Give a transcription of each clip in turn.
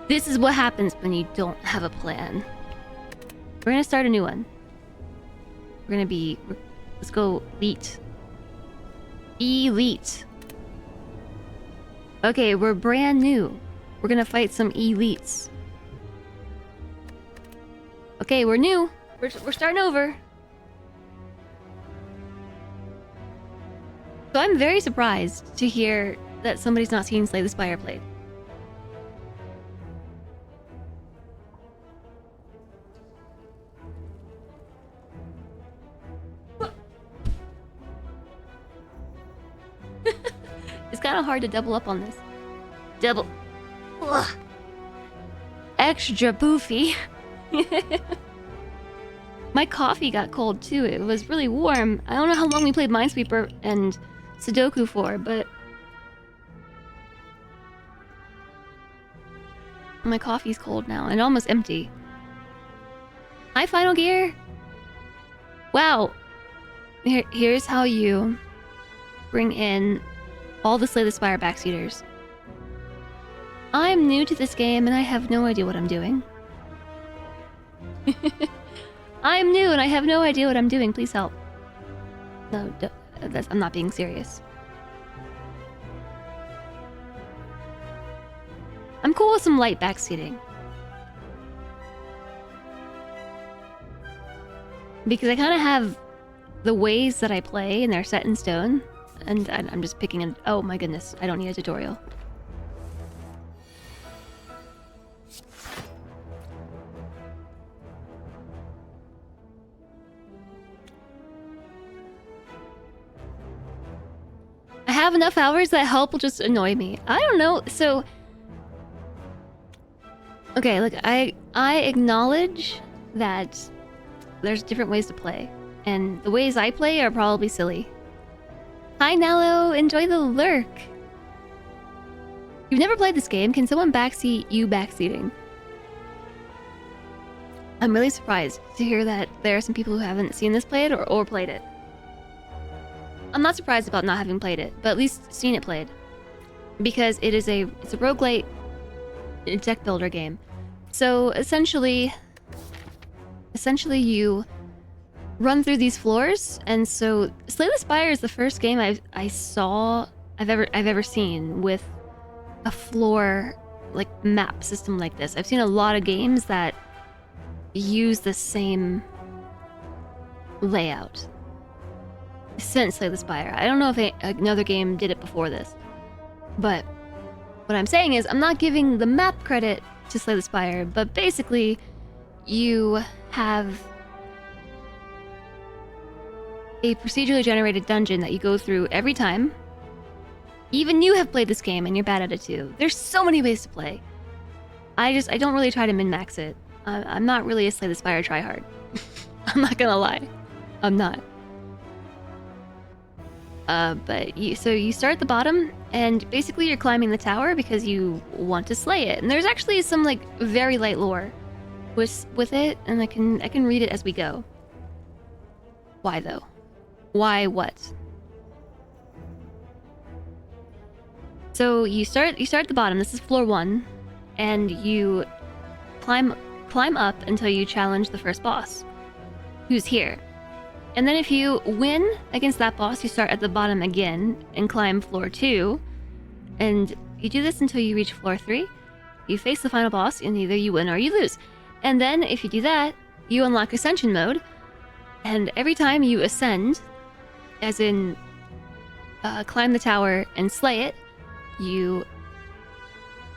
This is what happens when you don't have a plan. We're gonna start a new one. Let's go elite. Elite. Okay, we're brand new. We're gonna fight some elites. Okay, we're new. We're starting over. So I'm very surprised to hear that somebody's not seen Slay the Spire played. It's kind of hard to double up on this. Double. Ugh. Extra poofy. My coffee got cold too. It was really warm. I don't know how long we played Minesweeper and Sudoku for, but my coffee's cold now and almost empty. Hi, Final Gear. Wow. Here's how you bring in all the Slay the Spire backseaters. I'm new to this game and I have no idea what I'm doing. I'm new and I have no idea what I'm doing. Please help. No, I'm not being serious. I'm cool with some light backseating. Because I kind of have the ways that I play and they're set in stone. And I'm just picking an... Oh my goodness, I don't need a tutorial. I have enough hours that help will just annoy me. I don't know, so... Okay, look, I acknowledge that there's different ways to play. And the ways I play are probably silly. Hi, Nallo! Enjoy the lurk! You've never played this game. Can someone backseat you backseating? I'm really surprised to hear that there are some people who haven't seen this played or played it. I'm not surprised about not having played it, but at least seen it played. Because it's a roguelite deck builder game. So essentially you run through these floors, and so Slay the Spire is the first game I've ever seen with a floor like map system like this. I've seen a lot of games that use the same layout since Slay the Spire. I don't know if another game did it before this, but what I'm saying is I'm not giving the map credit to Slay the Spire, but basically you have a procedurally generated dungeon that you go through every time. Even you have played this game and you're bad at it too. There's so many ways to play. I don't really try to min-max it. I'm not really a Slay the Spire tryhard. I'm not gonna lie. I'm not. But you start at the bottom, and basically you're climbing the tower because you want to slay it. And there's actually some like very light lore with it, and I can read it as we go. Why though? Why what? So you start at the bottom. This is floor 1, and you climb up until you challenge the first boss, who's here. And then if you win against that boss, you start at the bottom again and climb floor 2. And you do this until you reach floor 3. You face the final boss, and either you win or you lose. And then if you do that, you unlock Ascension mode. And every time you ascend, as in climb the tower and slay it, you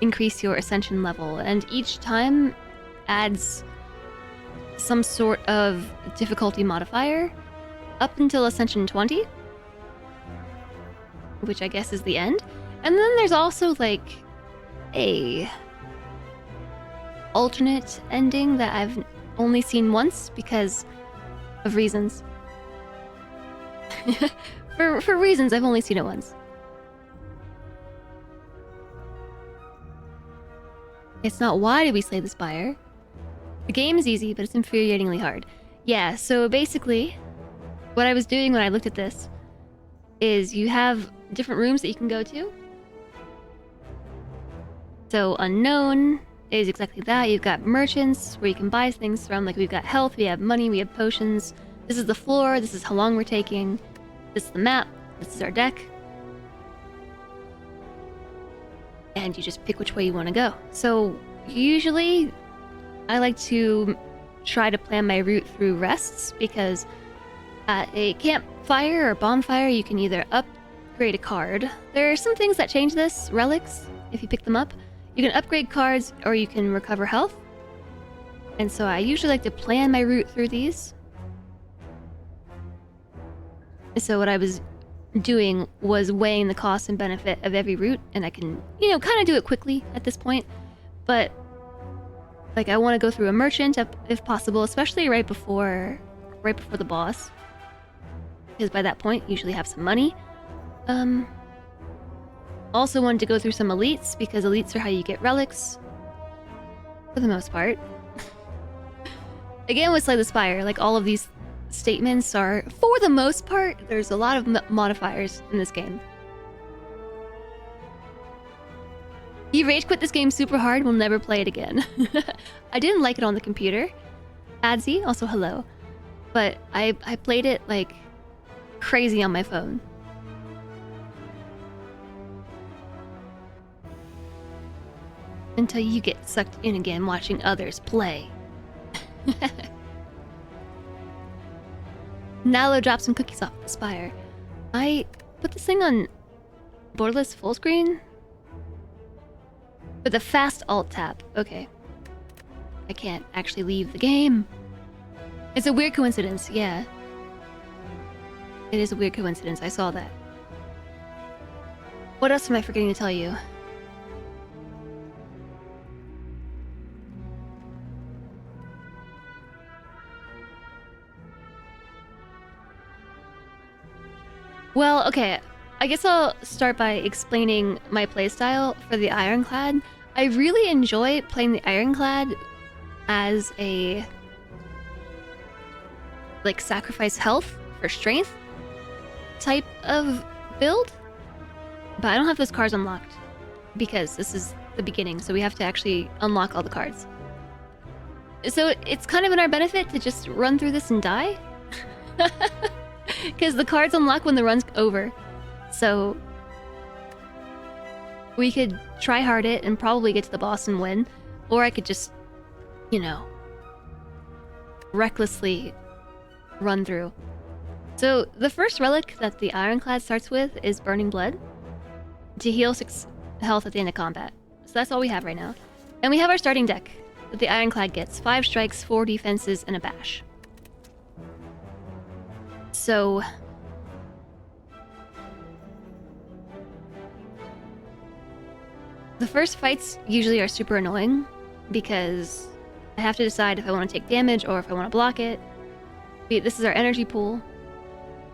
increase your Ascension level. And each time adds some sort of difficulty modifier up until Ascension 20, which I guess is the end. And then there's also like a alternate ending that I've only seen once because of reasons. for reasons I've only seen it once. It's not why did we slay the Spire. The game is easy, but it's infuriatingly hard. Yeah, so basically what I was doing when I looked at this is you have different rooms that you can go to. So unknown, is exactly that. You've got merchants where you can buy things from. Like, we've got health, we have money, we have potions. This is the floor, this is how long we're taking. This is the map, this is our deck. And you just pick which way you want to go. So, usually, I like to try to plan my route through rests, because at a campfire or bonfire, you can either upgrade a card. There are some things that change this, relics, if you pick them up. You can upgrade cards, or you can recover health. And so I usually like to plan my route through these. So what I was doing was weighing the cost and benefit of every route, and I can, kind of do it quickly at this point. But, like, I want to go through a merchant if possible, especially right before the boss. Because by that point, you usually have some money. Also wanted to go through some elites, because elites are how you get relics. For the most part. Again, with Slay the Spire, like, all of these statements are, for the most part, there's a lot of modifiers in this game. You rage quit this game super hard, we'll never play it again. I didn't like it on the computer. Adsy, also hello. But I played it, like, crazy on my phone. Until you get sucked in again watching others play. Nalo dropped some cookies off the spire. I put this thing on borderless full screen? With a fast alt tab. Okay. I can't actually leave the game. It's a weird coincidence, yeah. It is a weird coincidence, I saw that. What else am I forgetting to tell you? Well, okay, I guess I'll start by explaining my playstyle for the Ironclad. I really enjoy playing the Ironclad as a, like, sacrifice health for strength type of build. But I don't have those cards unlocked, because this is the beginning, so we have to actually unlock all the cards. So it's kind of in our benefit to just run through this and die. Because the cards unlock when the run's over. So we could try hard it and probably get to the boss and win. Or I could just, recklessly run through. So the first relic that the Ironclad starts with is Burning Blood, to heal 6 health at the end of combat. So that's all we have right now. And we have our starting deck that the Ironclad gets. 5 strikes, 4 defenses, and a bash. So the first fights usually are super annoying, because I have to decide if I want to take damage or if I want to block it. This is our energy pool.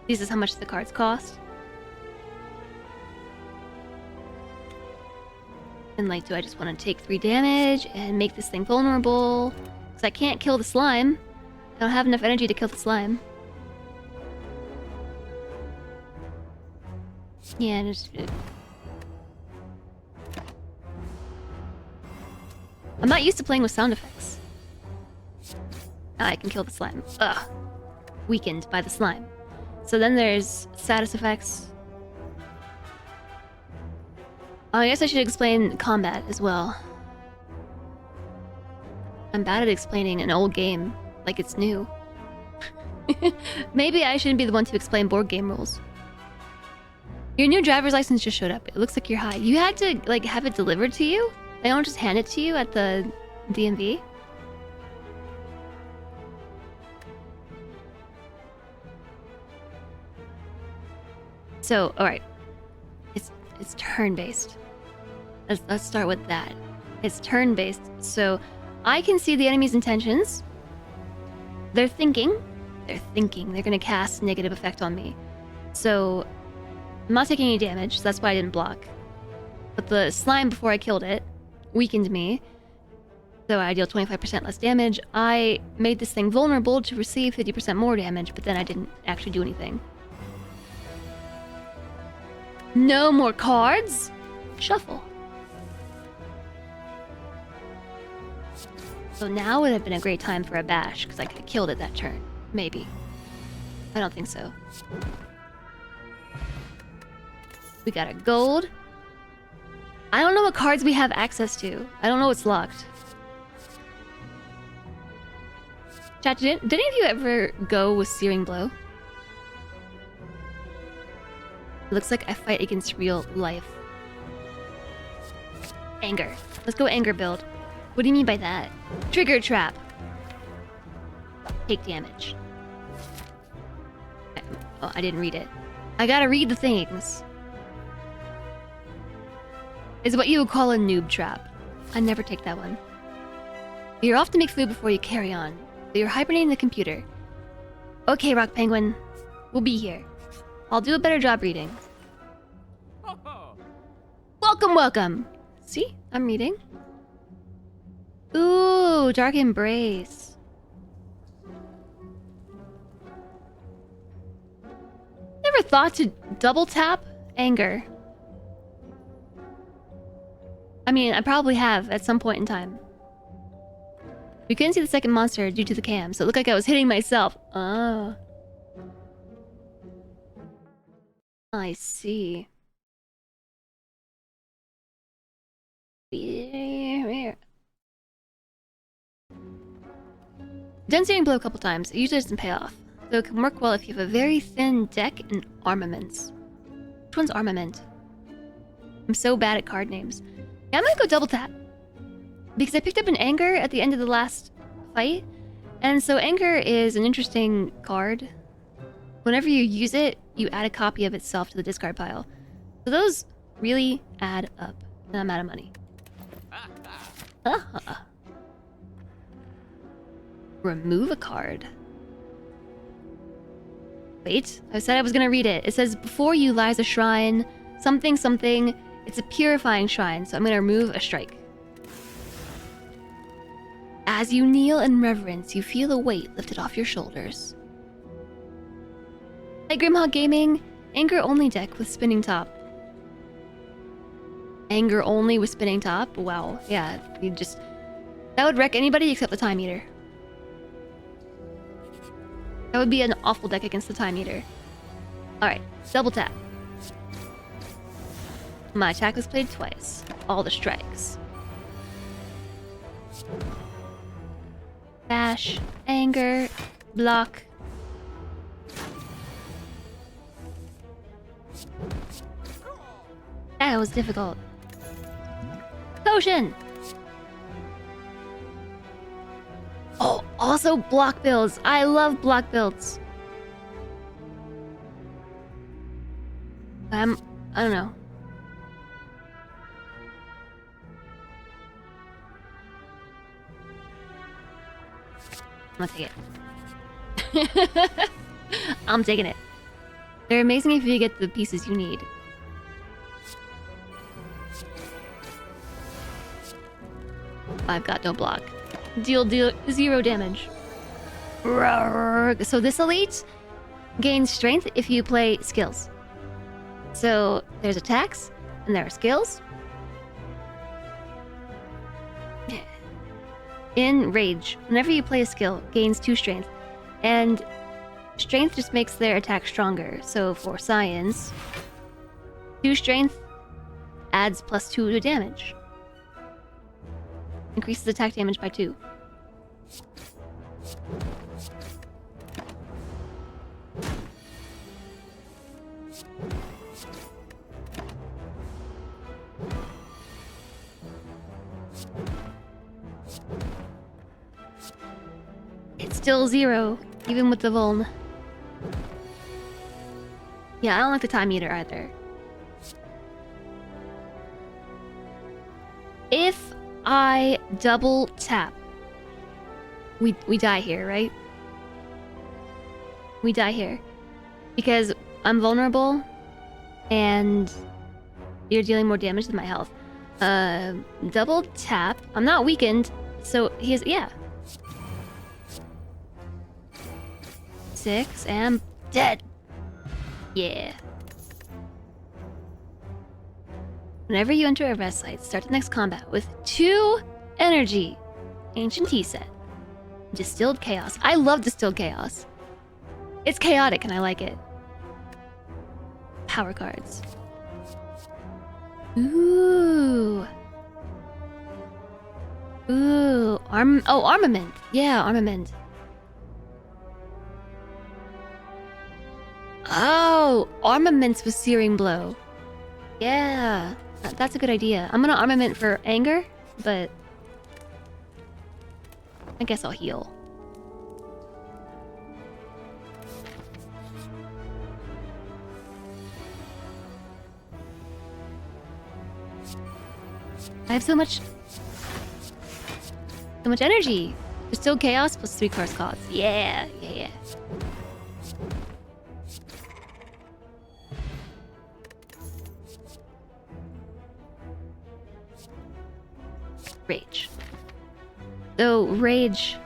This is how much the cards cost. And, like, do I just want to take 3 damage and make this thing vulnerable? Because I can't kill the slime. I don't have enough energy to kill the slime. Yeah, just... I'm not used to playing with sound effects. I can kill the slime. Ugh. Weakened by the slime. So then there's status effects. Oh, I guess I should explain combat as well. I'm bad at explaining an old game like it's new. Maybe I shouldn't be the one to explain board game rules. Your new driver's license just showed up. It looks like you're high. You had to, like, have it delivered to you? They don't just hand it to you at the DMV? So, alright. It's turn-based. Let's start with that. It's turn-based, so I can see the enemy's intentions. They're thinking. They're gonna cast negative effect on me. So I'm not taking any damage, so that's why I didn't block. But the slime, before I killed it, weakened me. So I deal 25% less damage. I made this thing vulnerable to receive 50% more damage, but then I didn't actually do anything. No more cards? Shuffle. So now would have been a great time for a bash, because I could have killed it that turn. Maybe. I don't think so. We got a gold. I don't know what cards we have access to. I don't know what's locked. Chat, did any of you ever go with Searing Blow? It looks like I fight against real life. Anger. Let's go anger build. What do you mean by that? Trigger trap. Take damage. Oh, I didn't read it. I gotta read the things. Is what you would call a noob trap. I never take that one. You're off to make food before you carry on. But you're hibernating the computer. Okay, Rock Penguin. We'll be here. I'll do a better job reading. Welcome, welcome! See? I'm reading. Ooh, Dark Embrace. Never thought to double tap anger. I mean, I probably have at some point in time. We couldn't see the second monster due to the cam, so it looked like I was hitting myself. Oh. I see. Done Searing Blow a couple times. It usually doesn't pay off. So it can work well if you have a very thin deck and armaments. Which one's armament? I'm so bad at card names. Yeah, I'm gonna go double tap. Because I picked up an Anger at the end of the last fight. And so Anger is an interesting card. Whenever you use it, you add a copy of itself to the discard pile. So those really add up. And I'm out of money. Remove a card. Wait, I said I was gonna read it. It says, before you lies a shrine, something something. It's a purifying shrine, so I'm gonna remove a strike. As you kneel in reverence, you feel a weight lifted off your shoulders. Hey, Grimhawk Gaming, Anger only deck with spinning top. Anger only with spinning top? Wow, yeah, you just... That would wreck anybody except the Time Eater. That would be an awful deck against the Time Eater. Alright, double tap. My attack was played twice. All the strikes. Bash, anger, block. That was difficult. Potion! Oh, also block builds. I love block builds. I don't know. I'm gonna take it. I'm taking it. They're amazing if you get the pieces you need. I've got no block. Deal 0 damage. So this elite gains strength if you play skills. So there's attacks and there are skills. In Rage, whenever you play a skill, gains 2 strength. And strength just makes their attack stronger. So for Science, 2 strength adds +2 to damage. Increases attack damage by 2. It's still 0, even with the vuln. Yeah, I don't like the Time Eater either. If I double tap, we die here, right? We die here. Because I'm vulnerable and you're dealing more damage than my health. Double tap. I'm not weakened, so he's, yeah. 6, and dead. Yeah. Whenever you enter a rest site, start the next combat with 2 energy. Ancient tea set. Distilled chaos. I love distilled chaos. It's chaotic and I like it. Power cards. Ooh. Ooh. Armament. Yeah, armament. Oh, armaments with searing blow. Yeah, that's a good idea. I'm gonna armament for anger, but I guess I'll heal. I have so much energy. There's still chaos plus 3 curse cards. Yeah. Rage. So, rage...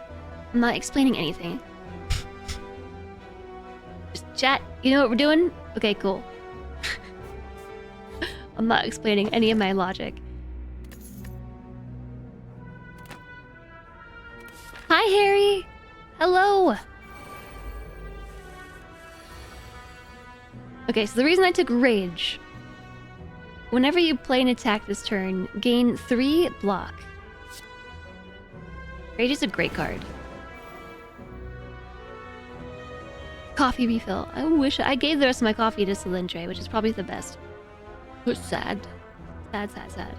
I'm not explaining anything. Just chat. You know what we're doing? Okay, cool. I'm not explaining any of my logic. Hi, Harry! Hello! Okay, so the reason I took Rage... Whenever you play an attack this turn, gain 3 block. Rage is a great card. Coffee refill. I wish I gave the rest of my coffee to Cylindre, which is probably the best. It's sad. Sad.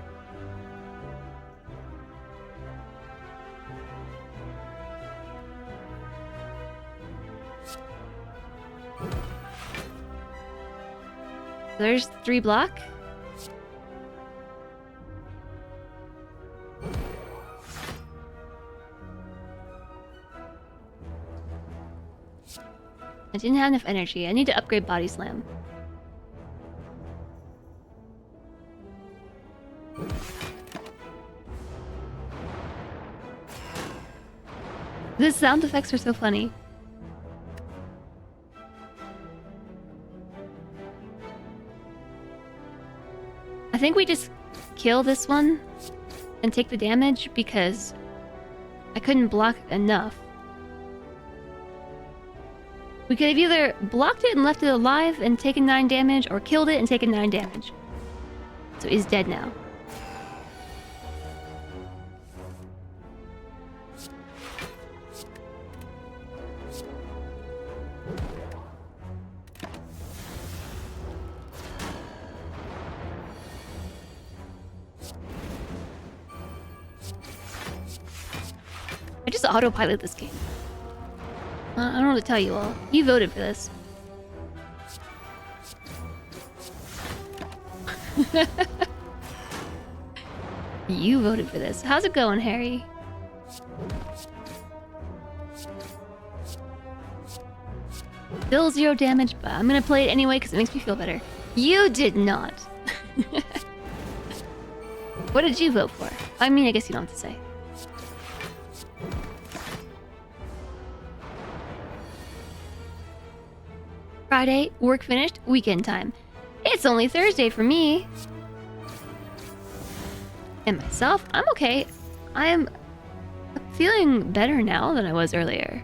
There's 3 block. I didn't have enough energy. I need to upgrade Body Slam. The sound effects are so funny. I think we just kill this one and take the damage because I couldn't block enough. We could have either blocked it and left it alive and taken 9 damage, or killed it and taken 9 damage. So he's dead now. I just autopilot this game. I don't know what to tell you all. You voted for this. You voted for this. How's it going, Harry? Still 0 damage, but I'm gonna play it anyway because it makes me feel better. You did not. What did you vote for? I mean, I guess you don't have to say. Friday, work finished, weekend time. It's only Thursday for me. And myself, I'm okay. I'm feeling better now than I was earlier.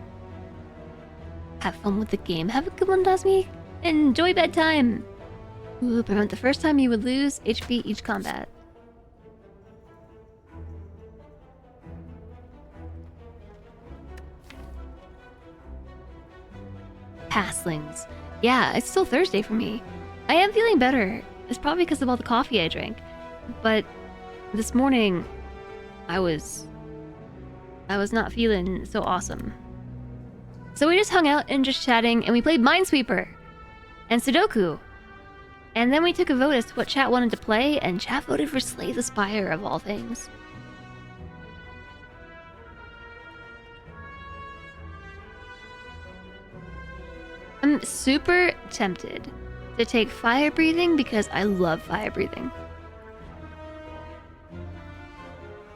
Have fun with the game. Have a good one, Dasmi. Enjoy bedtime. Ooh, prevent the first time you would lose HP each combat. Passlings. Yeah, it's still Thursday for me. I am feeling better. It's probably because of all the coffee I drank. But this morning, I was not feeling so awesome. So we just hung out and just chatting, and we played Minesweeper and Sudoku. And then we took a vote as to what chat wanted to play, and chat voted for Slay the Spire of all things. I'm super tempted to take fire breathing because I love fire breathing.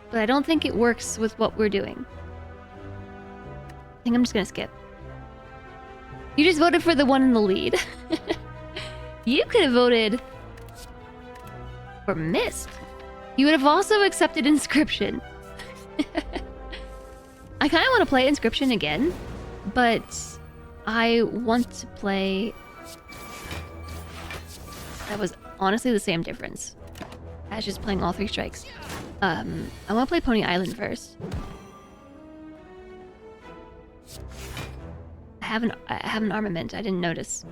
But I don't think it works with what we're doing. I think I'm just gonna skip. You just voted for the one in the lead. You could have voted for Mist. You would have also accepted Inscription. I kind of want to play Inscription again, but I want to play... That was honestly the same difference as just playing all 3 strikes. I want to play Pony Island first. I have an armament. I didn't notice.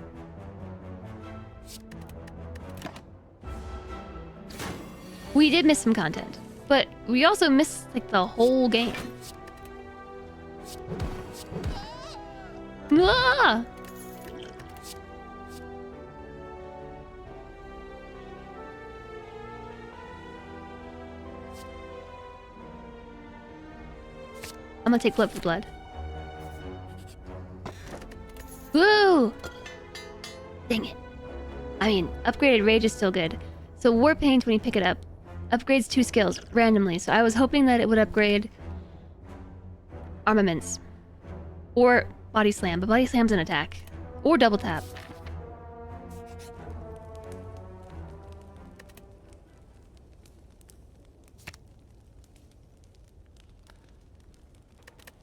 We did miss some content, but we also missed like the whole game. Ah! I'm gonna take blood for blood. Woo! Dang it. I mean, upgraded rage is still good. So war paint, when you pick it up, upgrades 2 skills randomly. So I was hoping that it would upgrade armaments or body slam, but body slam's an attack or double tap.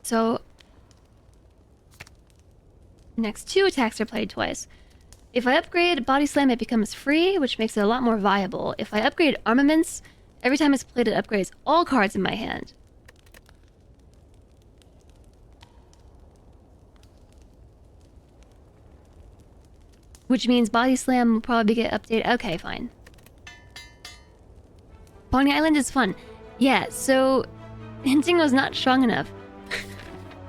So next 2 attacks are played twice. If I upgrade body slam, it becomes free, which makes it a lot more viable. If I upgrade armaments, every time it's played, it upgrades all cards in my hand. Which means body slam will probably get updated. Okay, fine. Pony Island is fun. Yeah, so hinting was not strong enough.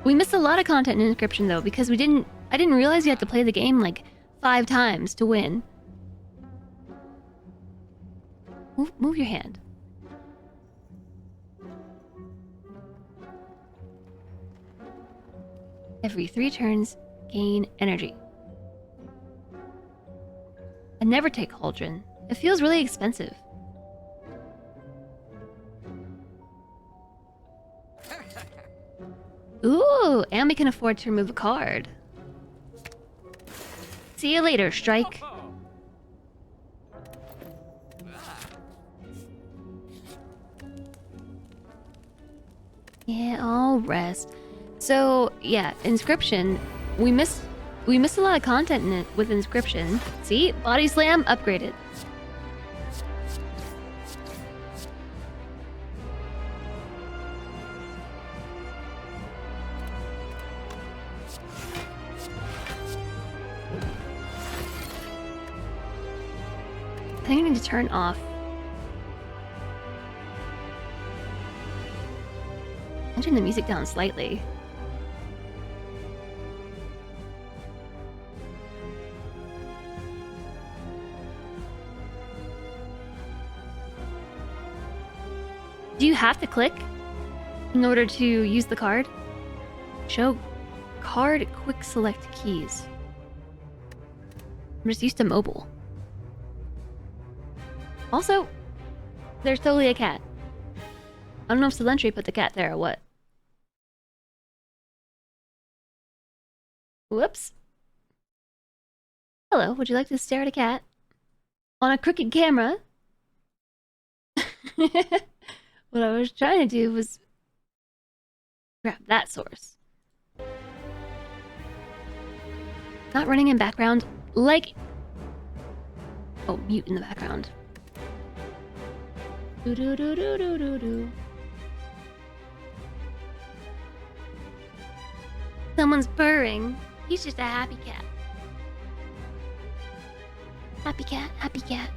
We missed a lot of content in Inscription though, because I didn't realize you had to play the game like 5 times to win. Move your hand. Every 3 turns, gain energy. I never take Cauldron. It feels really expensive. Ooh, and we can afford to remove a card. See you later, Strike. Yeah, I'll rest. So, yeah, Inscription. We missed a lot of content in it with Inscription. See? Body Slam upgraded. I think I need to turn off. I'll turn the music down slightly. Do you have to click in order to use the card? Show card quick select keys. I'm just used to mobile. Also, there's totally a cat. I don't know if Silentry put the cat there or what. Whoops. Hello, would you like to stare at a cat? On a crooked camera? What I was trying to do was grab that source. Not running in background, like... Oh, mute in the background. Do-do-do-do-do-do-do. Someone's purring. He's just a happy cat. Happy cat, happy cat.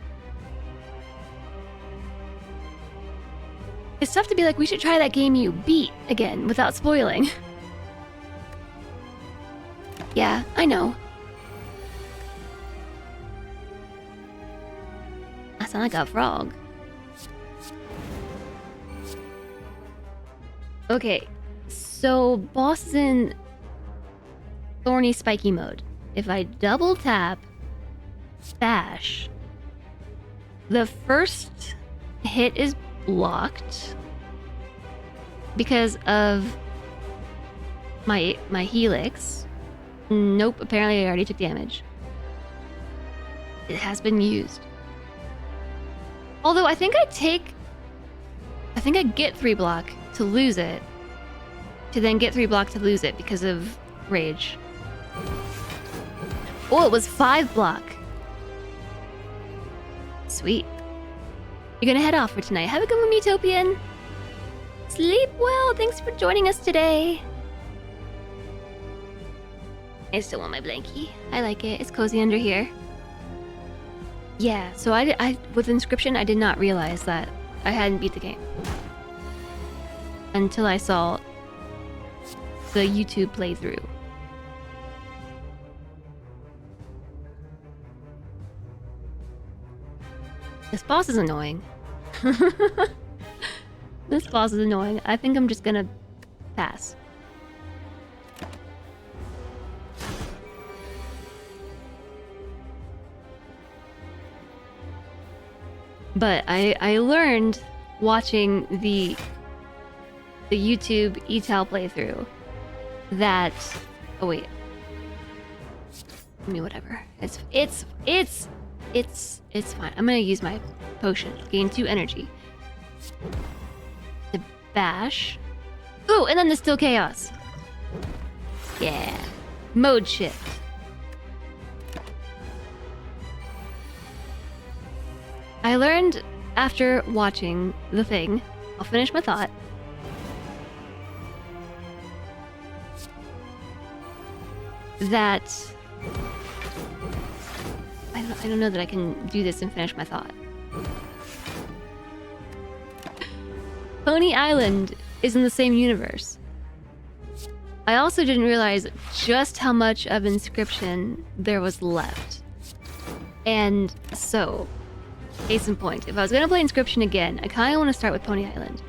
It's tough to be like, we should try that game you beat again without spoiling. Yeah, I know. I sound like a frog. Okay, so boss is in thorny spiky mode. If I double tap bash, the first hit is blocked because of my helix. Nope, apparently I already took damage. It has been used. Although I think I get 3 block to lose it. to then get 3 block to lose it because of rage. Oh, it was 5 block. Sweet. You're gonna head off for tonight. Have a good one, Utopian. Sleep well. Thanks for joining us today. I still want my blankie. I like it. It's cozy under here. Yeah, so I with Inscription, I did not realize that I hadn't beat the game until I saw the YouTube playthrough. This boss is annoying. This boss is annoying. I think I'm just gonna pass. But I learned watching the YouTube etal playthrough that oh wait. I mean whatever. It's fine. I'm gonna use my potion. Gain 2 energy. The bash. Ooh, and then the still chaos. Yeah. Mode shift. I learned after watching the thing. I'll finish my thought. That I don't know that I can do this and finish my thought. Pony Island is in the same universe. I also didn't realize just how much of Inscription there was left. And so, case in point, if I was gonna play Inscription again, I kinda wanna start with Pony Island.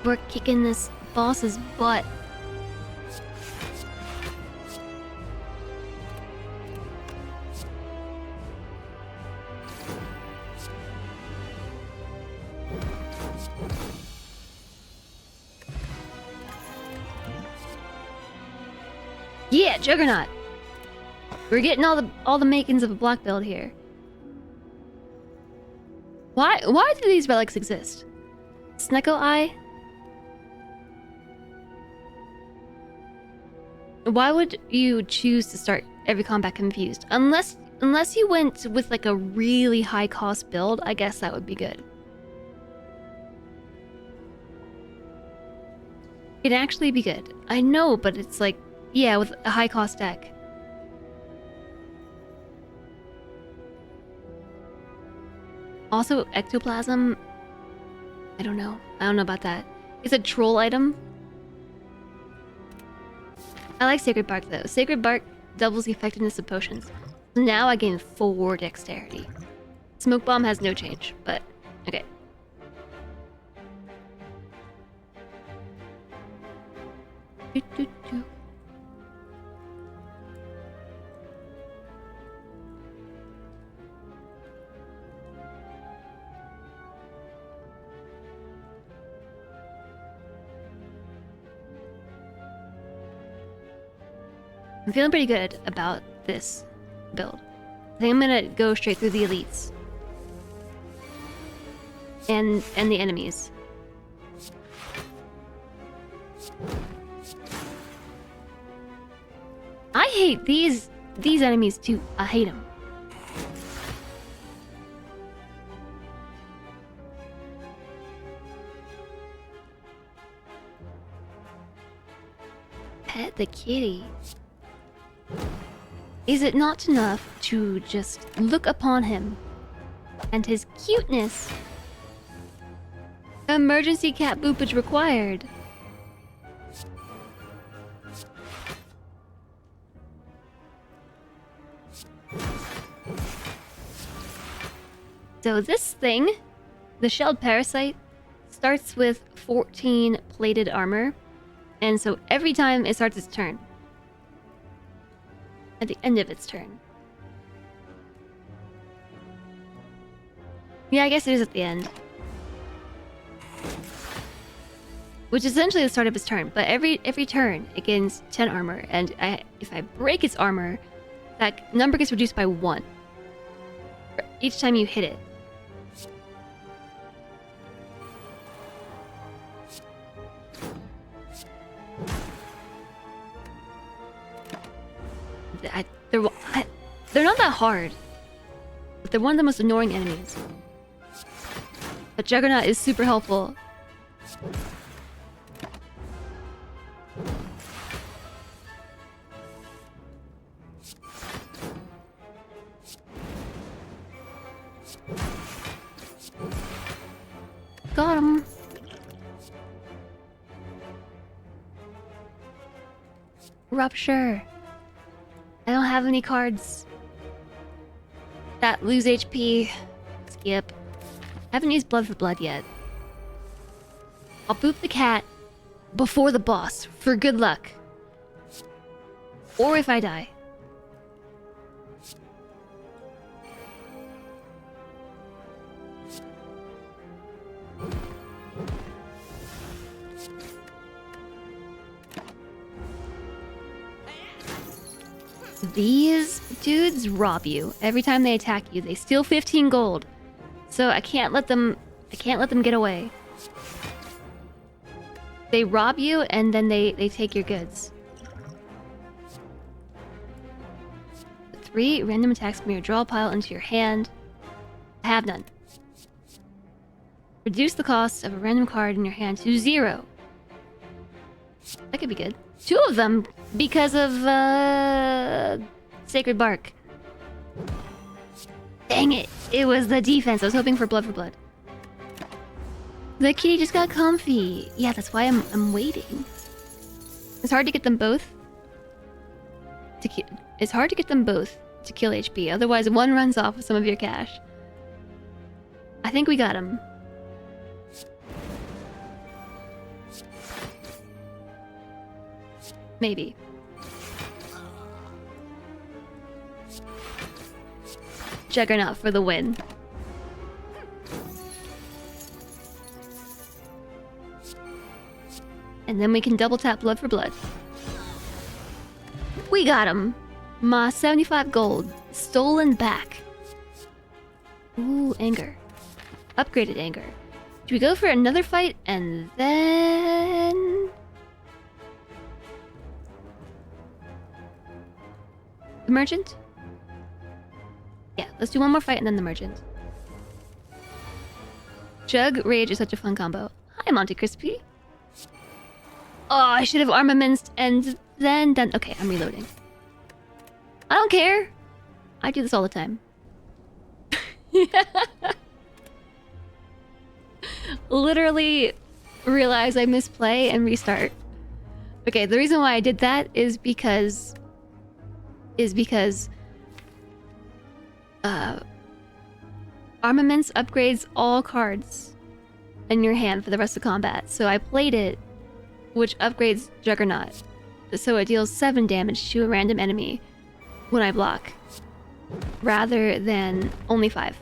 We're kicking this boss's butt. Yeah, Juggernaut. We're getting all the makings of a block build here. Why do these relics exist? Snecko Eye? Why would you choose to start every combat confused? Unless you went with like a really high cost build, I guess that would be good. It'd actually be good. I know, but it's like, yeah, with a high cost deck. Also, ectoplasm. I don't know. I don't know about that. It's a troll item. I like Sacred Bark though. Sacred Bark doubles the effectiveness of potions. So now I gain 4 dexterity. Smoke Bomb has no change, but okay. Doo, doo, doo. I'm feeling pretty good about this build. I think I'm gonna go straight through the elites. And the enemies. I hate these enemies too. I hate them. Pet the kitty. Is it not enough to just look upon him and his cuteness? Emergency cat boopage required. So this thing, the shelled parasite, starts with 14 plated armor, and so every time it starts its turn, at the end of its turn. Yeah, I guess it is at the end. which is essentially the start of his turn. But every turn it gains 10 armor, and if I break its armor, that number gets reduced by 1 each time you hit it. They're not that hard, but they're one of the most annoying enemies. But Juggernaut is super helpful. Got him. Rupture. I don't have any cards that lose HP. Skip. I haven't used Blood for Blood yet. I'll boop the cat before the boss for good luck. Or if I die. These dudes rob you. Every time they attack you, they steal 15 gold. So I can't let them get away. They rob you and then they take your goods. 3 random attacks from your draw pile into your hand. I have none. Reduce the cost of a random card in your hand to 0. That could be good. 2 of them because of Sacred Bark. Dang it! It was the defense. I was hoping for Blood for Blood. The kitty just got comfy. Yeah, that's why I'm waiting. It's hard to get them both. It's hard to get them both to kill HP. Otherwise, one runs off with some of your cash. I think we got him. Maybe. Juggernaut for the win. And then we can double tap Blood for Blood. We got him! Ma 75 gold. Stolen back. Ooh, anger. Upgraded anger. Should we go for another fight and then... the merchant? Yeah, let's do one more fight and then the merchant. Jug Rage is such a fun combo. Hi, Monte Crispy. Oh, I should have armaments and then done... Okay, I'm reloading. I don't care. I do this all the time. Literally realize I misplay and restart. Okay, the reason why I did that is because armaments upgrades all cards in your hand for the rest of combat. So I played it, which upgrades Juggernaut. So it deals 7 damage to a random enemy when I block, rather than only 5.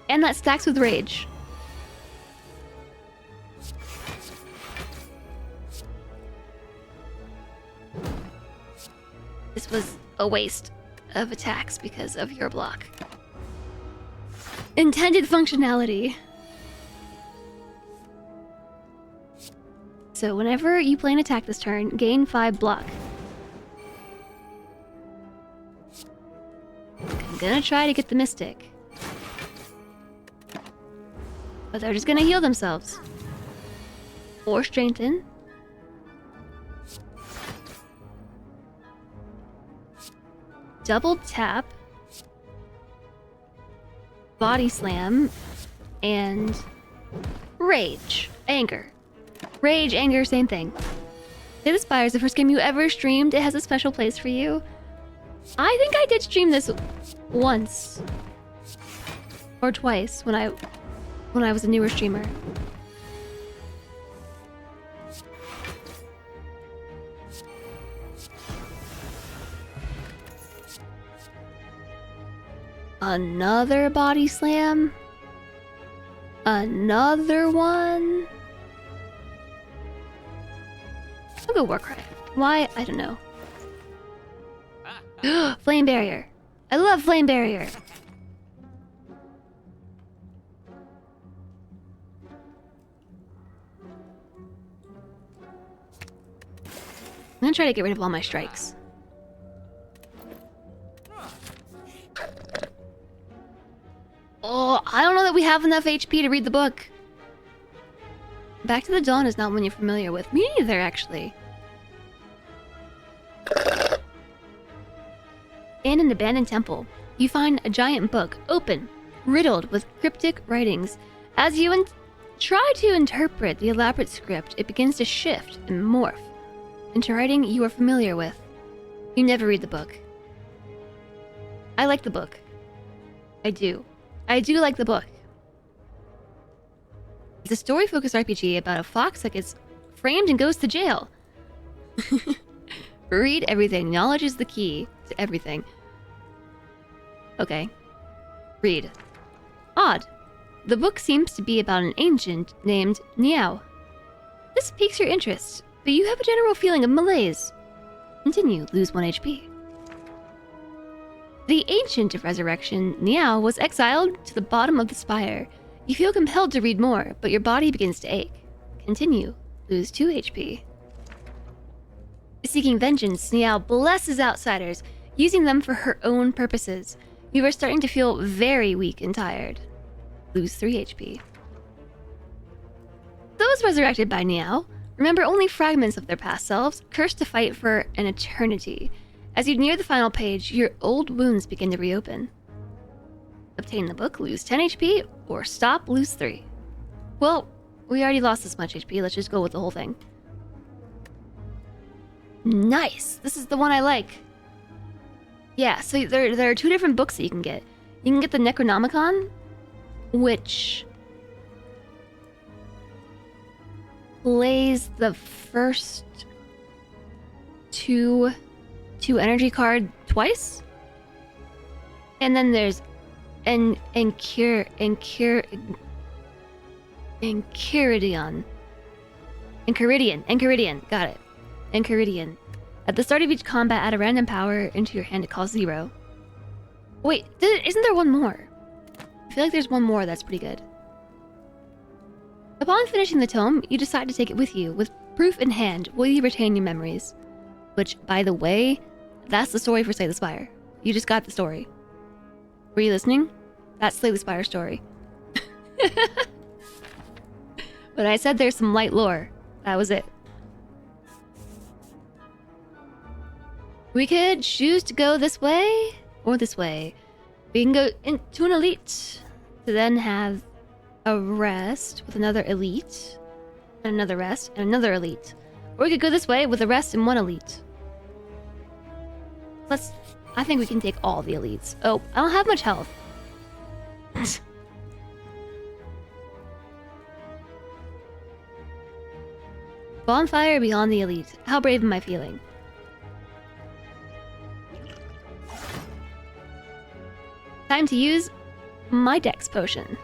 And that stacks with Rage. This was a waste of attacks because of your block. Intended functionality. So whenever you play an attack this turn, gain 5 block. I'm gonna try to get the Mystic. But they're just gonna heal themselves. Or strengthen. Double tap. Body slam. And rage. Anger. Rage, anger, same thing. Slay the Spire is the first game you ever streamed. It has a special place for you. I think I did stream this once. Or twice when I was a newer streamer. Another body slam. Another one? I'll go Warcry. Why? I don't know. Flame Barrier. I love Flame Barrier. I'm gonna try to get rid of all my strikes. Oh, I don't know that we have enough HP to read the book. Back to the Dawn is not one you're familiar with. Me neither, actually. In an abandoned temple, you find a giant book, open, riddled with cryptic writings. As you try to interpret the elaborate script, it begins to shift and morph into writing you are familiar with. You never read the book. I like the book. I do. I do like the book. It's a story-focused RPG about a fox that gets framed and goes to jail. Read everything. Knowledge is the key to everything. Okay. Read. Odd. The book seems to be about an ancient named Niao. This piques your interest, but you have a general feeling of malaise. Continue. Lose 1 HP. The Ancient of Resurrection, Niao, was exiled to the bottom of the spire. You feel compelled to read more, but your body begins to ache. Continue. Lose 2 HP. Seeking vengeance, Niao blesses outsiders, using them for her own purposes. You are starting to feel very weak and tired. Lose 3 HP. Those resurrected by Niao remember only fragments of their past selves, cursed to fight for an eternity. As you near the final page, your old wounds begin to reopen. Obtain the book, lose 10 HP, or stop, lose 3. Well, we already lost this much HP, let's just go with the whole thing. Nice! This is the one I like. Yeah, so there are 2 different books that you can get. You can get the Necronomicon, which plays the first two energy card twice, and then there's Enchiridion. Got it. Enchiridion. At the start of each combat, add a random power into your hand to cost 0. Wait, isn't there one more? I feel like there's one more that's pretty good. Upon finishing the tome, you decide to take it with you. With proof in hand, will you retain your memories? Which, by the way, that's the story for Slay the Spire. You just got the story. Were you listening? That's Slay the Spire story. But I said there's some light lore. That was it. We could choose to go this way or this way. We can go into an elite to then have a rest with another elite, and another rest, and another elite. Or we could go this way with a rest and 1 elite. I think we can take all the elites. Oh, I don't have much health. Bonfire beyond the elite. How brave am I feeling? Time to use my Dex potion.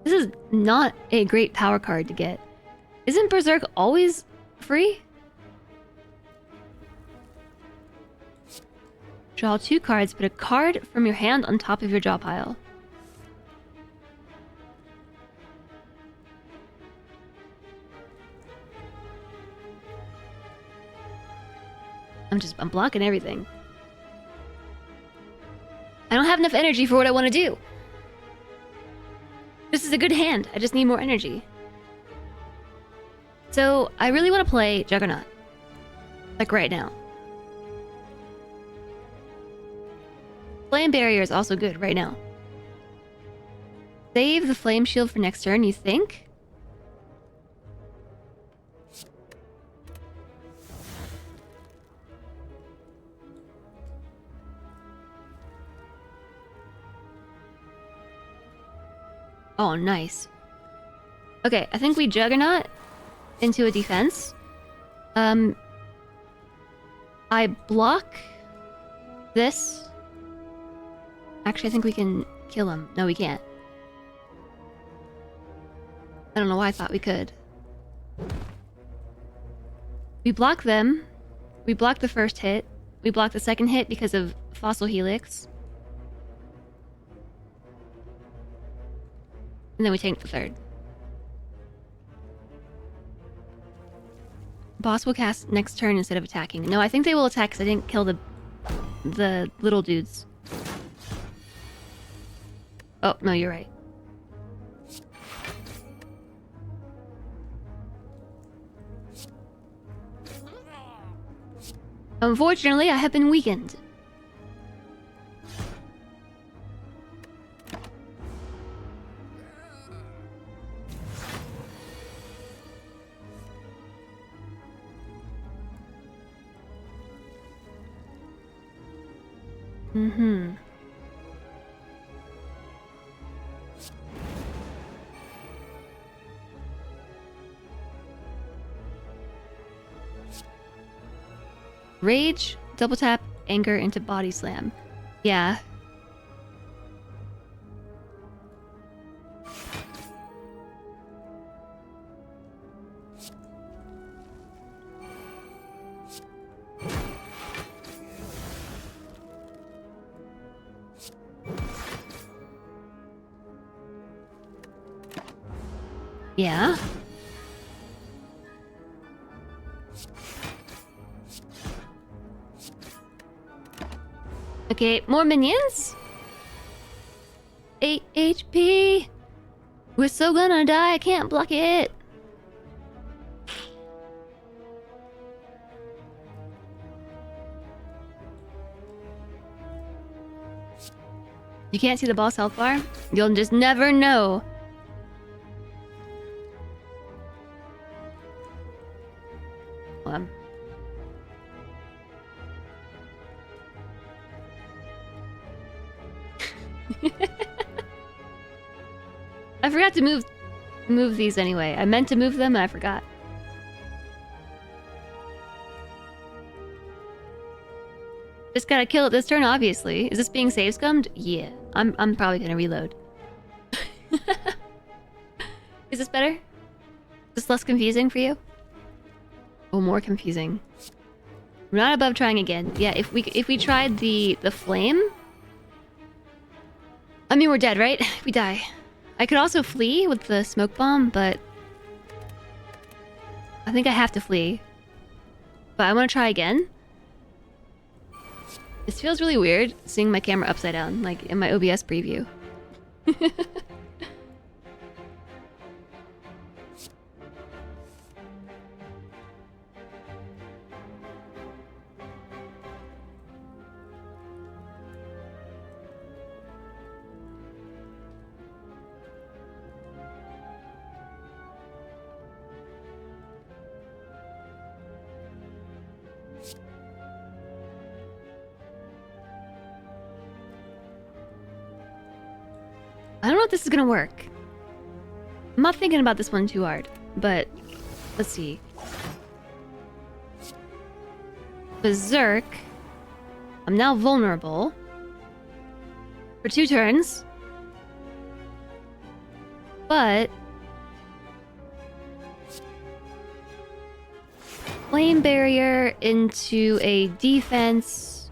This is not a great power card to get. Isn't Berserk always free? Draw 2 cards, put a card from your hand on top of your draw pile. I'm blocking everything. I don't have enough energy for what I want to do. This is a good hand. I just need more energy. So, I really want to play Juggernaut. Like right now. Flame Barrier is also good right now. Save the Flame Shield for next turn, you think? Oh, nice. Okay, I think we Juggernaut into a defense. I block this. Actually, I think we can kill him. No, we can't. I don't know why I thought we could. We block them. We block the first hit. We block the second hit because of Fossil Helix. And then we tank the third. Boss will cast next turn instead of attacking. No, I think they will attack because I didn't kill the little dudes. Oh, no, you're right. Unfortunately, I have been weakened. Mm-hmm. Rage, double tap, anger into body slam. Yeah. Yeah. Okay, more minions? 8 HP! We're so gonna die, I can't block it! You can't see the boss health bar? You'll just never know. I forgot to move these anyway. I meant to move them and I forgot. Just gotta kill it this turn, obviously. Is this being save scummed? Yeah. I'm probably gonna reload. Is this better? Is this less confusing for you? Oh, more confusing. We're not above trying again. Yeah, if we tried the flame. I mean, we're dead, right? We die. I could also flee with the smoke bomb, but I think I have to flee. But I want to try again. This feels really weird, seeing my camera upside down, like in my OBS preview. I don't know if this is gonna work. I'm not thinking about this one too hard, but let's see. Berserk. I'm now vulnerable for 2 turns, but flame barrier into a defense,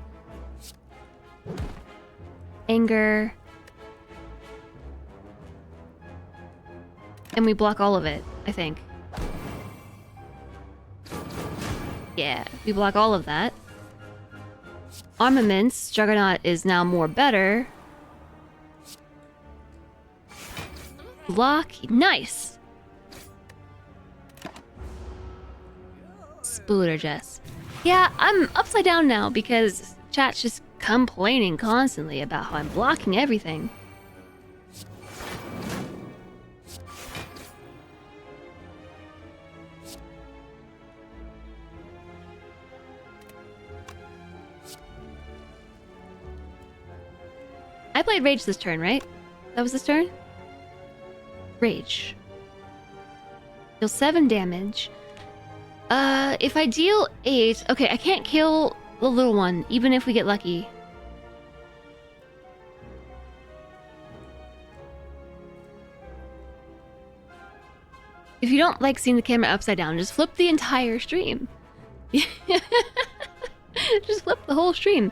anger. And we block all of it, I think. Yeah, we block all of that. Armaments, Juggernaut is now more better. Block, nice! Woahhjess. Yeah, I'm upside down now because chat's just complaining constantly about how I'm blocking everything. I played Rage this turn, right? That was this turn? Rage. Deal 7 damage. If I deal 8... Okay, I can't kill the little one, even if we get lucky. If you don't like seeing the camera upside down, just flip the entire stream. Just flip the whole stream.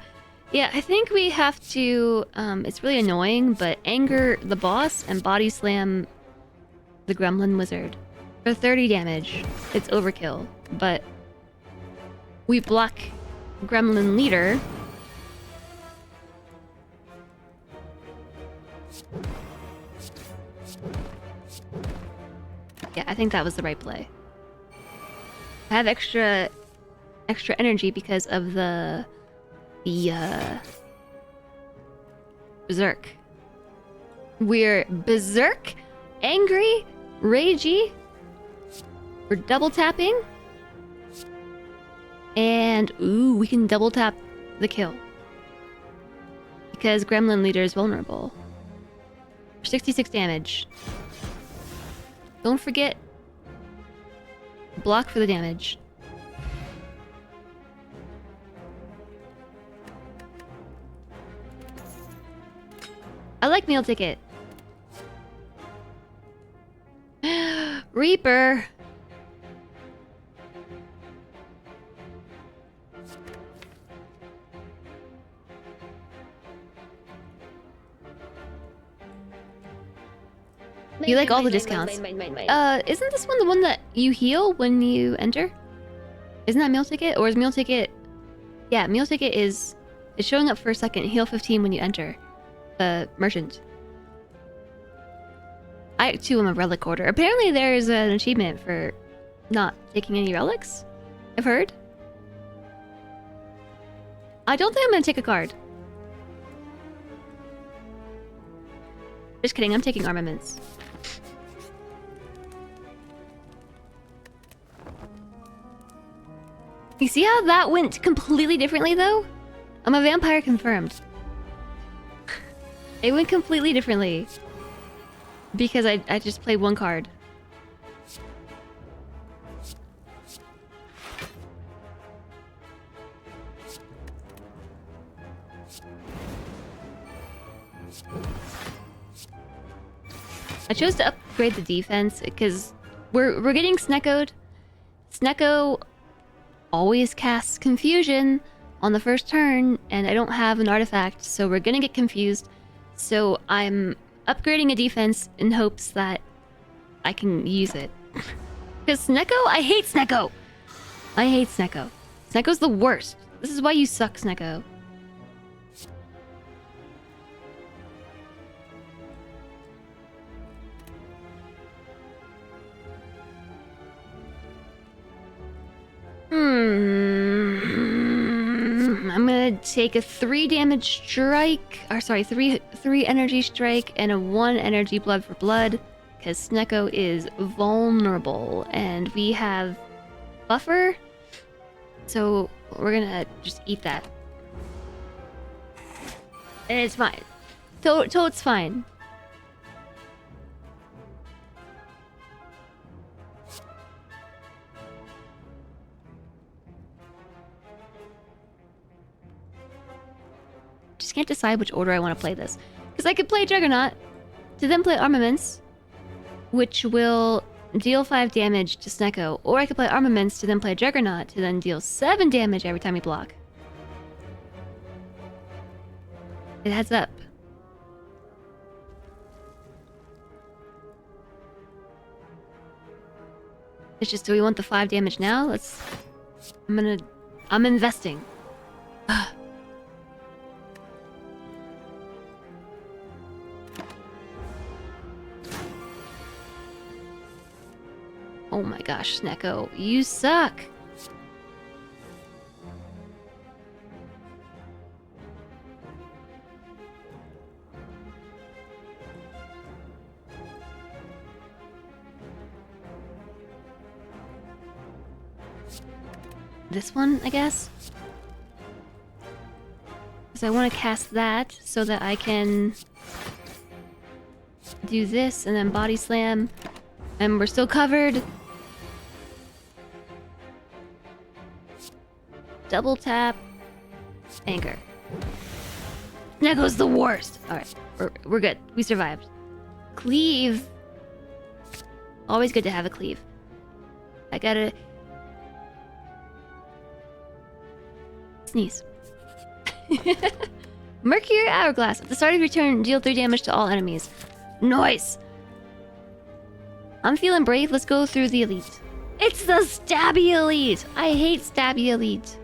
Yeah, I think we have to... it's really annoying, but anger the boss and body slam the gremlin wizard. For 30 damage, it's overkill, but... we block gremlin leader. Yeah, I think that was the right play. I have extra energy because of the berserk. We're berserk, angry, ragey. We're double tapping. And ooh, we can double tap the kill. Because gremlin leader is vulnerable. 66 damage. Don't forget, block for the damage. I like meal ticket. Reaper. You like all the discounts. Isn't this one the one that you heal when you enter? Isn't that meal ticket? Or is meal ticket... Yeah, meal ticket is... It's showing up for a second. Heal 15 when you enter. Merchant. I, too, am a relic hoarder. Apparently there's an achievement for not taking any relics. I've heard. I don't think I'm gonna take a card. Just kidding, I'm taking armaments. You see how that went completely differently, though? I'm a vampire confirmed. It went completely differently. Because I just played one card. I chose to upgrade the defense because we're getting sneckoed. Snecko always casts confusion on the first turn, and I don't have an artifact, so we're gonna get confused. So I'm upgrading a defense in hopes that I can use it. Because Snecko? I hate Snecko! I hate Snecko. Snecko's the worst. This is why you suck, Snecko. I'm gonna take a 3 damage strike, or sorry, 3 energy strike and a 1 energy blood for blood, because Snecko is vulnerable, and we have buffer, so we're gonna just eat that. And it's fine. It's fine. Just can't decide which order I want to play this. Because I could play Juggernaut, to then play Armaments, which will deal 5 damage to Snecko. Or I could play Armaments to then play Juggernaut, to then deal 7 damage every time we block. It adds up. It's just, do we want the 5 damage now? I'm investing. Oh my gosh, Snecko, you suck! This one, I guess? Because I want to cast that so that I can do this and then body slam. And we're still covered. Double tap. Anger. That goes the worst. Alright, we're good. We survived. Cleave. Always good to have a cleave. I gotta... sneeze. Mercury Hourglass. At the start of your turn, deal 3 damage to all enemies. Nice! I'm feeling brave. Let's go through the elite. It's the Stabby Elite! I hate Stabby Elite.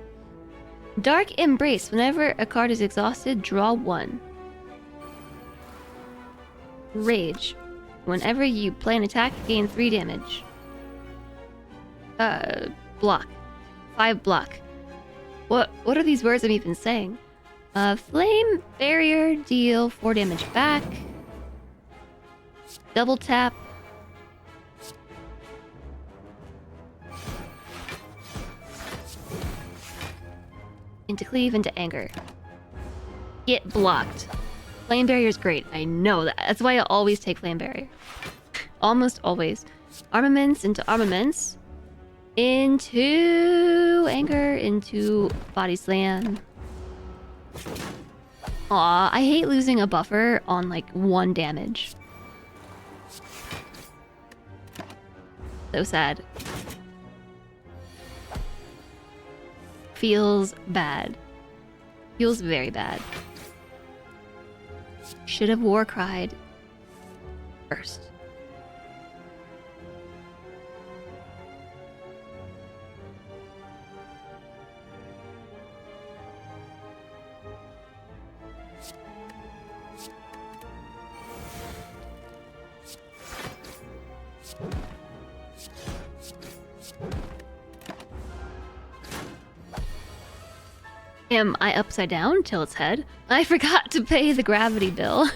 Dark Embrace. Whenever a card is exhausted, draw 1. Rage. Whenever you play an attack, gain 3 damage. Block. 5 block. What are these words I'm even saying? Flame Barrier, deal 4 damage back. Double tap. Into Cleave, into Anger. Get blocked. Flame Barrier is great. I know that. That's why I always take Flame Barrier. Almost always. Armaments into Armaments. Into Anger, into Body Slam. Aw, I hate losing a buffer on like 1 damage. So sad. Feels bad. Feels very bad. Should have war cried first. Am I upside down? Tilt's head. I forgot to pay the gravity bill.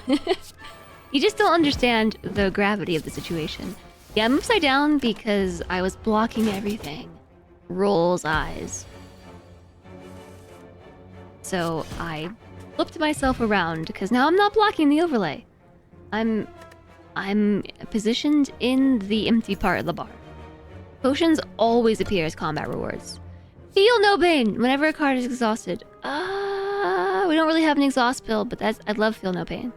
You just don't understand the gravity of the situation. Yeah, I'm upside down because I was blocking everything. Rolls eyes. So I flipped myself around because now I'm not blocking the overlay. I'm positioned in the empty part of the bar. Potions always appear as combat rewards. Feel no pain whenever a card is exhausted. We don't really have an exhaust pill, but I'd love feel no pain.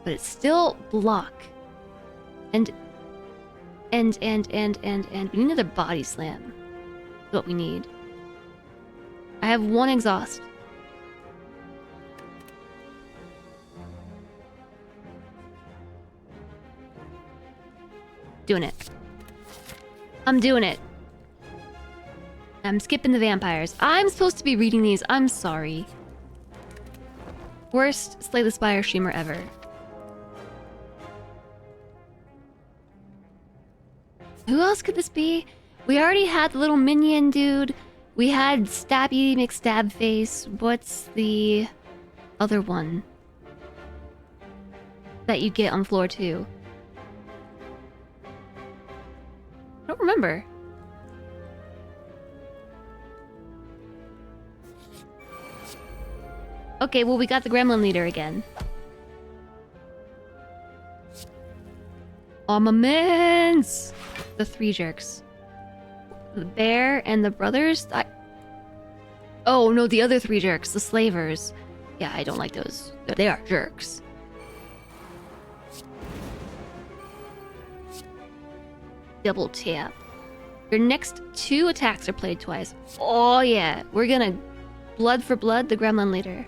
But it's still block. And we need another body slam. That's what we need. I have 1 exhaust. Doing it. I'm doing it. I'm skipping the vampires. I'm supposed to be reading these. I'm sorry. Worst Slay the Spire streamer ever. Who else could this be? We already had the little minion dude. We had Stabby McStabface. What's the other one that you get on floor 2? I don't remember. Okay, well, we got the gremlin leader again. Armaments! The 3 jerks. The bear and the brothers? Oh, no, the other 3 jerks. The slavers. Yeah, I don't like those. They are jerks. Double tap. Your next 2 attacks are played twice. Oh yeah, we're gonna blood for blood the gremlin leader.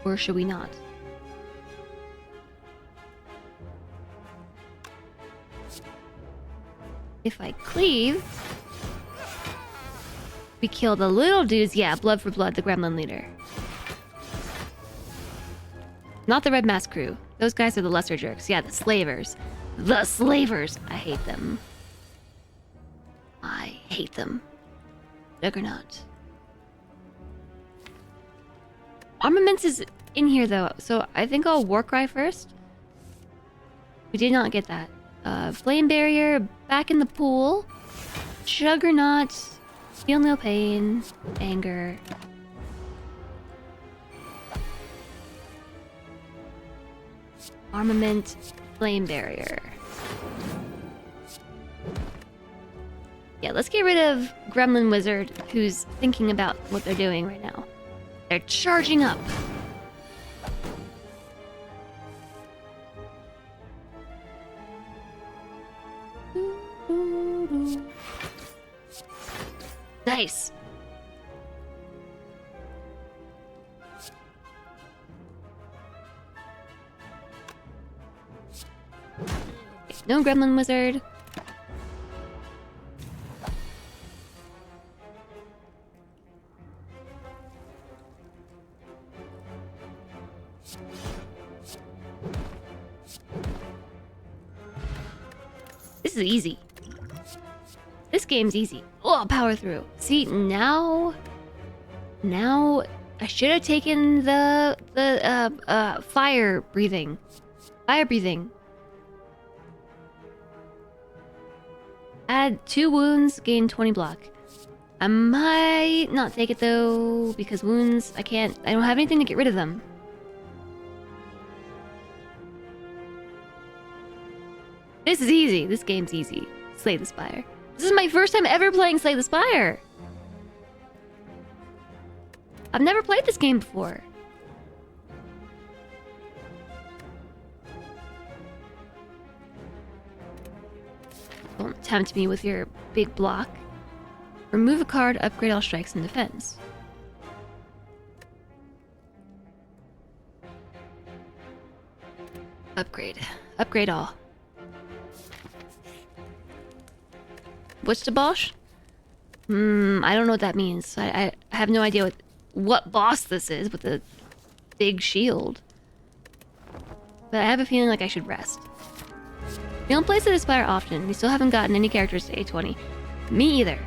Or should we not? If I cleave, we kill the little dudes. Yeah, blood for blood the gremlin leader. Not the red mask crew. Those guys are the lesser jerks. Yeah, the slavers. The slavers! I hate them. I hate them. Juggernaut. Armaments is in here though, so I think I'll Warcry first. We did not get that. Flame Barrier, back in the pool. Juggernaut. Feel no pain. Anger. Armament. Flame Barrier. Yeah, let's get rid of Gremlin Wizard, who's thinking about what they're doing right now. They're charging up. Nice. No Gremlin Wizard. This is easy. This game's easy. Oh, power through. See, now I should have taken the fire breathing. Fire breathing. Add 2 wounds, gain 20 block. I might not take it though, because wounds, I don't have anything to get rid of them. This is easy. This game's easy. Slay the Spire. This is my first time ever playing Slay the Spire. I've never played this game before. Don't tempt me with your big block. Remove a card, upgrade all strikes and defense. Upgrade. Upgrade all. What's the boss? I don't know what that means. I have no idea what boss this is with the big shield. But I have a feeling like I should rest. We don't play Slay the Spire often. We still haven't gotten any characters to A20. Me either.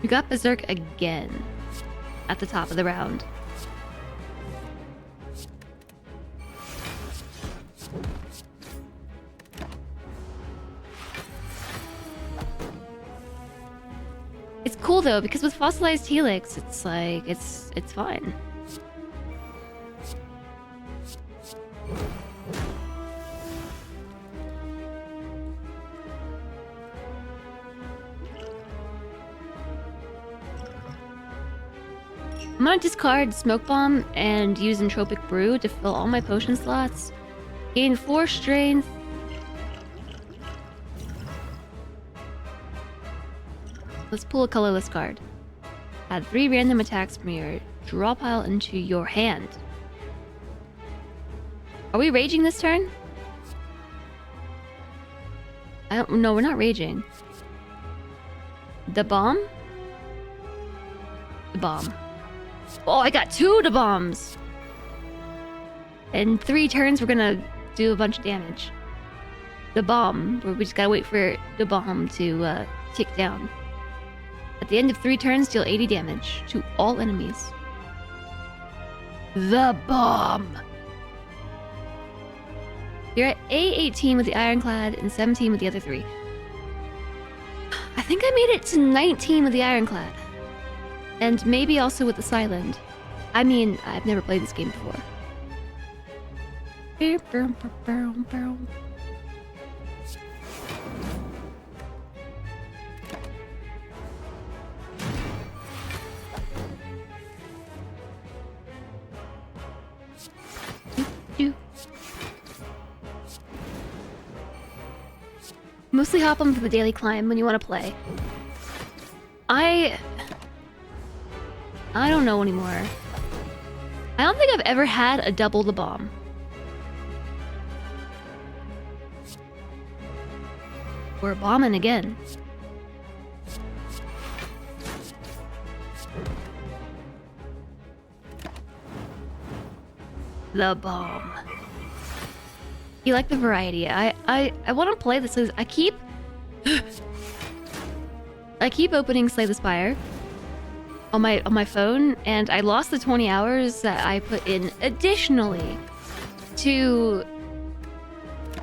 We got Berserk again at the top of the round. It's cool though, because with Fossilized Helix, it's like, it's fine. I'm gonna discard Smoke Bomb and use Entropic Brew to fill all my potion slots. Gain 4 strength. Let's pull a colorless card. Add 3 random attacks from your draw pile into your hand. Are we raging this turn? No, we're not raging. The bomb? The bomb. Oh, I got 2 da bombs! In 3 turns, we're gonna do a bunch of damage. The bomb, where we just gotta wait for the bomb to tick down. At the end of 3 turns, deal 80 damage to all enemies. The bomb! You're at A18 with the Ironclad and 17 with the other 3. I think I made it to 19 with the Ironclad. And maybe also with the Silent. I mean, I've never played this game before. Mostly hop on for the daily climb when you want to play. I don't know anymore. I don't think I've ever had a double the bomb. We're bombing again. The bomb. You like the variety. I want to play this. I keep opening Slay the Spire on my phone, and I lost the 20 hours that I put in additionally to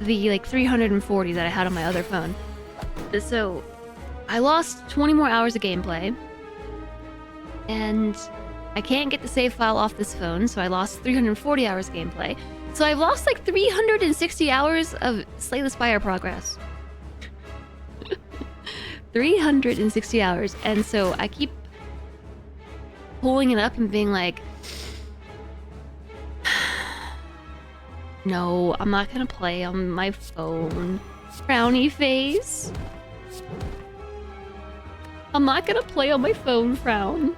the like 340 that I had on my other phone. So I lost 20 more hours of gameplay, and I can't get the save file off this phone, so I lost 340 hours of gameplay. So I've lost like 360 hours of Slay the Spire progress. 360 hours. And so I keep pulling it up and being like, no, I'm not gonna play on my phone. Frowny face. I'm not gonna play on my phone, frown.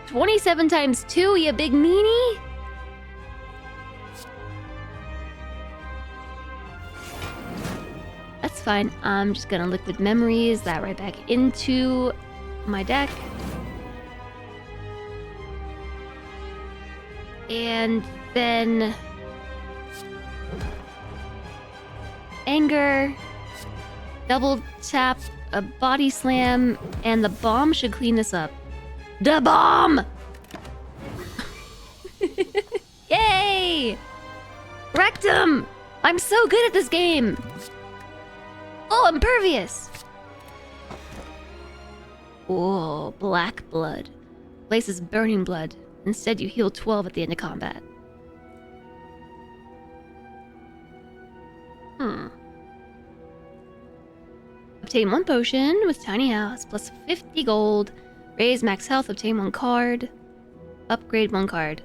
$27 times 2, you big meanie? That's fine. I'm just gonna liquid memories that right back into my deck. And then anger, double tap, a body slam, and the bomb should clean this up. The bomb! Yay! Wrecked him! I'm so good at this game! Oh, impervious! Oh, black blood. Places burning blood. Instead, you heal 12 at the end of combat. Obtain 1 potion with Tiny House, plus 50 gold. Raise max health, obtain 1 card. Upgrade 1 card.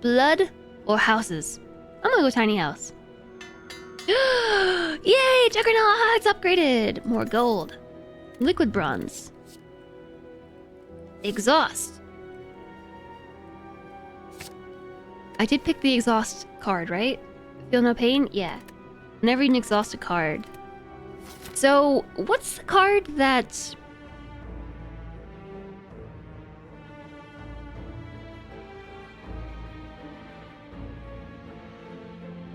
Blood or houses? I'm gonna go Tiny House. Yay! Juggernaut! It's upgraded! More gold. Liquid bronze. Exhaust. I did pick the exhaust card, right? Feel no pain? Yeah. Whenever you exhaust a card. So, what's the card that...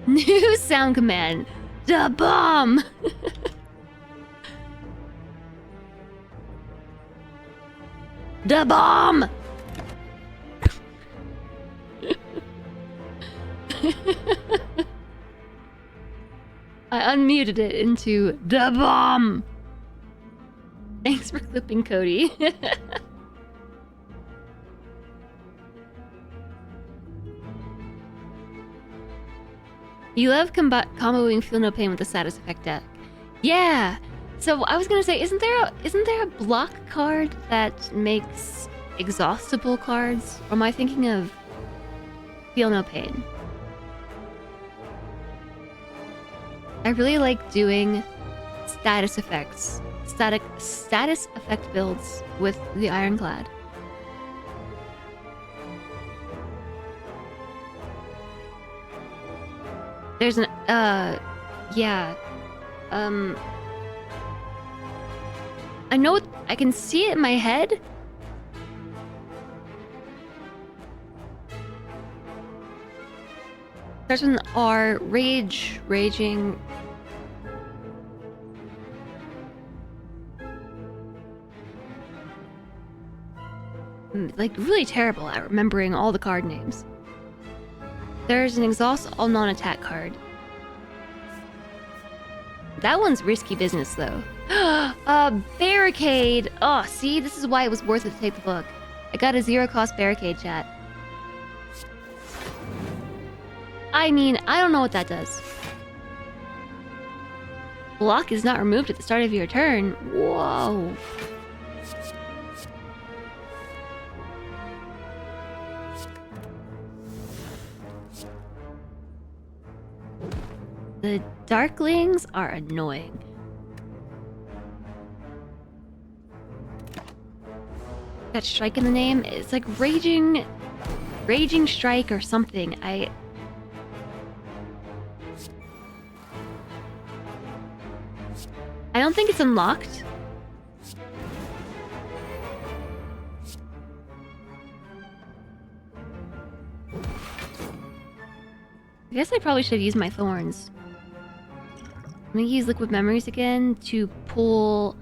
New sound command. The bomb! The bomb! I unmuted it into the bomb. Thanks for clipping, Cody. You love comboing Feel No Pain with the Status Effect deck. Yeah. So I was gonna say, isn't there a block card that makes exhaustible cards? Or am I thinking of Feel No Pain? I really like doing status effects, status effect builds with the Ironclad. There's an yeah. I know I can see it in my head. Starts with an R, raging. Like, really terrible at remembering all the card names. There's an exhaust all non-attack card. That one's risky business, though. A barricade! Oh, see? This is why it was worth it to take the book. I got a 0-cost barricade, chat. I mean, I don't know what that does. Block is not removed at the start of your turn. Whoa. The Darklings are annoying. That strike in the name? It's like Raging Strike or something. I don't think it's unlocked. I guess I probably should use my thorns. I'm gonna use Liquid Memories again to pull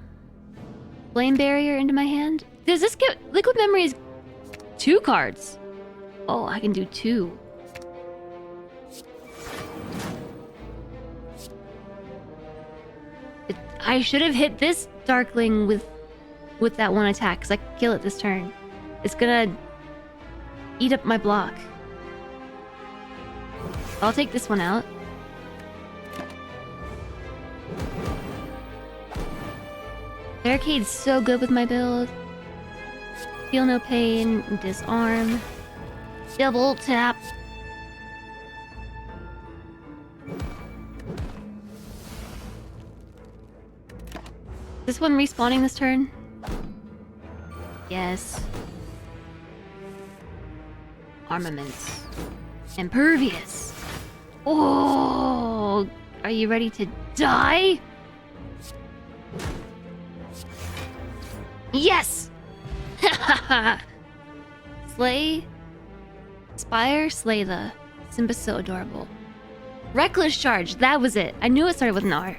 Flame Barrier into my hand. Does this get Liquid Memories 2 cards? Oh, I can do 2. I should have hit this Darkling with with that one attack, because I can kill it this turn. It's gonna eat up my block. I'll take this one out. Barricade's so good with my build. Feel no pain, disarm, double tap. This one respawning this turn? Yes. Armaments. Impervious. Oh, are you ready to die? Yes! Slay Spire, Slay the. Simba's so adorable. Reckless Charge, that was it. I knew it started with an R.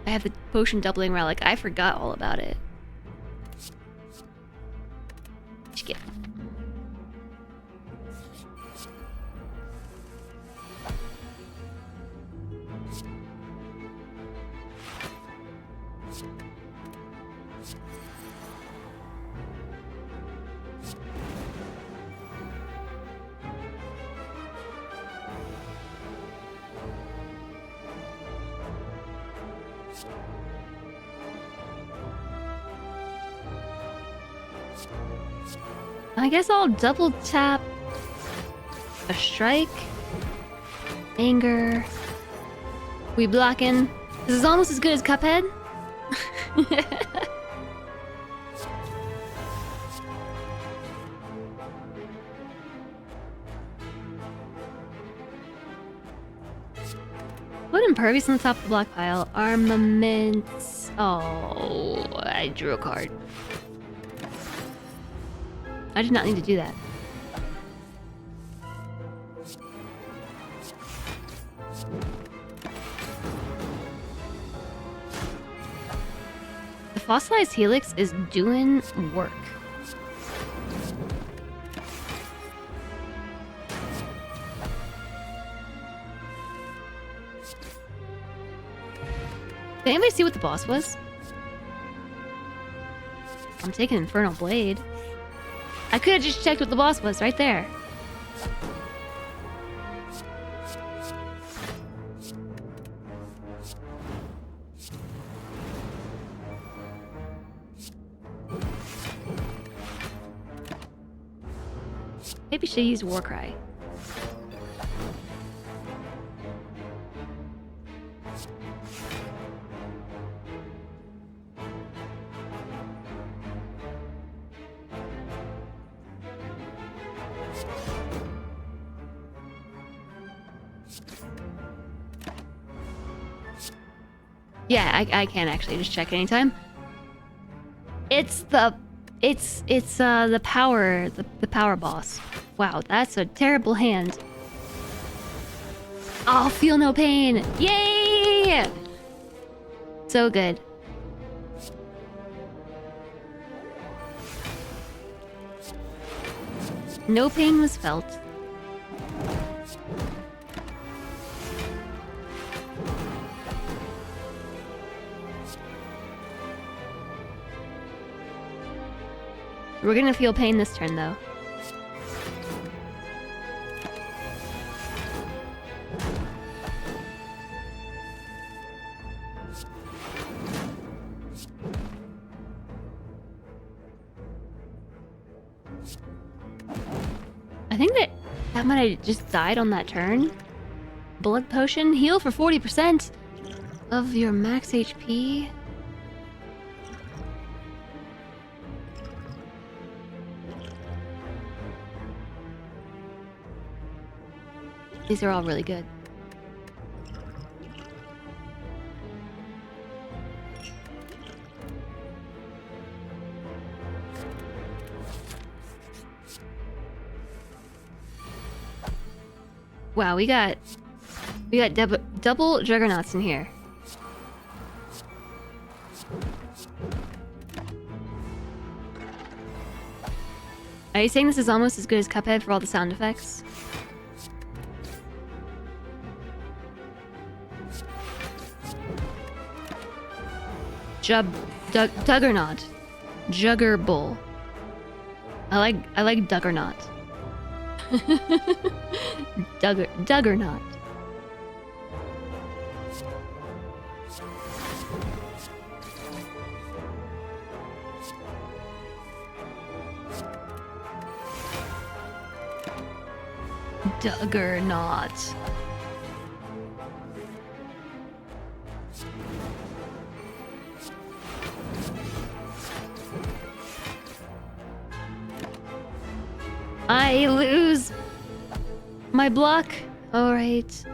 I have the potion doubling relic. I forgot all about it. Skip. I guess I'll double tap a strike, anger. We blocking. This is almost as good as Cuphead. Put impervious on the top of the block pile. Armaments. Oh, I drew a card. I did not need to do that. The fossilized helix is doing work. Did anybody see what the boss was? I'm taking Infernal Blade. I could have just checked what the boss was right there. Maybe should use Warcry. Yeah, I can actually just check anytime. It's the power boss. Wow, that's a terrible hand. Oh, feel no pain. Yay! So good. No pain was felt. We're gonna feel pain this turn, though. I think that might have just died on that turn. Blood potion, heal for 40% of your max HP. These are all really good. Wow, we got double juggernauts in here. Are you saying this is almost as good as Cuphead for all the sound effects? Duggernaut. Juggerbull. I like Duggernaut. Duggernaut. Duggernaut. I lose my block. All right.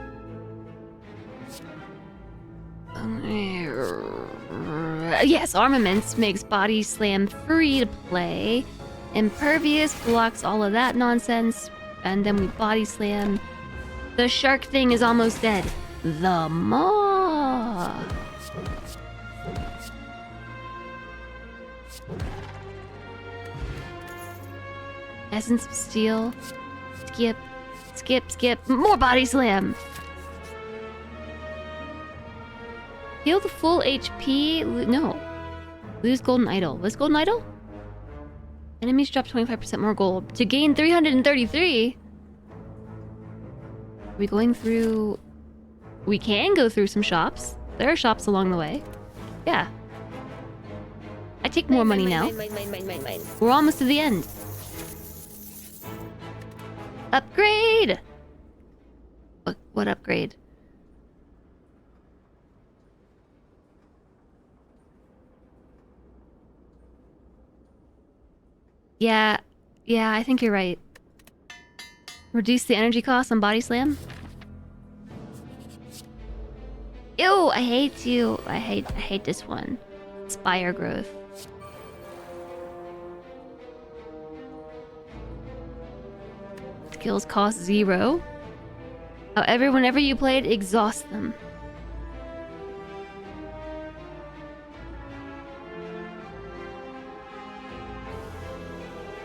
Yes, armaments makes body slam free to play. Impervious blocks all of that nonsense. And then we body slam. The shark thing is almost dead. The maw. Essence of Steel. Skip. Skip, skip. More body slam. Heal the full HP. No. Lose Golden Idol. What's Golden Idol? Enemies drop 25% more gold. To gain 333? Are we going through... We can go through some shops. There are shops along the way. Yeah. I take more money now. We're almost to the end. Upgrade! What upgrade? Yeah, I think you're right. Reduce the energy cost on body slam? Ew, I hate you. I hate this one. Spire growth. Skills cost 0. However, whenever you play it, exhaust them.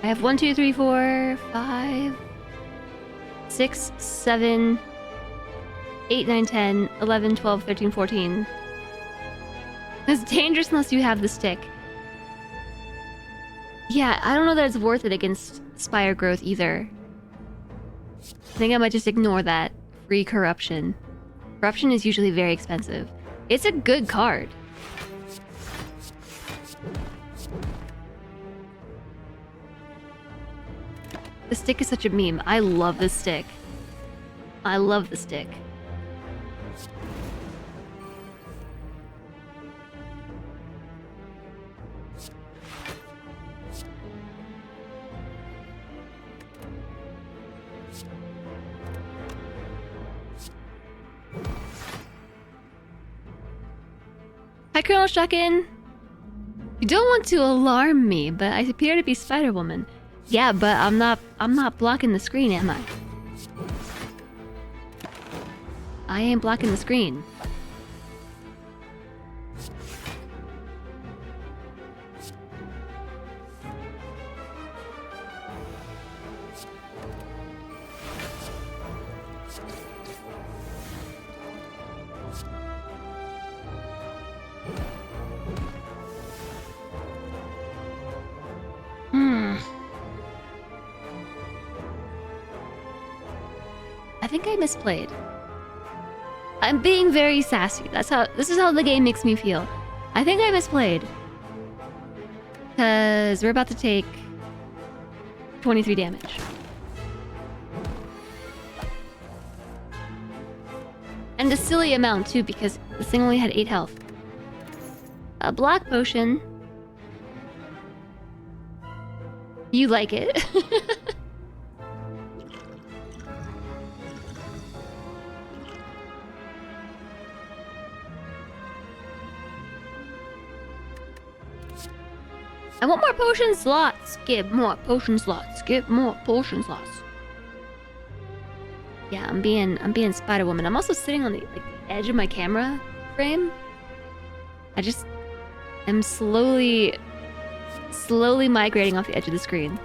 I have 1, 2, 3, 4, 5, 6, 7, 8, 9, 10, 11, 12, 13, 14. It's dangerous unless you have the stick. Yeah, I don't know that it's worth it against Spire growth either. I think I might just ignore that. Free corruption. Corruption is usually very expensive. It's a good card. The stick is such a meme. I love this stick. I love the stick. Hi, Colonel Shuckin. You don't want to alarm me, but I appear to be Spider-Woman. Yeah, but I'm not blocking the screen, am I? I ain't blocking the screen. I think I misplayed. I'm being very sassy. This is how the game makes me feel. I think I misplayed. Cause we're about to take 23 damage. And a silly amount too, because this thing only had 8 health. A black potion. You like it? I want more potion slots. Give more potion slots. Give more potion slots. Yeah, I'm being Spider-Woman. I'm also sitting on the edge of my camera frame. I'm slowly migrating off the edge of the screen.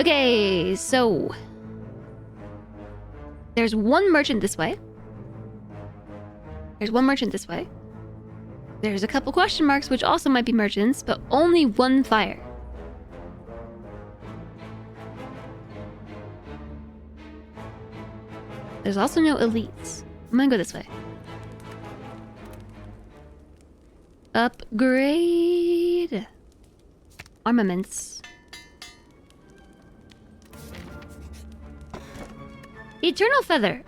Okay, so there's one merchant this way. We There's a couple question marks, which also might be merchants, but only one fire. There's also no elites. I'm gonna go this way. Upgrade. Armaments. Eternal Feather.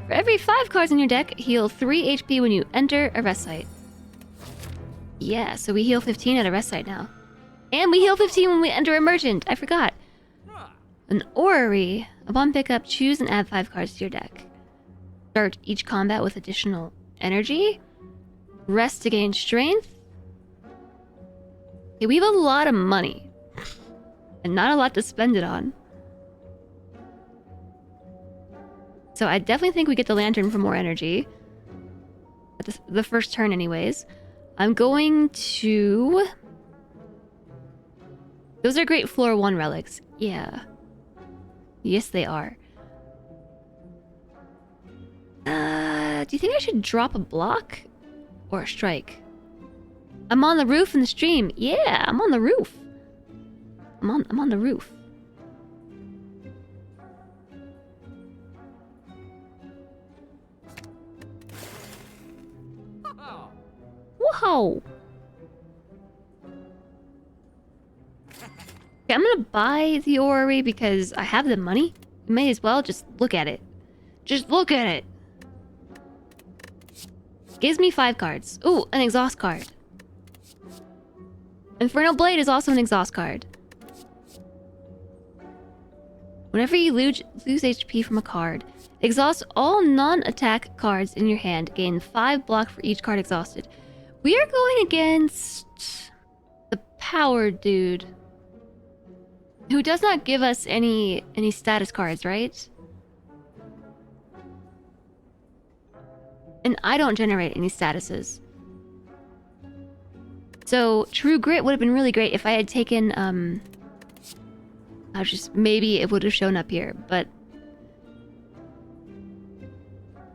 For every 5 cards in your deck, heal 3 HP when you enter a rest site. Yeah, so we heal 15 at a rest site now. And we heal 15 when we enter a merchant. I forgot. An orrery. Upon pickup, choose and add 5 cards to your deck. Start each combat with additional energy. Rest to gain strength. Okay, we have a lot of money. And not a lot to spend it on. So I definitely think we get the lantern for more energy. At the first turn anyways. I'm going to... Those are great floor 1 relics. Yeah. Yes, they are. Do you think I should drop a block? Or a strike? I'm on the roof in the stream. Yeah, I'm on the roof. I'm on the roof. Whoa! Okay, I'm gonna buy the orrery because I have the money. You may as well just look at it. Just look at it! Gives me 5 cards. Ooh, an exhaust card. Infernal Blade is also an exhaust card. Whenever you lose HP from a card, exhaust all non-attack cards in your hand. Gain 5 block for each card exhausted. We are going against the power dude, who does not give us any status cards, right? And I don't generate any statuses. So True Grit would have been really great if I had taken maybe it would have shown up here, but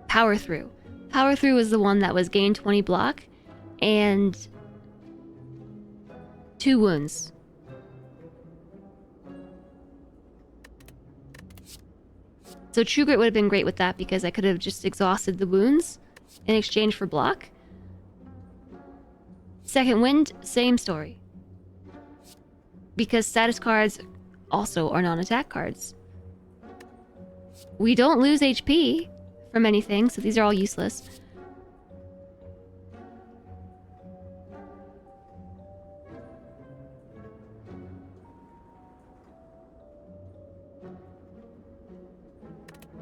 Power Through. Power Through was the one that was gain 20 block and 2 wounds. So True Grit would have been great with that because I could have just exhausted the wounds in exchange for block. Second Wind, same story. Because status cards also are non-attack cards. We don't lose HP from anything, so these are all useless.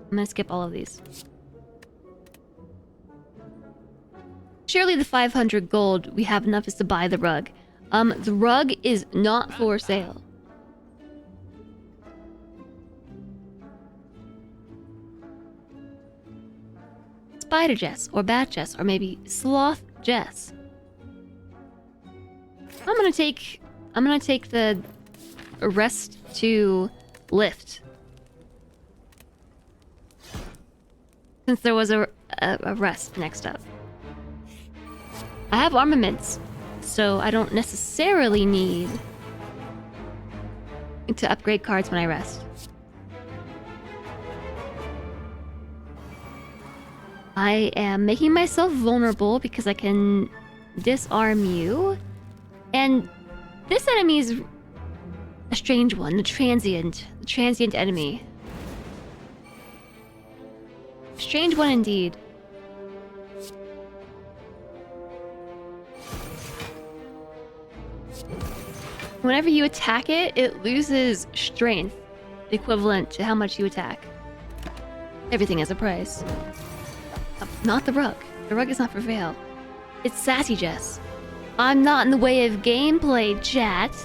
I'm gonna skip all of these. Surely the 500 gold we have enough is to buy the rug. The rug is not for sale. SpiderJess, or BatJess, or maybe SlothJess. I'm gonna take the rest to lift. Since there was a rest next up. I have armaments, so I don't necessarily need to upgrade cards when I rest. I am making myself vulnerable because I can disarm you. And this enemy is a strange one, the transient enemy. Strange one indeed. Whenever you attack it, it loses strength, equivalent to how much you attack. Everything has a price. Not the rug. The rug is not for sale. It's Sassy Jess. I'm not in the way of gameplay, chat.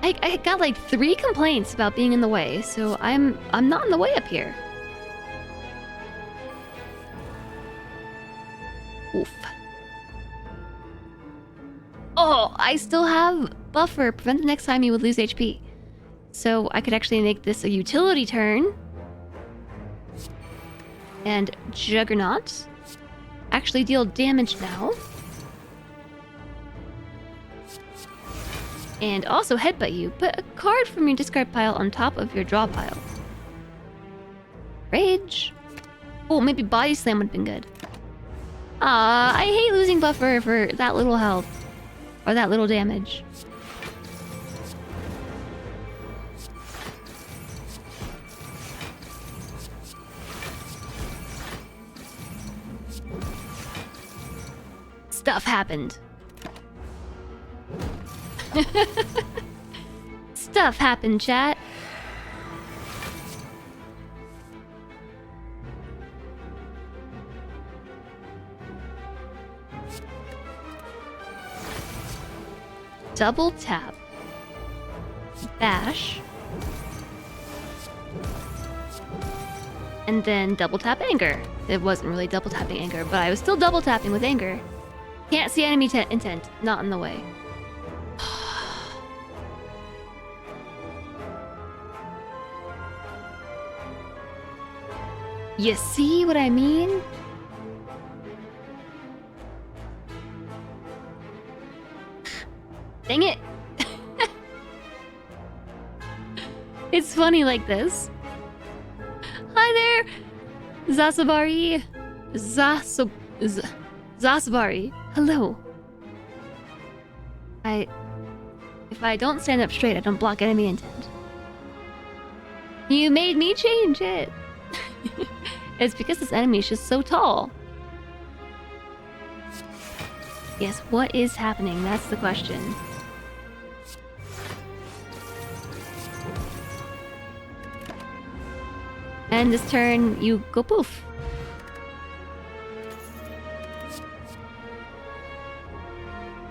I got like 3 complaints about being in the way, so I'm not in the way up here. Oof. Oh, I still have buffer. Prevent the next time you would lose HP. So I could actually make this a utility turn. And Juggernaut. Actually deal damage now. And also headbutt you. Put a card from your discard pile on top of your draw pile. Rage. Oh, maybe body slam would have been good. I hate losing buffer for that little health. Or that little damage. Stuff happened. Stuff happened, chat. Double tap. Bash. And then double tap anger. It wasn't really double tapping anger, but I was still double tapping with anger. Can't see enemy intent. Not in the way. You see what I mean? Dang it. It's funny like this. Hi there, Zasabari. Zasabari. Hello. If I don't stand up straight, I don't block enemy intent. You made me change it. It's because this enemy is just so tall. Yes, what is happening? That's the question. And this turn, you go poof.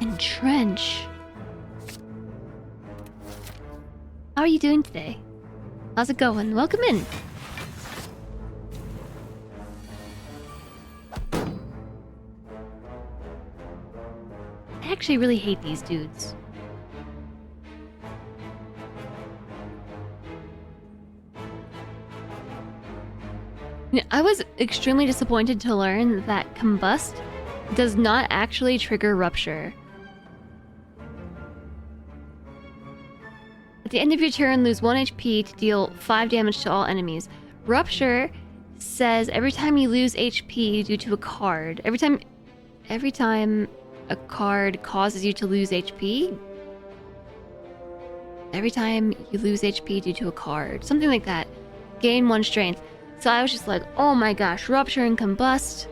Entrench. How are you doing today? How's it going? Welcome in. I actually really hate these dudes. I was extremely disappointed to learn that Combust does not actually trigger Rupture. At the end of your turn, lose 1 HP to deal 5 damage to all enemies. Rupture says every time you lose HP due to a card, every time a card causes you to lose HP, every time you lose HP due to a card, something like that, gain 1 strength. So I was just like, oh my gosh, Rupture and Combust,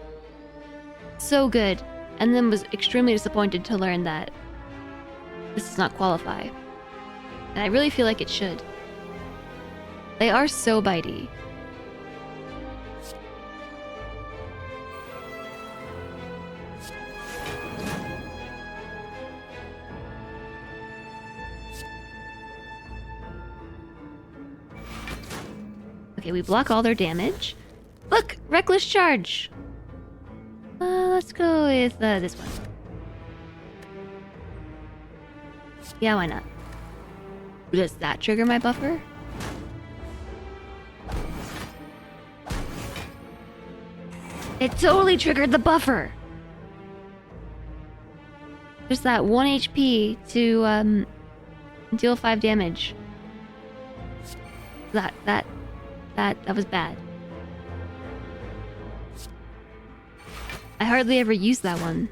so good. And then was extremely disappointed to learn that this does not qualify. And I really feel like it should. They are so bitey. Okay, we block all their damage. Look! Reckless Charge! Let's go with this one. Yeah, why not? Does that trigger my buffer? It totally triggered the buffer! Just that 1 HP to deal 5 damage. That was bad. I hardly ever use that one.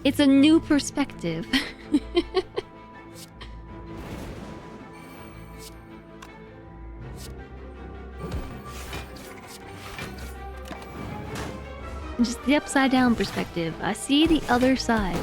It's a new perspective. Just the upside down perspective. I see the other side.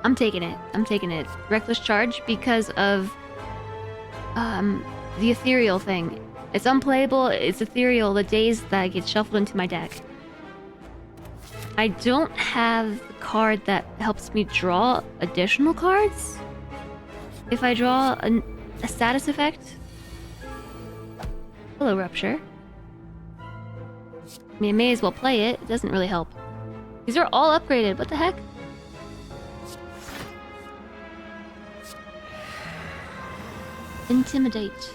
I'm taking it. I'm taking it. Reckless Charge because of the ethereal thing. It's unplayable, it's ethereal, the days that get shuffled into my deck. I don't have a card that helps me draw additional cards. If I draw a status effect. Hello, Rupture. I mean, I may as well play it. It doesn't really help. These are all upgraded. What the heck? Intimidate.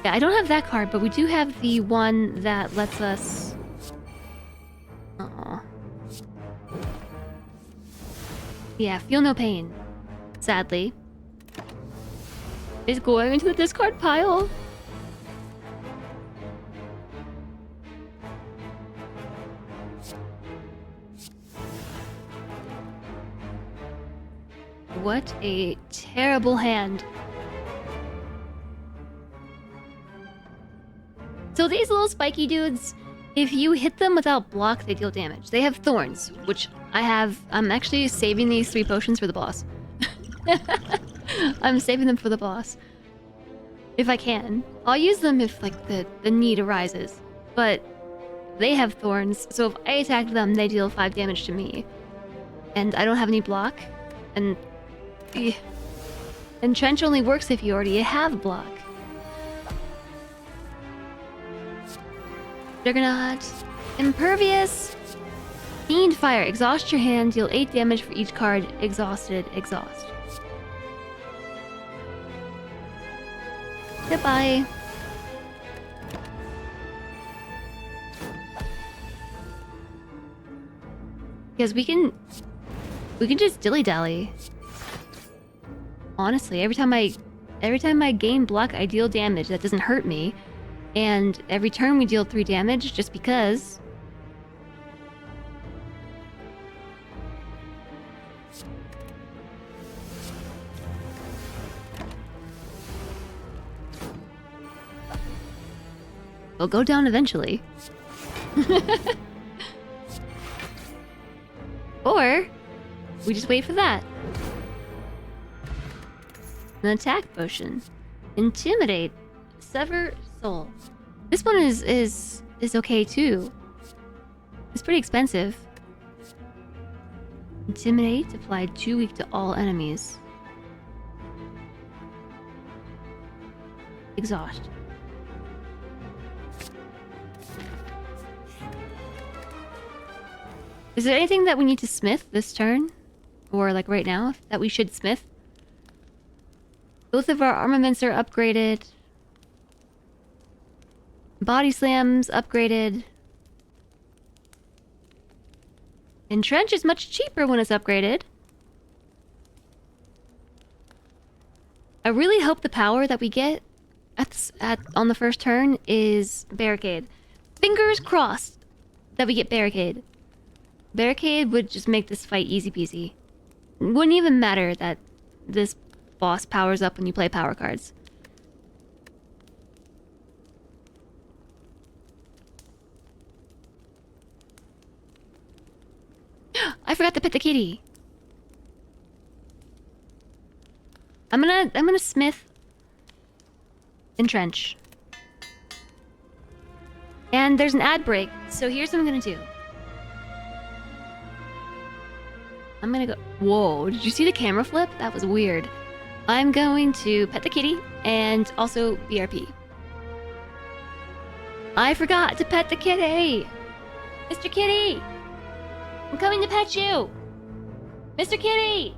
Yeah, I don't have that card, but we do have the one that lets us... Aww. Yeah, feel no pain. Sadly. It's going into the discard pile. What a terrible hand. So these little spiky dudes, if you hit them without block, they deal damage. They have thorns, which I have. I'm actually saving these 3 potions for the boss. I'm saving them for the boss. If I can. I'll use them if, like, the need arises. But they have thorns, so if I attack them, they deal 5 damage to me. And I don't have any block. And Trench only works if you already have block. Juggernaut. Impervious. Fiend Fire. Exhaust your hand. Deal 8 damage for each card. Exhausted. Exhaust. Goodbye. Because we can just dilly-dally. Honestly, every time I gain block, I deal damage. That doesn't hurt me. And every turn we deal 3 damage just because. We'll go down eventually. Or we just wait for that. An attack potion. Intimidate. Sever soul. This one is okay too. It's pretty expensive. Intimidate applied 2 weak to all enemies. Exhaust. Is there anything that we need to smith this turn? Or like right now that we should smith? Both of our armaments are upgraded. Body slams upgraded. And Trench is much cheaper when it's upgraded. I really hope the power that we get on the first turn is Barricade. Fingers crossed that we get Barricade. Barricade would just make this fight easy peasy. It wouldn't even matter that this boss powers up when you play power cards. I forgot to pet the kitty. I'm gonna smith and trench. And there's an ad break, so here's what I'm gonna do. I'm gonna go... Whoa, did you see the camera flip? That was weird. I'm going to pet the kitty and also BRP. I forgot to pet the kitty! Mr. Kitty! I'm coming to pet you! Mr. Kitty!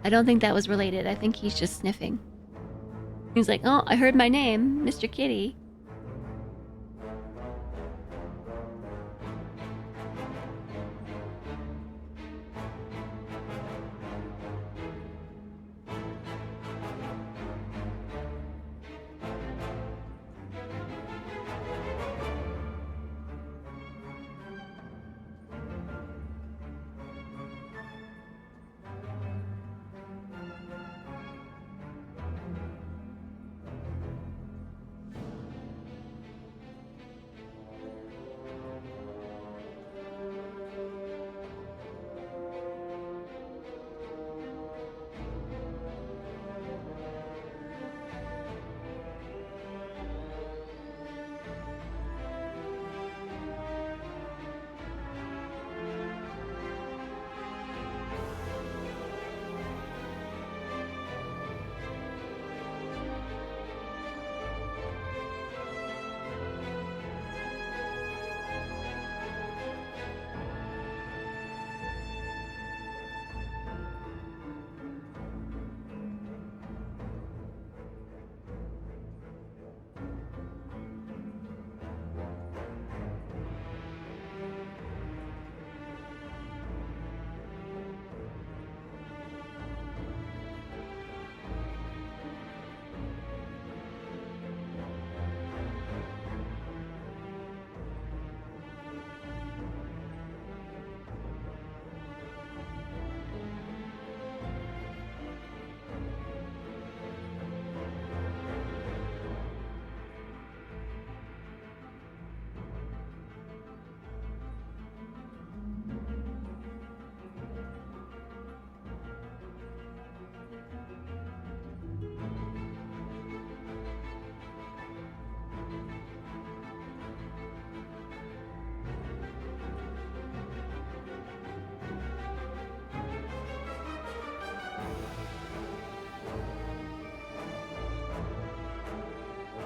I don't think that was related. I think he's just sniffing. He's like, oh, I heard my name, Mr. Kitty.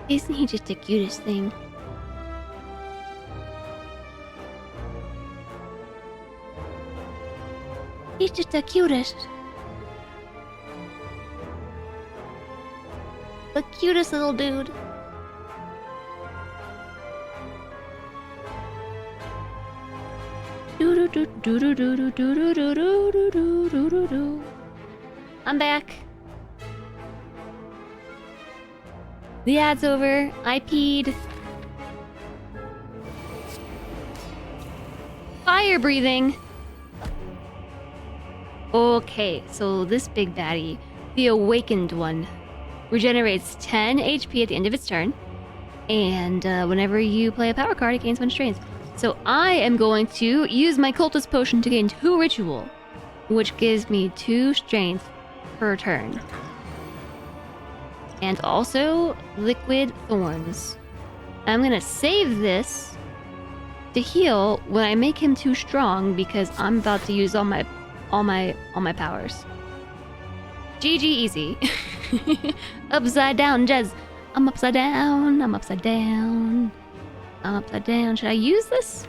Isn't he just the cutest thing? He's just the cutest. The cutest little dude. I'm back. The ad's over. I peed. Fire breathing. Okay, so this big baddie, the awakened one, regenerates 10 HP at the end of its turn. And whenever you play a power card, it gains 1 strength. So I am going to use my cultist potion to gain 2 ritual, which gives me 2 strength per turn. And also liquid thorns. I'm gonna save this to heal when I make him too strong because I'm about to use all my powers. GG easy. Upside down, Jez. I'm upside down. I'm upside down. I'm upside down. Should I use this?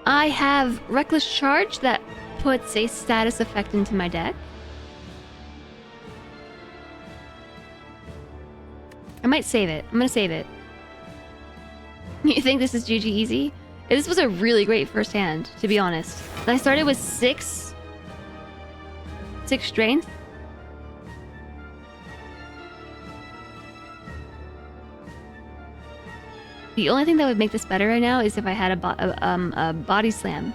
I have Reckless Charge that puts a status effect into my deck. I might save it. I'm gonna save it. You think this is GG easy? This was a really great first hand, to be honest. I started with 6 strength. The only thing that would make this better right now is if I had a body slam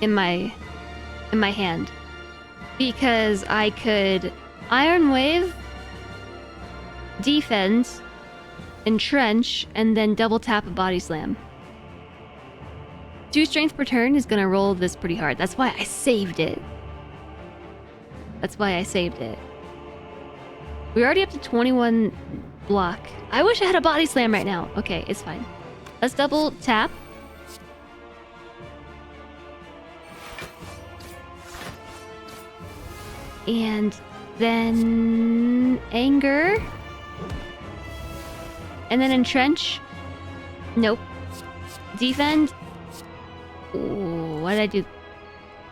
in my hand, because I could Iron Wave, defend, entrench, and then double tap a body slam. 2 strength per turn is gonna roll this pretty hard. That's why I saved it. We're already up to 21 block. I wish I had a body slam right now. Okay, it's fine. Let's double tap. And then anger. And then entrench. Nope. Defend. Ooh, what did I do?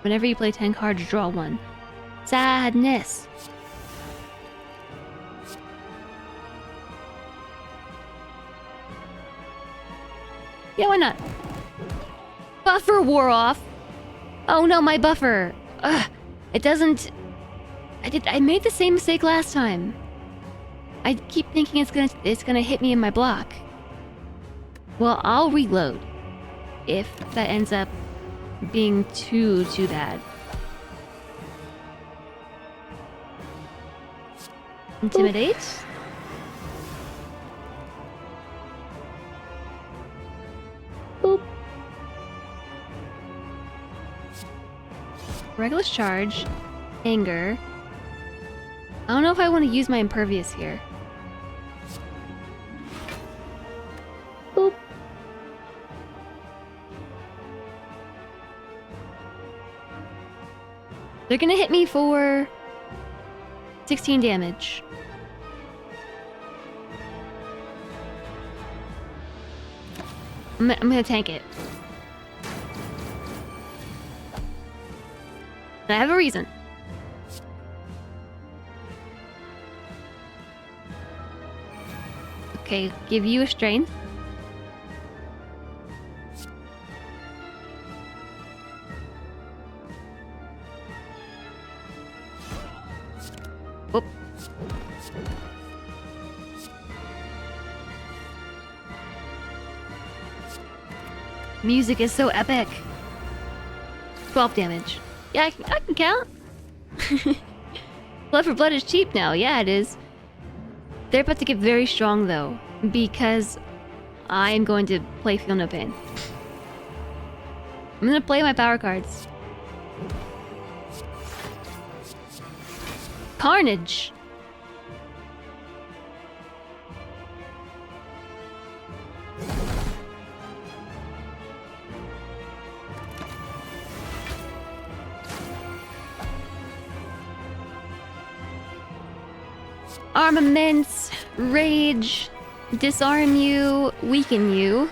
Whenever you play 10 cards, draw 1. Sadness. Yeah, why not? Buffer wore off. Oh no, my buffer. Ugh. It doesn't... I made the same mistake last time. I keep thinking it's gonna hit me in my block. Well, I'll reload if that ends up being too bad. Intimidate. Boop. Reckless charge. Anger. I don't know if I want to use my impervious here. Boop. They're gonna hit me for 16 damage. I'm gonna tank it. I have a reason. Okay, give you a strength. Whoop. Music is so epic. 12 damage. Yeah, I can count. Blood for blood is cheap now. Yeah, it is. They're about to get very strong, though, because I am going to play Feel No Pain. I'm going to play my power cards. Carnage. Armaments, rage, disarm you, weaken you.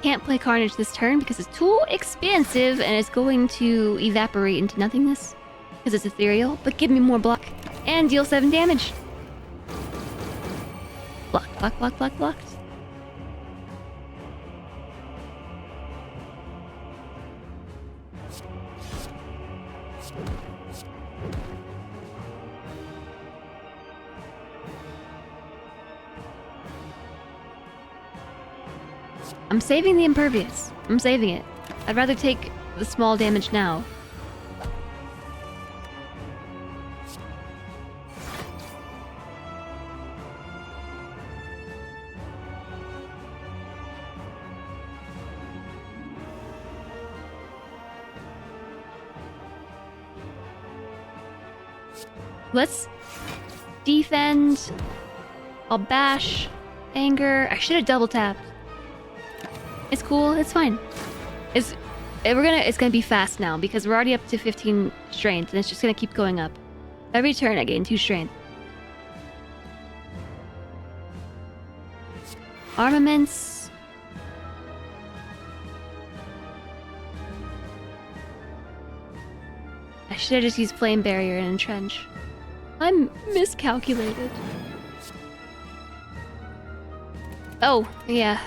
Can't play Carnage this turn because it's too expansive and it's going to evaporate into nothingness because it's ethereal, but give me more block and deal 7 damage. Block, block, block, block, blocked. I'm saving the impervious. I'm saving it. I'd rather take the small damage now. Let's defend. I'll bash. Anger. I should have double tapped. It's cool. It's fine. It's gonna be fast now because we're already up to 15 strength and it's just gonna keep going up. Every turn I gain 2 strength. Armaments. I should have just used Flame Barrier and Entrench. I'm miscalculated. Oh, yeah.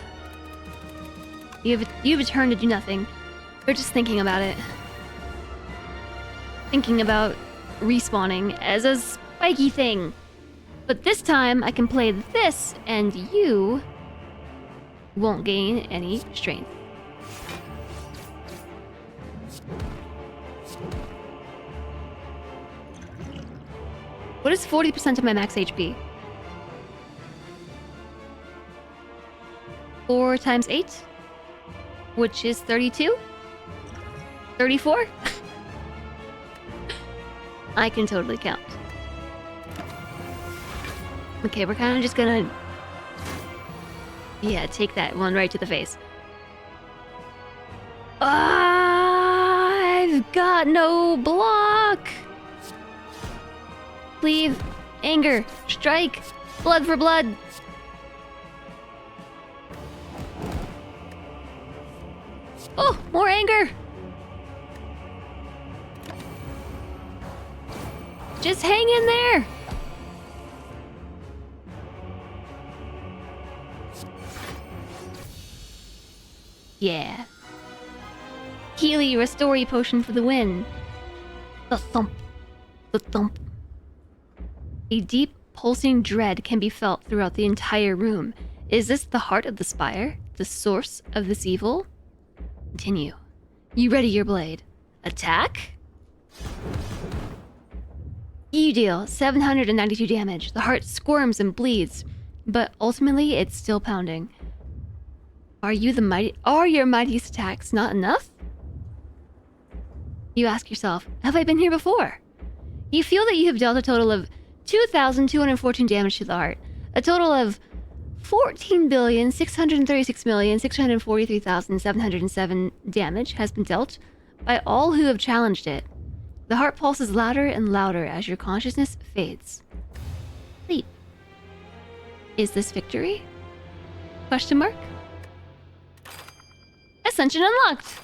You have a turn to do nothing. We're just thinking about it. Thinking about respawning as a spiky thing. But this time I can play this and you won't gain any strength. What is 40% of my max HP? 4 times 8? Which is 32? 34? I can totally count. Okay, we're kind of just gonna... Yeah, take that one right to the face. I've got no block! Cleave, anger, strike, blood for blood. Oh, more anger! Just hang in there! Yeah. Healy Restore Potion for the win. The thump. The thump. A deep, pulsing dread can be felt throughout the entire room. Is this the heart of the spire? The source of this evil? Continue. You ready your blade. Attack? You deal 792 damage. The heart squirms and bleeds, but ultimately it's still pounding. Are your mightiest attacks not enough? You ask yourself, have I been here before? You feel that you have dealt a total of 2,214 damage to the heart. A total of 14,636,643,707 damage has been dealt by all who have challenged it. The heart pulses louder and louder as your consciousness fades. Sleep. Is this victory? Question mark? Ascension unlocked!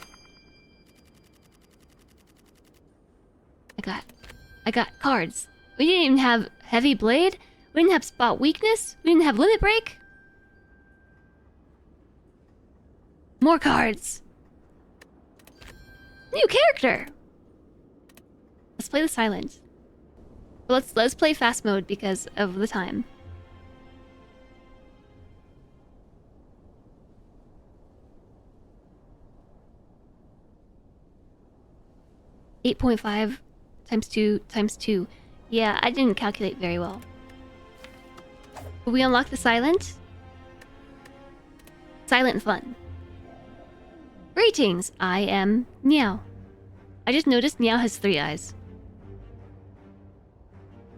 I got cards. We didn't even have Heavy Blade. We didn't have Spot Weakness. We didn't have Limit Break. More cards. New character. Let's play the silent. Let's play fast mode because of the time. .5 times 2 times 2. Yeah, I didn't calculate very well. Will we unlock the silent? Silent fun. Greetings, I am Meow. I just noticed Meow has 3 eyes.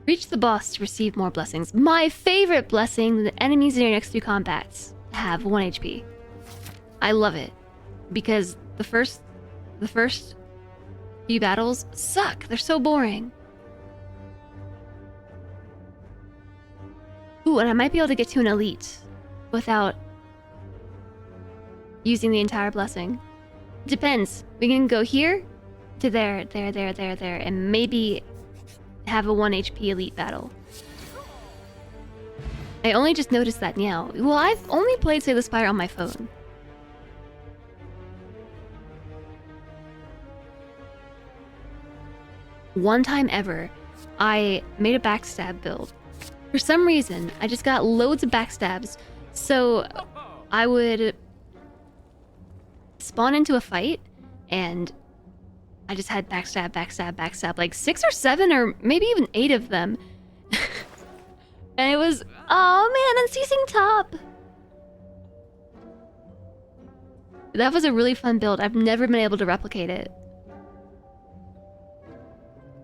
Reach the boss to receive more blessings. My favorite blessing, the enemies in your next 3 combats have 1 HP. I love it. Because the first few battles suck. They're so boring. Ooh, and I might be able to get to an elite without using the entire blessing. Depends. We can go here to there, and maybe have a 1 HP elite battle. I only just noticed that now. Well, I've only played Slay the Spire on my phone. One time ever, I made a backstab build. For some reason, I just got loads of backstabs. So I would spawn into a fight, and I just had backstab, like 6 or 7 or maybe even 8 of them. And it was, oh man, unceasing top. That was a really fun build. I've never been able to replicate it.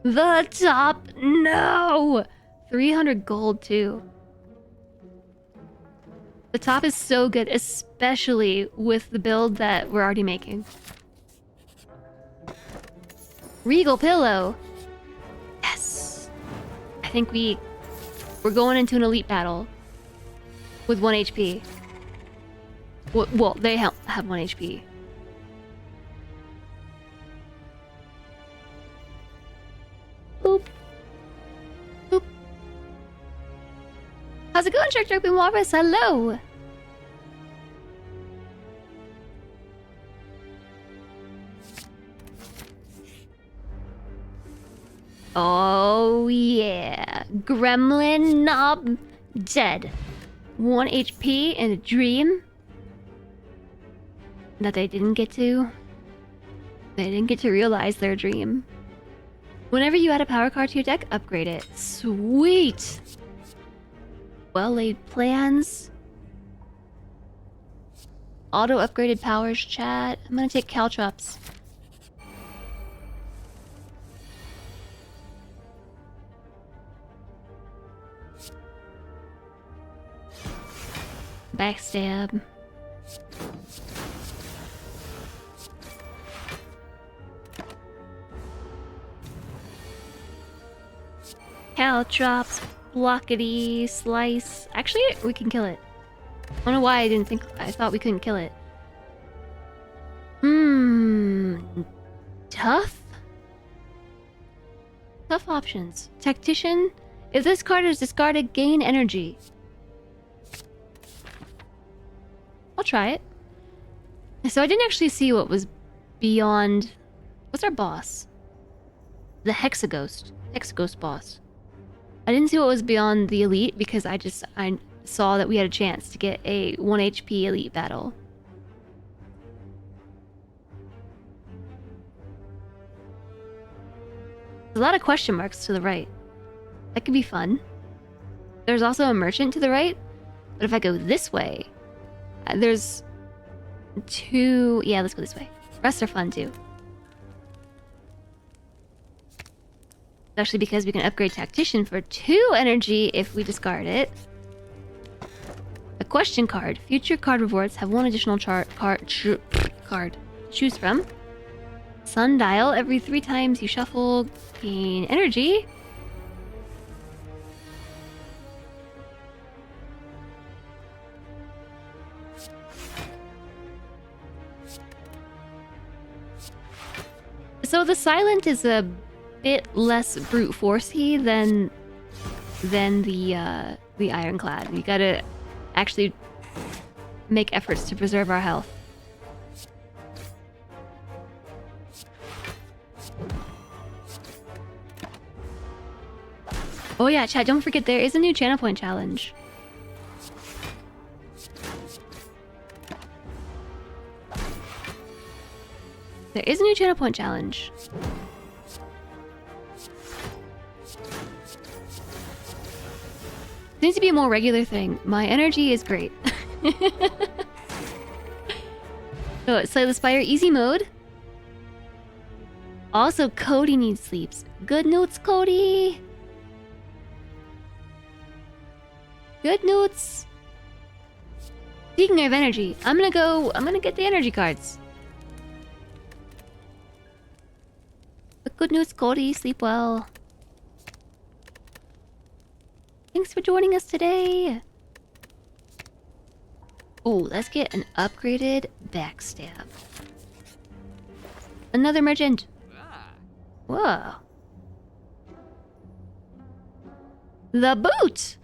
The top, no! 300 gold too. The top is so good, especially with the build that we're already making. Regal Pillow. Yes. I think we're going into an elite battle with 1 HP. Well, they have 1 HP. Boop. Boop. How's it going, Shark Jerk and Walrus? Hello! Oh yeah. Gremlin Knob dead. 1 HP and a dream that they didn't get to. They didn't get to realize their dream. Whenever you add a power card to your deck, upgrade it. Sweet! Well-laid plans. Auto-upgraded powers, chat. I'm gonna take Caltrops. Backstab. Caltrops, blockity, slice. Actually, we can kill it. I don't know why I thought we couldn't kill it. Tough? Tough options. Tactician. If this card is discarded, gain energy. I'll try it. So I didn't actually see what was beyond... What's our boss? The Hexaghost. Hexaghost boss. I didn't see what was beyond the elite because I saw that we had a chance to get a 1 HP elite battle. There's a lot of question marks to the right. That could be fun. There's also a merchant to the right, but if I go this way, there's 2... Yeah, let's go this way. Rest are fun too. Especially because we can upgrade Tactician for 2 energy if we discard it. A question card. Future card rewards have 1 additional card to choose from. Sundial. Every 3 times you shuffle, gain energy. So the Silent is a bit less brute forcey than the Ironclad. We gotta actually make efforts to preserve our health. Oh yeah, chat, don't forget there is a new channel point challenge. There is a new channel point challenge. It needs to be a more regular thing. My energy is great. So, Slay the Spire easy mode. Also, Cody needs sleeps. Good notes, Cody. Good notes. Speaking of energy, I'm gonna get the energy cards. But good news, Cody. Sleep well. I thanks for joining us today. Oh, let's get an upgraded backstab. Another merchant. Whoa. The boot!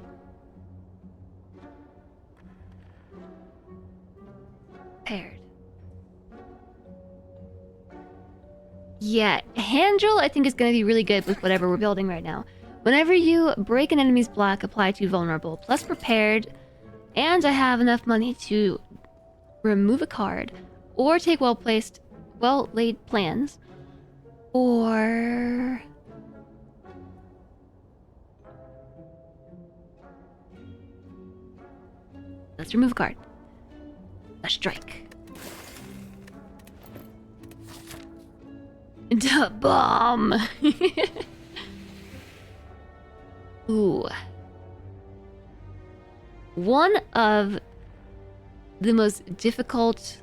Paired. Yeah, hand drill I think is going to be really good with whatever we're building right now. Whenever you break an enemy's block, apply to vulnerable, plus prepared, and I have enough money to remove a card, or take well-placed, well-laid plans, or... let's remove a card. A strike. The bomb! Ooh. One of the most difficult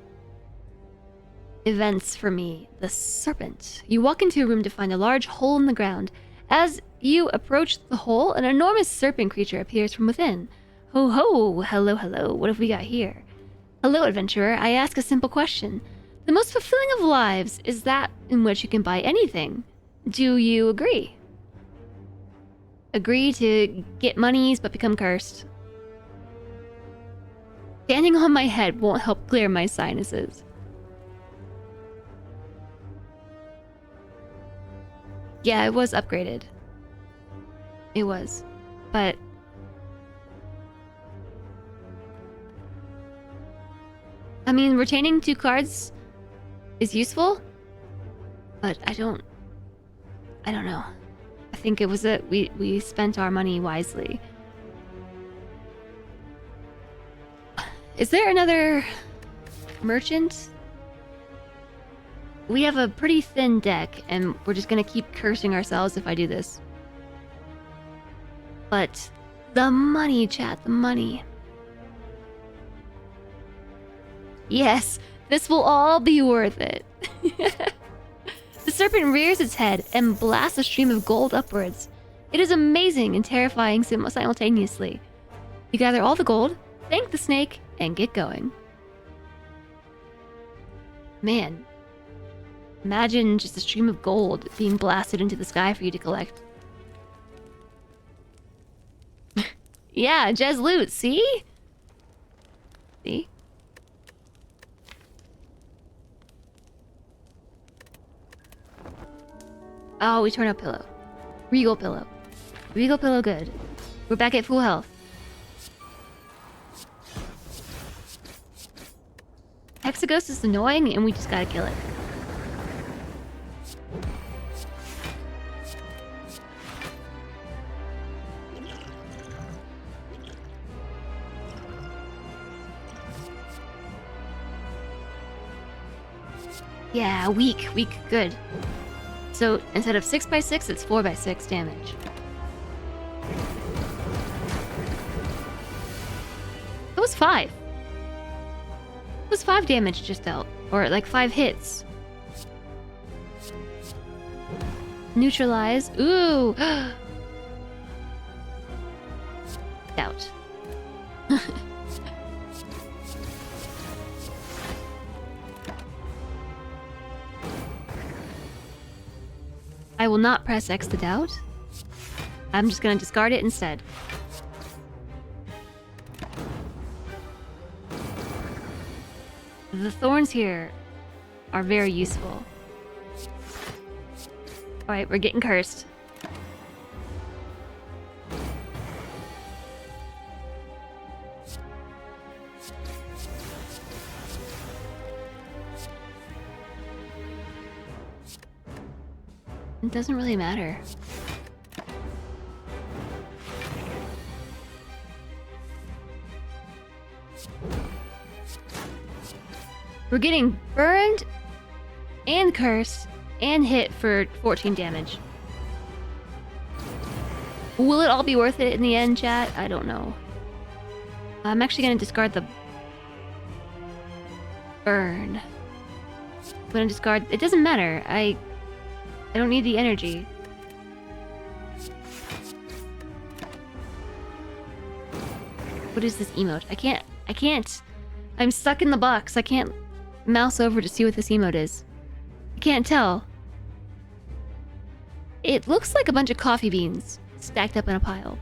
events for me, the serpent. You walk into a room to find a large hole in the ground. As you approach the hole, an enormous serpent creature appears from within. Ho ho! Hello, hello. What have we got here? Hello, adventurer. I ask a simple question. The most fulfilling of lives is that in which you can buy anything. Do you agree? Agree to get monies but become cursed. Standing on my head won't help clear my sinuses. Yeah, it was upgraded. It was. But... I mean, retaining 2 cards is useful, but I don't know. I think it was we spent our money wisely. Is there another merchant? We have a pretty thin deck, and we're just gonna keep cursing ourselves if I do this. But the money, chat, the money. Yes, this will all be worth it. The serpent rears its head and blasts a stream of gold upwards. It is amazing and terrifying simultaneously. You gather all the gold, thank the snake, and get going. Man, imagine just a stream of gold being blasted into the sky for you to collect. Yeah, Jez loot, see? See? Oh, we turn up pillow. Regal pillow. Regal pillow good. We're back at full health. Hexaghost is annoying and we just gotta kill it. Yeah, weak, good. So instead of 6x6, it's 4x6 damage. That was 5. It was 5 damage just dealt. Or like 5 hits. Neutralize. Ooh! Doubt. I will not press X to doubt. I'm just gonna discard it instead. The thorns here are very useful. Alright, we're getting cursed. It doesn't really matter. We're getting burned and cursed and hit for 14 damage. Will it all be worth it in the end, chat? I don't know. I'm actually gonna discard the burn. I'm gonna discard... It doesn't matter. I don't need the energy. What is this emote? I can't. I'm stuck in the box. I can't mouse over to see what this emote is. I can't tell. It looks like a bunch of coffee beans stacked up in a pile.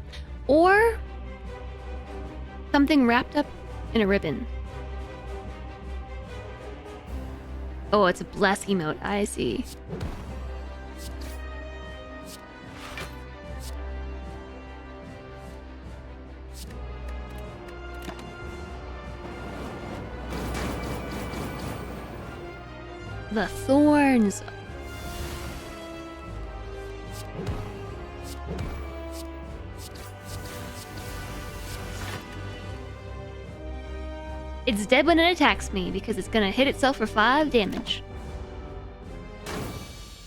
Or something wrapped up in a ribbon. Oh, it's a bless emote. I see. The thorns. It's dead when it attacks me because it's gonna hit itself for 5 damage.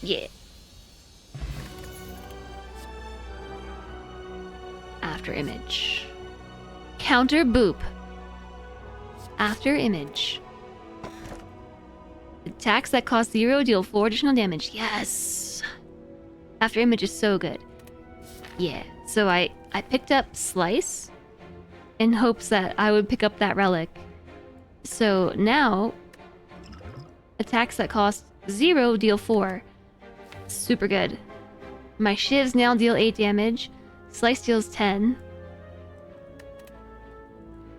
Yeah. After image. Counter boop. After image. Attacks that cost 0 deal 4 additional damage. Yes! After image is so good. Yeah. So I picked up Slice in hopes that I would pick up that relic. So now, attacks that cost 0 deal 4. Super good. My shivs now deal 8 damage. Slice deals 10.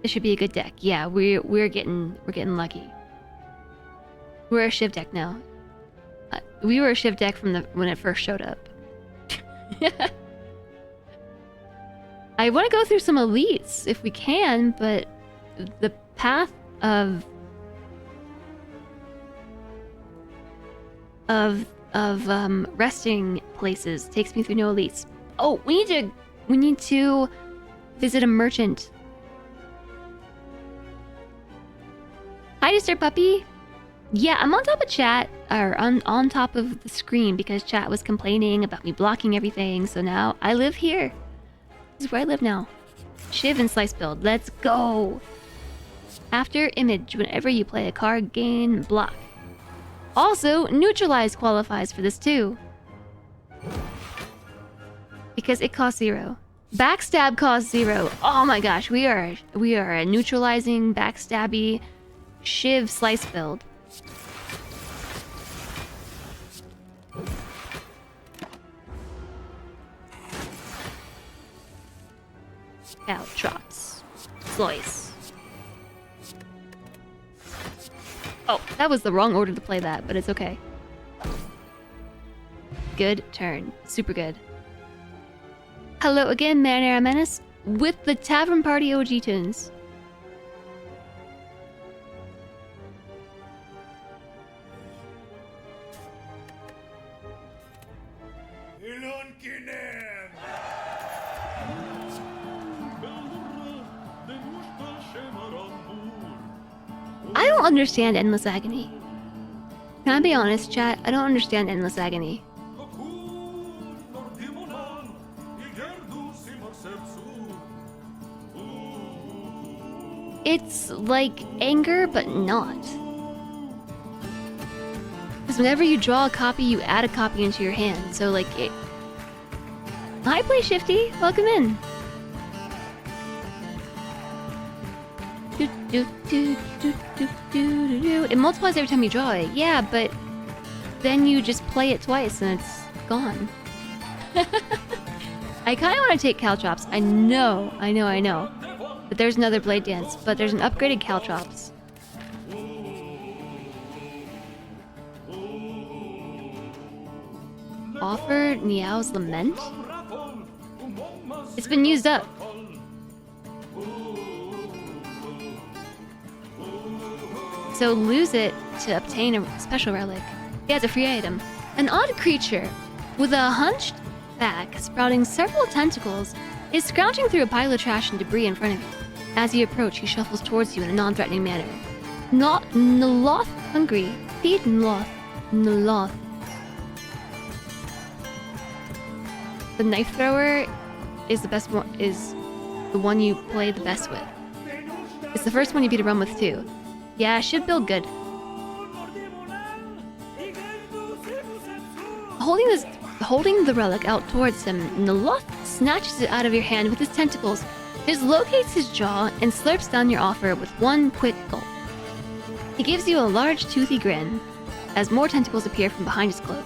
This should be a good deck. Yeah, we're getting lucky. We're a shiv deck now. We were a shiv deck from when it first showed up. I want to go through some elites if we can, but the path of resting places takes me through no elites. Oh, we need to visit a merchant. Hi, Disturb Puppy. Yeah, I'm on top of chat, or on top of the screen because chat was complaining about me blocking everything. So now I live here. This is where I live now. Shiv and Slice build. Let's go. After image, whenever you play a card, gain block. Also, neutralize qualifies for this too. Because it costs 0. Backstab costs 0. Oh my gosh, we are a neutralizing, backstabby, Shiv Slice build. Caltrops. Slice. Oh, that was the wrong order to play that, but it's okay. Good turn. Super good. Hello again, Marinara Menace, with the Tavern Party OG tunes. I don't understand Endless Agony. Can I be honest, chat? I don't understand Endless Agony. It's like anger, but not. Because whenever you draw a copy, you add a copy into your hand. So like it... Hi, Play Shifty. Welcome in. It multiplies every time you draw it. Yeah, but then you just play it twice and it's gone. I kind of want to take Caltrops. I know. But there's another Blade Dance, but there's an upgraded Caltrops. Offer Niao's Lament? It's been used up. So lose it to obtain a special relic. Yeah, it's a free item. An odd creature with a hunched back sprouting several tentacles is scrounging through a pile of trash and debris in front of you. As you approach, he shuffles towards you in a non-threatening manner. Noloth hungry. Feed Noloth. The knife thrower is the best one. Is the one you play the best with. It's the first one you beat a run with too. Yeah, should build good. Holding the relic out towards him, Noloth snatches it out of your hand with his tentacles, Just locates his jaw and slurps down your offer with one quick gulp. He gives you a large toothy grin as more tentacles appear from behind his cloak.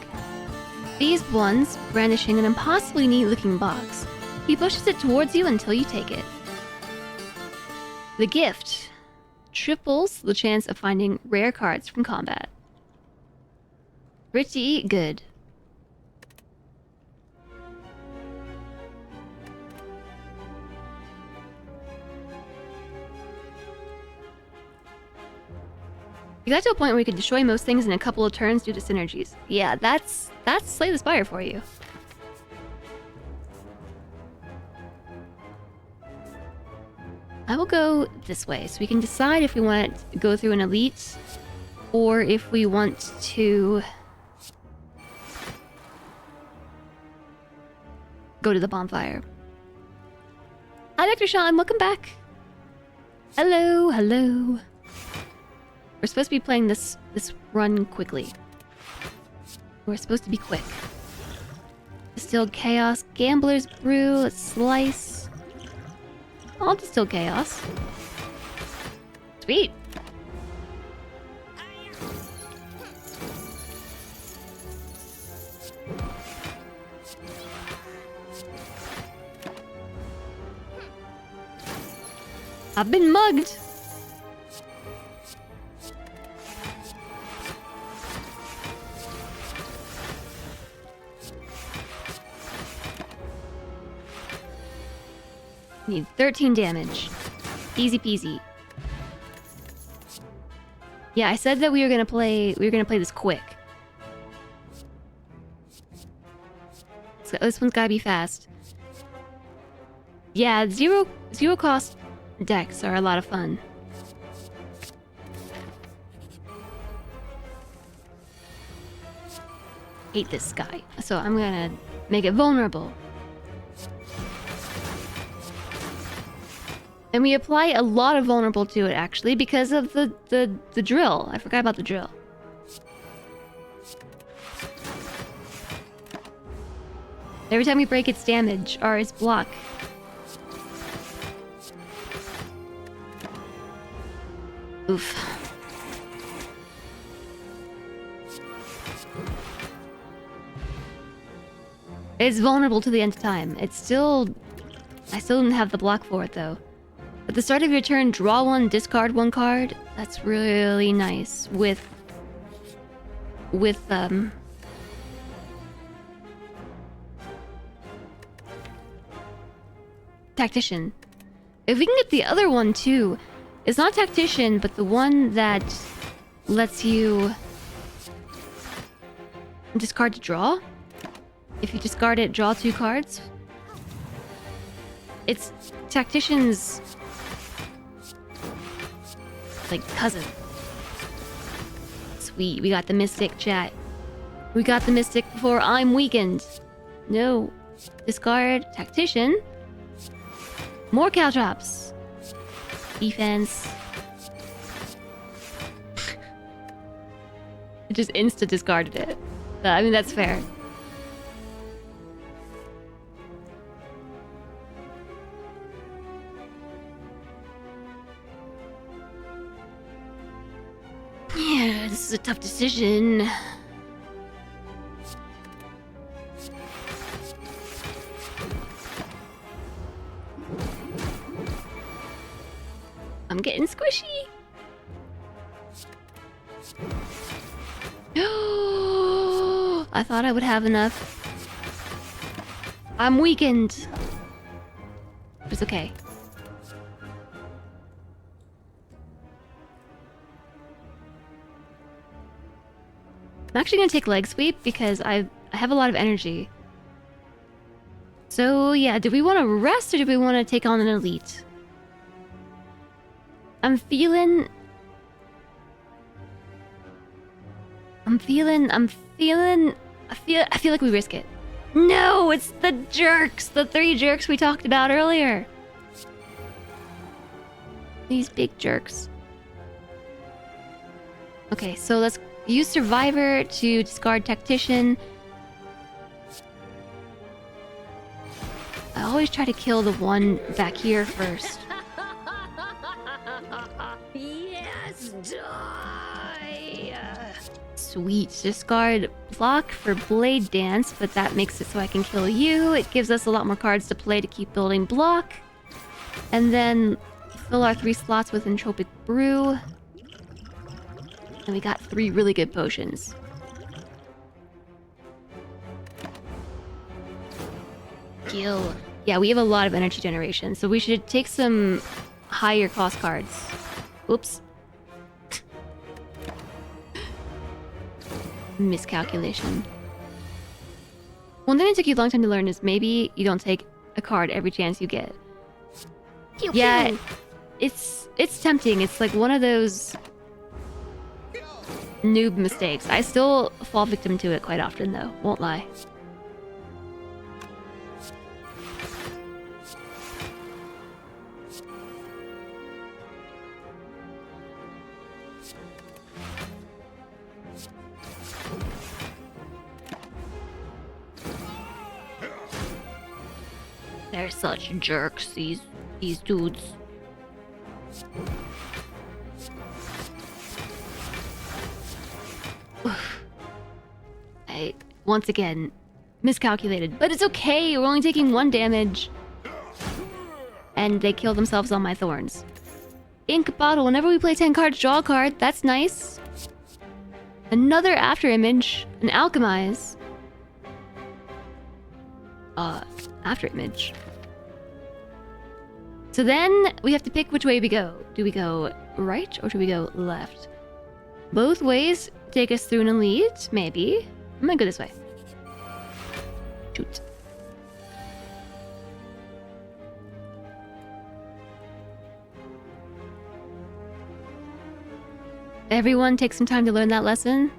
These ones brandishing an impossibly neat-looking box. He pushes it towards you until you take it. The gift triples the chance of finding rare cards from combat. Pretty good. You got to a point where you could destroy most things in a couple of turns due to synergies. Yeah, that's Slay the Spire for you. I will go this way, so we can decide if we want to go through an elite, or if we want to go to the bonfire. Hi, Dr. Sean, welcome back. Hello, hello. We're supposed to be playing this run quickly. We're supposed to be quick. Distilled Chaos, Gambler's Brew, let's slice. I'll distill Chaos. Sweet. I've been mugged. Need 13 damage. Easy peasy. Yeah, I said that we were gonna play this quick. So this one's gotta be fast. Yeah, zero cost decks are a lot of fun. Hate this guy, so I'm gonna make it vulnerable. And we apply a lot of vulnerable to it, actually, because of the drill. I forgot about the drill. Every time we break its damage, or its block. Oof. It's vulnerable to the end of time. I still don't have the block for it, though. At the start of your turn, draw one, discard one card. That's really nice with Tactician. If we can get the other one too, it's not Tactician, but the one that lets you discard to draw. If you discard it, draw 2 cards. It's Tactician's like cousin. Sweet, we got the Mystic, chat. We got the Mystic before I'm weakened. No. Discard Tactician. More Caltrops. Defense. It just insta discarded it. I mean, that's fair. Yeah, this is a tough decision. I'm getting squishy. I thought I would have enough. I'm weakened. It's okay. I'm actually gonna take leg sweep because I have a lot of energy. So yeah, do we want to rest or do we want to take on an elite? I feel like we risk it. No, it's the jerks, the 3 jerks we talked about earlier. These big jerks. Okay, so let's use Survivor to discard Tactician. I always try to kill the one back here first. Yes, die! Sweet. Discard block for Blade Dance, but that makes it so I can kill you. It gives us a lot more cards to play to keep building block. And then fill our 3 slots with Entropic Brew. And we got 3 really good potions. Gil. Yeah, we have a lot of energy generation, so we should take some higher cost cards. Oops. Miscalculation. One thing that took you a long time to learn is maybe you don't take a card every chance you get. Pew, Yeah, pew. it's tempting. It's like one of those noob mistakes. I still fall victim to it quite often, though. Won't lie. They're such jerks, these dudes. I, once again, miscalculated. But it's okay, we're only taking 1 damage. And they kill themselves on my thorns. Ink bottle, whenever we play 10 cards, draw a card. That's nice. Another after image. An alchemize. After image. So then we have to pick which way we go. Do we go right or do we go left? Both ways take us through an elite, maybe. I'm gonna go this way. Shoot. Everyone take some time to learn that lesson.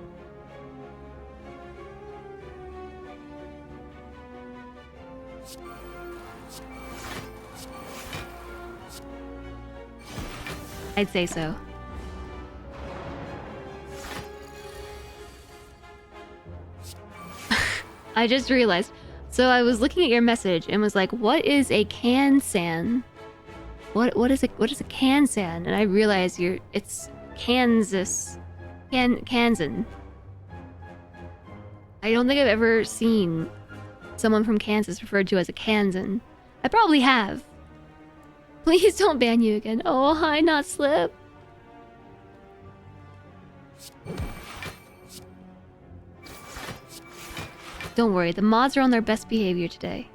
I'd say so. I just realized. So I was looking at your message and was like, "What is a Kansan? What is a Kansan?" And I realized it's Kansas, Kansan. I don't think I've ever seen someone from Kansas referred to as a Kansan. I probably have. Please don't ban you again. Oh, hi, not slip. Don't worry, the mods are on their best behavior today.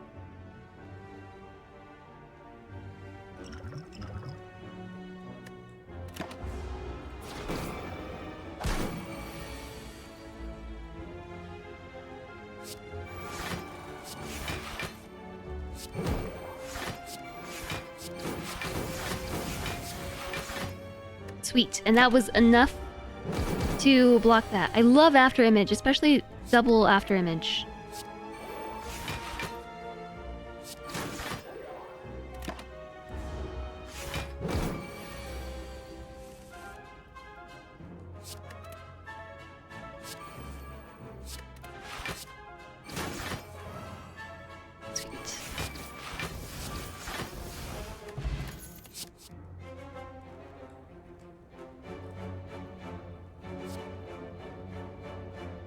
Sweet, and that was enough to block that. I love after image, especially double after image. Sweet.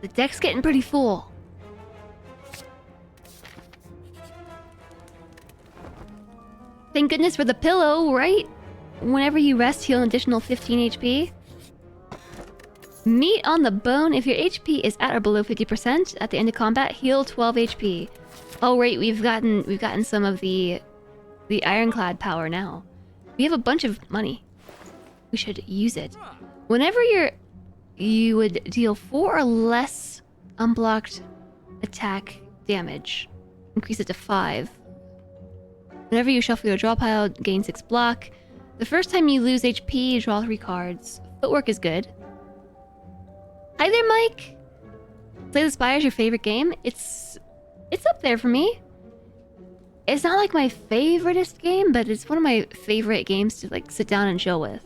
The deck's getting pretty full. Thank goodness for the pillow, right? Whenever you rest, heal an additional 15 HP. Meat on the bone. If your HP is at or below 50% at the end of combat, heal 12 HP. Oh right, we've gotten some of the ironclad power now. We have a bunch of money. We should use it. Whenever you would deal 4 or less unblocked attack damage. Increase it to 5. Whenever you shuffle your draw pile, gain 6 block. The first time you lose HP, draw 3 cards. Footwork is good. Hi there, Mike! Slay the Spire is your favorite game? It's up there for me. It's not like my favoriteest game, but it's one of my favorite games to like sit down and chill with.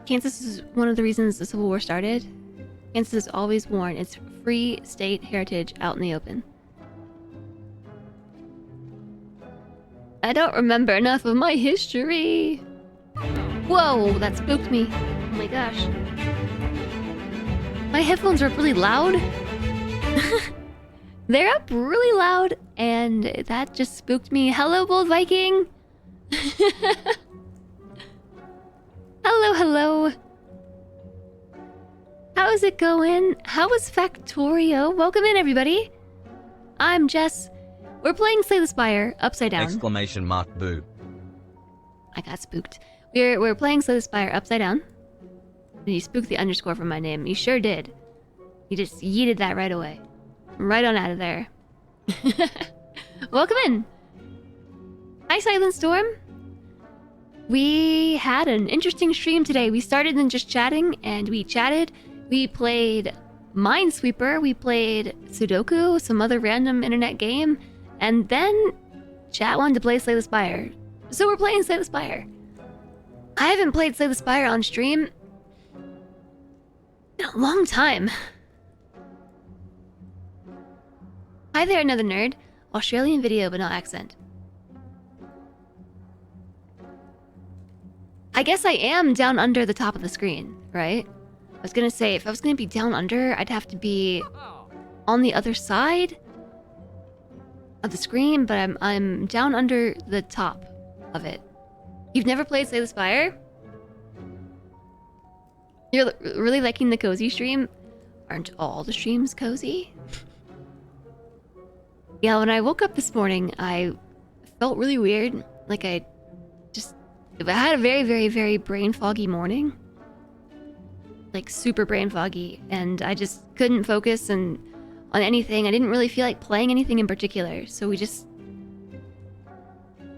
Kansas is one of the reasons the Civil War started. Kansas has always worn its free state heritage out in the open. I don't remember enough of my history. Whoa, that spooked me. Oh my gosh. My headphones are really loud. They're up really loud, and that just spooked me. Hello, Bold Viking. Hello, hello. How's it going? How is Factorio? Welcome in, everybody. I'm Jess. We're playing Slay the Spire upside down. Exclamation mark boo. I got spooked. We're playing Slay the Spire upside down. And you spooked the underscore from my name. You sure did. You just yeeted that right away. Right on out of there. Welcome in. Hi, Silent Storm. We had an interesting stream today. We started in just chatting, and we chatted. We played Minesweeper. We played Sudoku, some other random internet game. And then chat wanted to play Slay the Spire. So we're playing Slay the Spire. I haven't played Slay the Spire on stream in a long time. Hi there, another nerd. Australian video, but no accent. I guess I am down under the top of the screen, right? I was gonna say, if I was gonna be down under, I'd have to be on the other side of the screen, but I'm down under the top of it. You've never played Slay the Spire? You're really liking the cozy stream? Aren't all the streams cozy? Yeah, when I woke up this morning, I felt really weird. Like I had a very, very, very brain foggy morning. Like super brain foggy, and I just couldn't focus on anything. I didn't really feel like playing anything in particular, so we just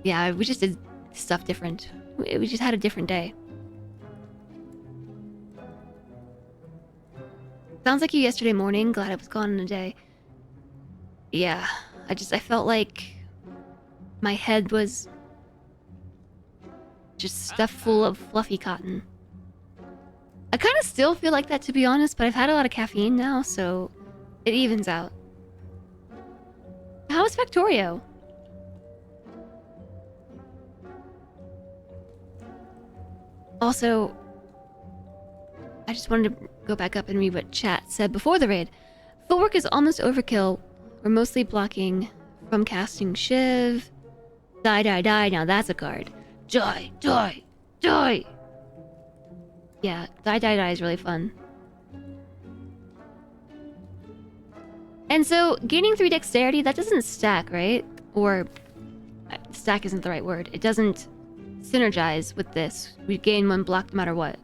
did stuff different. We just had a different day. Sounds like you yesterday morning. Glad I was gone in a day. Yeah, I felt like my head was just stuffed full of fluffy cotton. I kind of still feel like that, to be honest, but I've had a lot of caffeine now, so it evens out. How is Factorio? Also, I just wanted to go back up and read what chat said before the raid. Footwork is almost overkill. We're mostly blocking from casting Shiv. Die, die, die. Now that's a card. Die, die, die. Yeah, die, die, die is really fun. And so, gaining 3 dexterity, that doesn't stack, right? Or, stack isn't the right word. It doesn't synergize with this. We gain 1 block no matter what.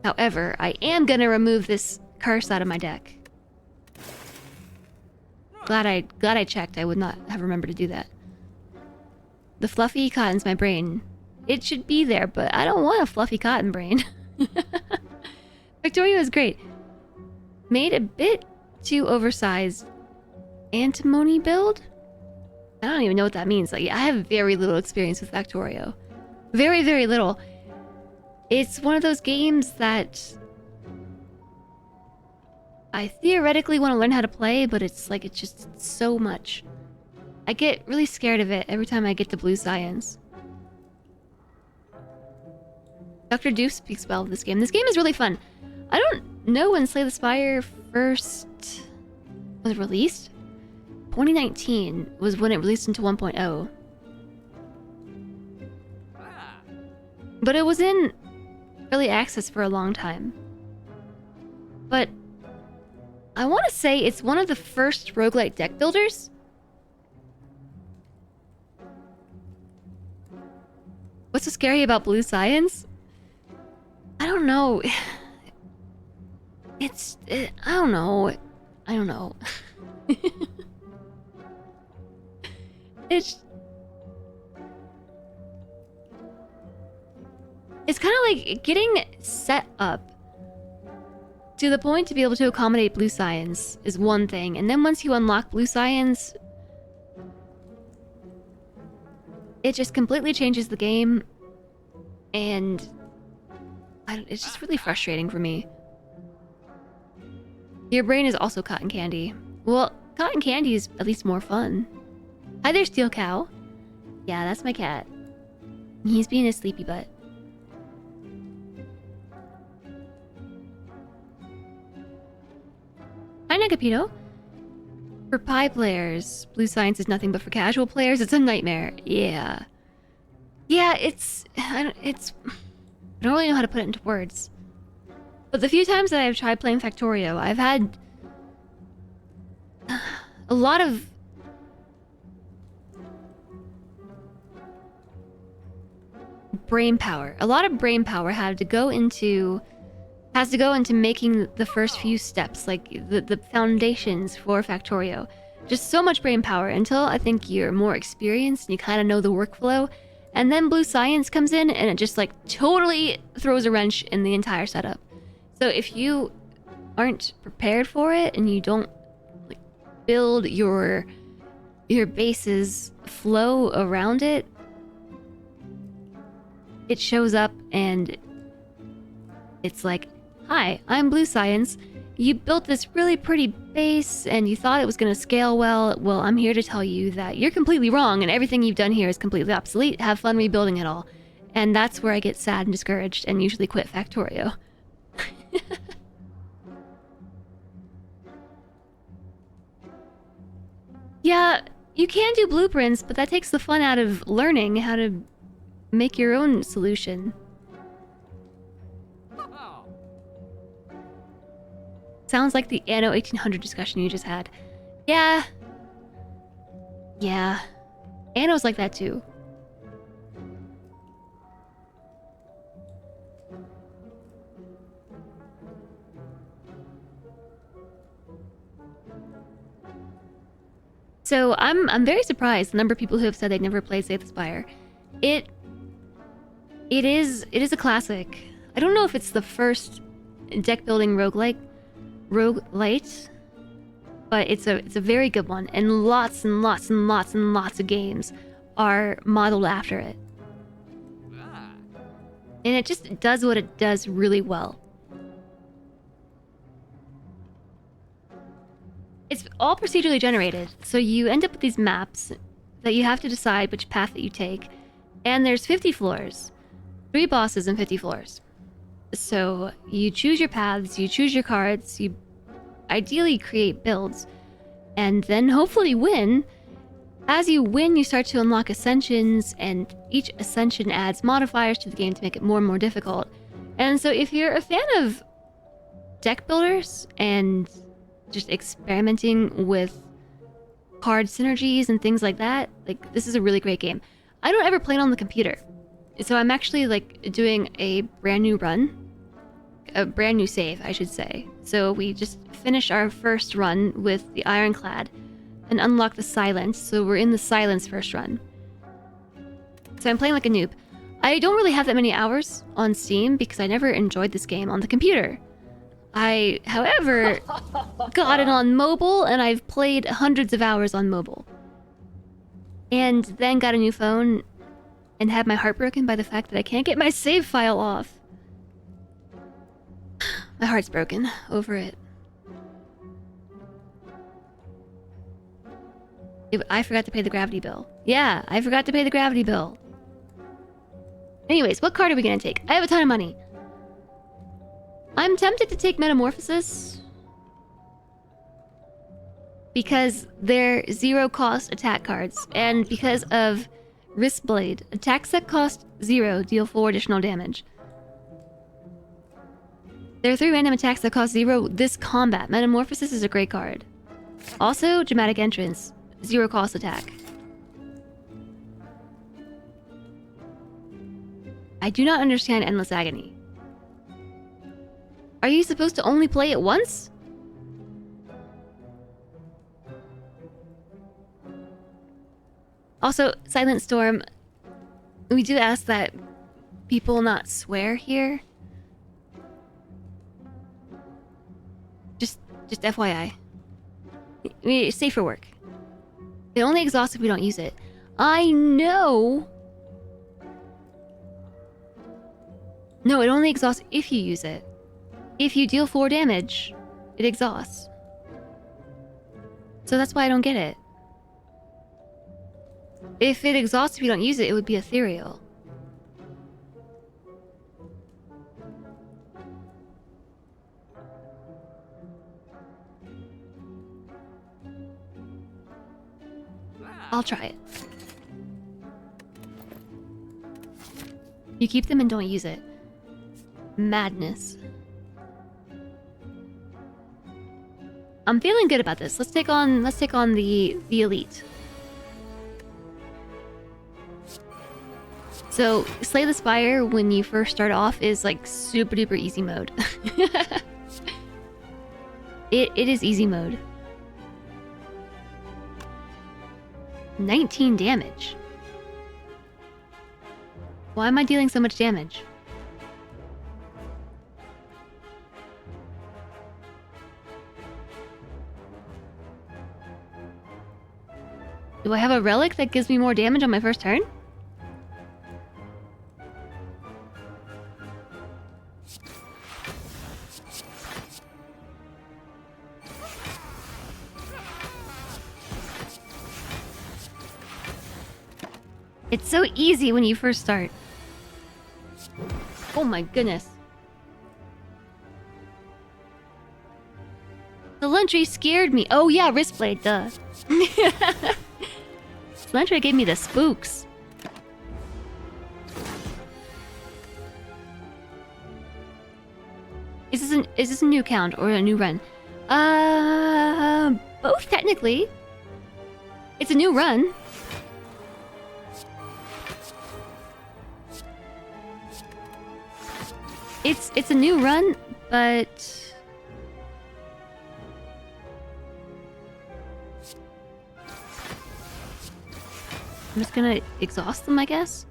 However, I am gonna remove this curse out of my deck. Glad I checked. I would not have remembered to do that. The fluffy cotton's my brain. It should be there, but I don't want a fluffy cotton brain. Victoria is great. Made a bit too oversized antimony build? I don't even know what that means. Like, I have very little experience with Factorio. Very, very little. It's one of those games that I theoretically want to learn how to play, but it's just so much. I get really scared of it every time I get to blue science. Dr. Doof speaks well of this game. This game is really fun. I don't know when Slay the Spire first was released. 2019 was when it released into 1.0. But it was in early access for a long time. But I want to say it's one of the first roguelite deck builders. What's so scary about blue science? I don't know. I don't know. I don't know. It's kind of like getting set up to the point to be able to accommodate blue science is one thing, and then once you unlock blue science, It just completely changes the game, and it's just really frustrating for me. Your brain is also cotton candy. Well, cotton candy is at least more fun. Hi there, Steel Cow. Yeah, that's my cat. He's being a sleepy butt. Hi, Negapito. For Pi players, Blue Science is nothing but for casual players, it's a nightmare. Yeah. Yeah, I don't really know how to put it into words. But the few times that I've tried playing Factorio, I've had a lot of brain power. A lot of brain power has to go into making the first few steps, like the foundations for Factorio. Just so much brain power until I think you're more experienced and you kind of know the workflow. And then Blue Science comes in and it just like totally throws a wrench in the entire setup. So if you aren't prepared for it and you don't like build your base's flow around it, it shows up and it's like, hi, I'm Blue Science. You built this really pretty base and you thought it was going to scale well. Well, I'm here to tell you that you're completely wrong and everything you've done here is completely obsolete. Have fun rebuilding it all. And that's where I get sad and discouraged and usually quit Factorio. Yeah, you can do blueprints, but that takes the fun out of learning how to make your own solution. Sounds like the Anno 1800 discussion you just had. Yeah. Yeah. Anno's like that too. So I'm very surprised the number of people who have said they've never played Slay the Spire. It is a classic. I don't know if it's the first deck building roguelite, but it's a very good one, and lots and lots and lots and lots of games are modeled after it. And it just does what it does really well. It's all procedurally generated, so you end up with these maps that you have to decide which path that you take, and there's 50 floors, 3 bosses and 50 floors. So you choose your paths, you choose your cards, you ideally create builds, and then hopefully win. As you win, you start to unlock ascensions, and each ascension adds modifiers to the game to make it more and more difficult. And so if you're a fan of deck builders and just experimenting with card synergies and things like that, like, this is a really great game. I don't ever play it on the computer, so I'm actually like doing a brand new run, a brand new save, I should say. So we just finished our first run with the Ironclad and unlocked the Silence, so we're in the Silence first run. So I'm playing like a noob. I don't really have that many hours on Steam because I never enjoyed this game on the computer. I, however, got it on mobile, and I've played hundreds of hours on mobile. And then got a new phone and had my heart broken by the fact that I can't get my save file off. My heart's broken over it. I forgot to pay the gravity bill. Yeah, I forgot to pay the gravity bill. Anyways, what card are we gonna take? I have a ton of money. I'm tempted to take Metamorphosis because they're 0 cost attack cards, and because of Wrist Blade, attacks that cost 0 deal 4 additional damage. There are 3 random attacks that cost 0 this combat. Metamorphosis is a great card. Also, Dramatic Entrance, 0 cost attack. I do not understand Endless Agony. Are you supposed to only play it once? Also, Silent Storm, we do ask that people not swear here. Just FYI. It's safe for work. It only exhausts if we don't use it. I know No, it only exhausts if you use it. If you deal 4 damage, it exhausts. So that's why I don't get it. If it exhausts if you don't use it, it would be ethereal. I'll try it. You keep them and don't use it. Madness. I'm feeling good about this. Let's take on the elite. So, Slay the Spire when you first start off is like super duper easy mode. It is easy mode. 19 damage. Why am I dealing so much damage? Do I have a relic that gives me more damage on my first turn? It's so easy when you first start. Oh my goodness. The Lantry scared me. Oh yeah, Wristblade, duh. Lantry gave me the spooks. Is this a new count or a new run? Both technically. It's a new run. It's a new run, but I'm just gonna exhaust them, I guess.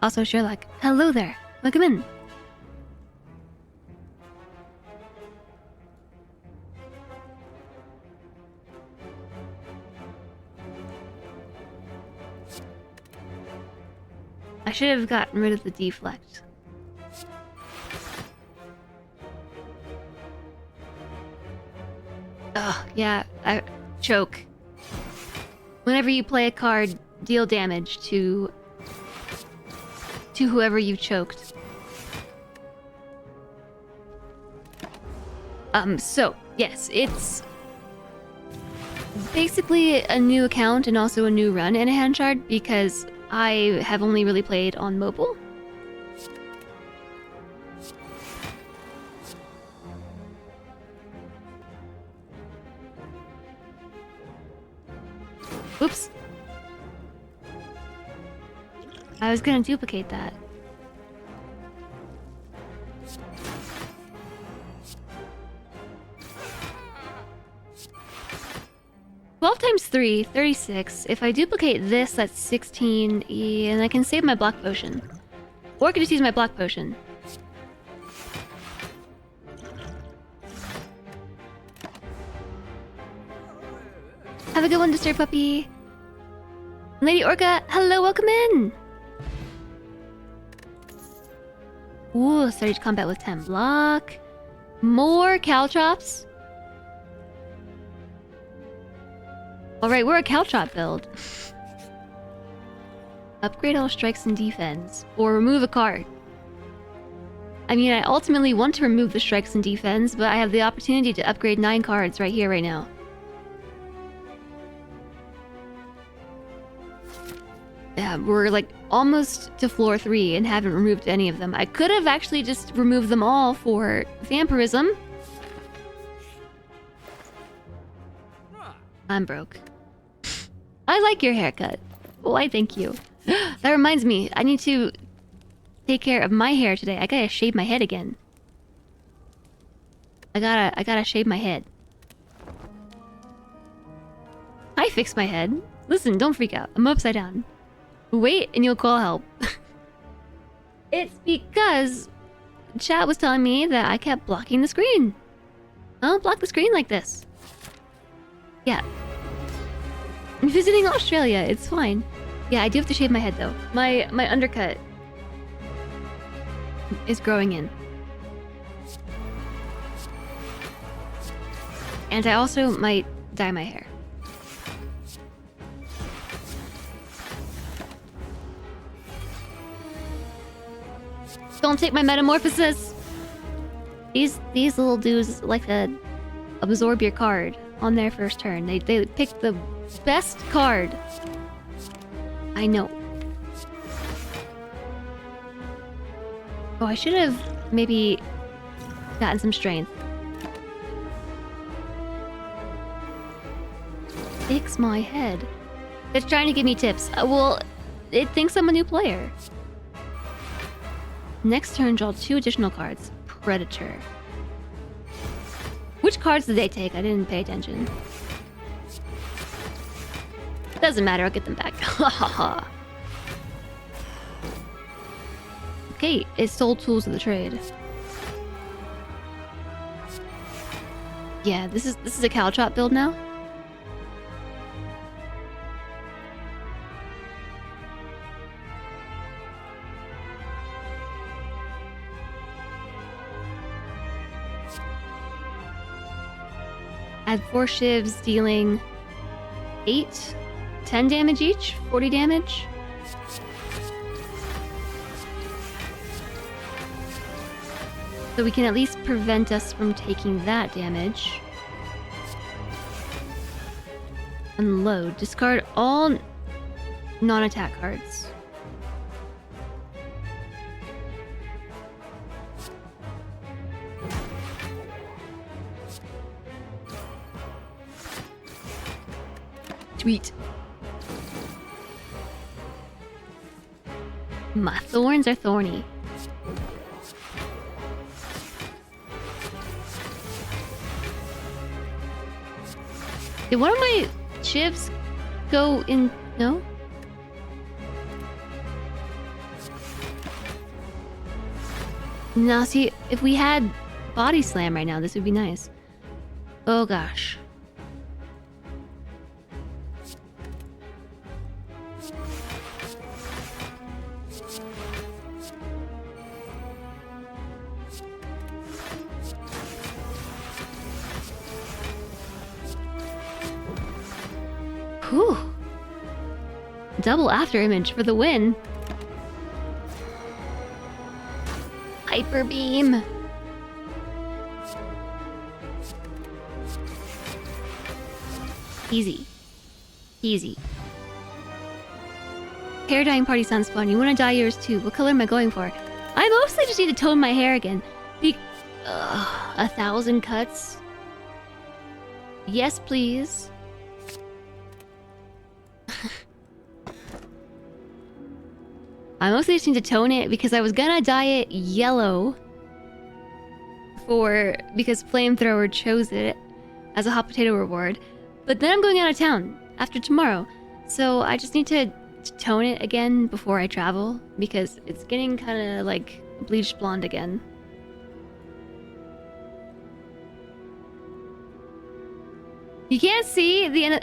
Also, Sherlock, hello there. Welcome in. I should have gotten rid of the deflect. Ugh, yeah, I choke. Whenever you play a card, deal damage to whoever you choked. So, yes, it's basically a new account and also a new run in a hand shard because I have only really played on mobile. Oops. I was gonna duplicate that. Twelve times 3, 36. If I duplicate this, that's 16, and I can save my block potion. Or I could just use my block potion. Have a good one, Disturb Puppy. Lady Orca, hello, welcome in. Ooh, started combat with 10 block. More Caltrops. Alright, we're a Caltrop build. Upgrade all strikes and defense. Or remove a card. I mean, I ultimately want to remove the strikes and defense, but I have the opportunity to upgrade 9 cards right here, right now. Yeah, we're like almost to floor 3 and haven't removed any of them. I could have actually just removed them all for vampirism. I'm broke. I like your haircut. Why, thank you. That reminds me, I need to take care of my hair today. I gotta shave my head again. I gotta shave my head. I fixed my head. Listen, don't freak out. I'm upside down. Wait, and you'll call help. It's because chat was telling me that I kept blocking the screen. I don't block the screen like this. Yeah. I'm visiting Australia. It's fine. Yeah, I do have to shave my head though. My undercut is growing in. And I also might dye my hair. Don't take my metamorphosis! These little dudes like to absorb your card on their first turn. They pick the best card. I know. Oh, I should have maybe gotten some strength. Fix my head. It's trying to give me tips. Well, it thinks I'm a new player. Next turn, draw 2 additional cards. Predator. Which cards did they take? I didn't pay attention. Doesn't matter, I'll get them back. Hahaha. Okay, it sold tools of the trade. Yeah, this is a Caltrop build now. Add 4 shivs, dealing 8, 10 damage each, 40 damage. So we can at least prevent us from taking that damage. Unload. Discard all non-attack cards. Sweet. My thorns are thorny. Did one of my shivs go in? No? Now, see, if we had Body Slam right now, this would be nice. Oh gosh. Whew. Double after image for the win. Hyper beam. Easy. Easy. Hair dyeing party sounds fun. You want to dye yours too. What color am I going for? I mostly just need to tone my hair again. 1,000 cuts. Yes, please. I mostly just need to tone it because I was gonna dye it yellow because Flamethrower chose it as a hot potato reward. But then I'm going out of town after tomorrow. So I just need to tone it again before I travel because it's getting kind of like bleached blonde again. You can't see the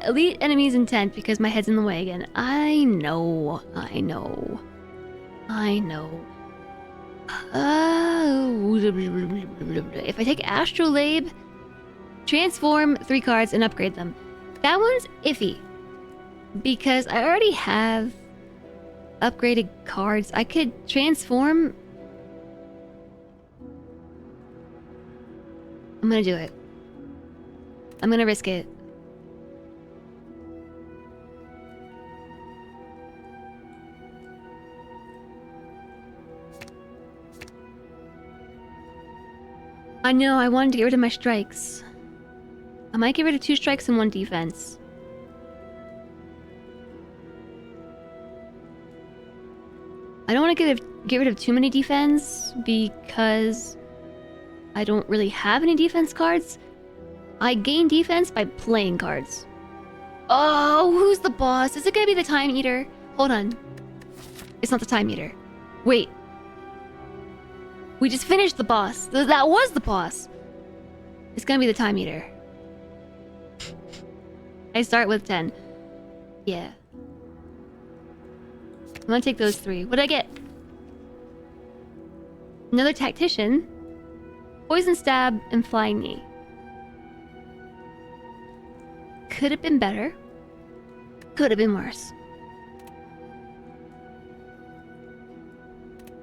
elite enemy's intent because my head's in the way again. I know. If I take Astrolabe, transform 3 cards and upgrade them. That one's iffy. Because I already have upgraded cards. I could transform. I'm gonna do it. I'm gonna risk it. I know, I wanted to get rid of my strikes. I might get rid of 2 strikes and 1 defense. I don't want to get rid of too many defense because I don't really have any defense cards. I gain defense by playing cards. Oh, who's the boss? Is it gonna be the Time Eater? Hold on. It's not the Time Eater. Wait. We just finished the boss. That was the boss. It's gonna be the Time Eater. I start with 10. Yeah. I'm gonna take those 3. What did I get? Another tactician. Poison stab and flying knee. Could have been better. Could have been worse.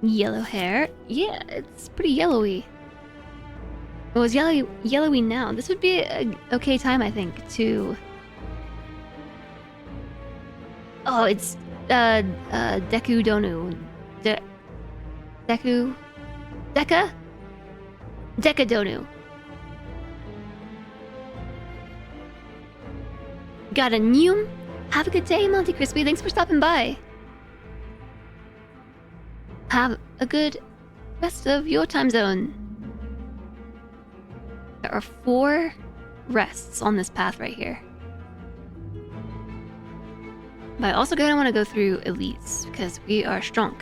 Yellow hair. Yeah, it's pretty yellowy. Well, it's yellowy now. This would be an okay time, I think, to... Oh, it's Deku Donu. Deku... Deka? Deka Donu. Got a new... Have a good day, Monty Crispy. Thanks for stopping by. Have a good rest of your time zone. There are 4 rests on this path right here. But I also kind of want to go through elites because we are strong.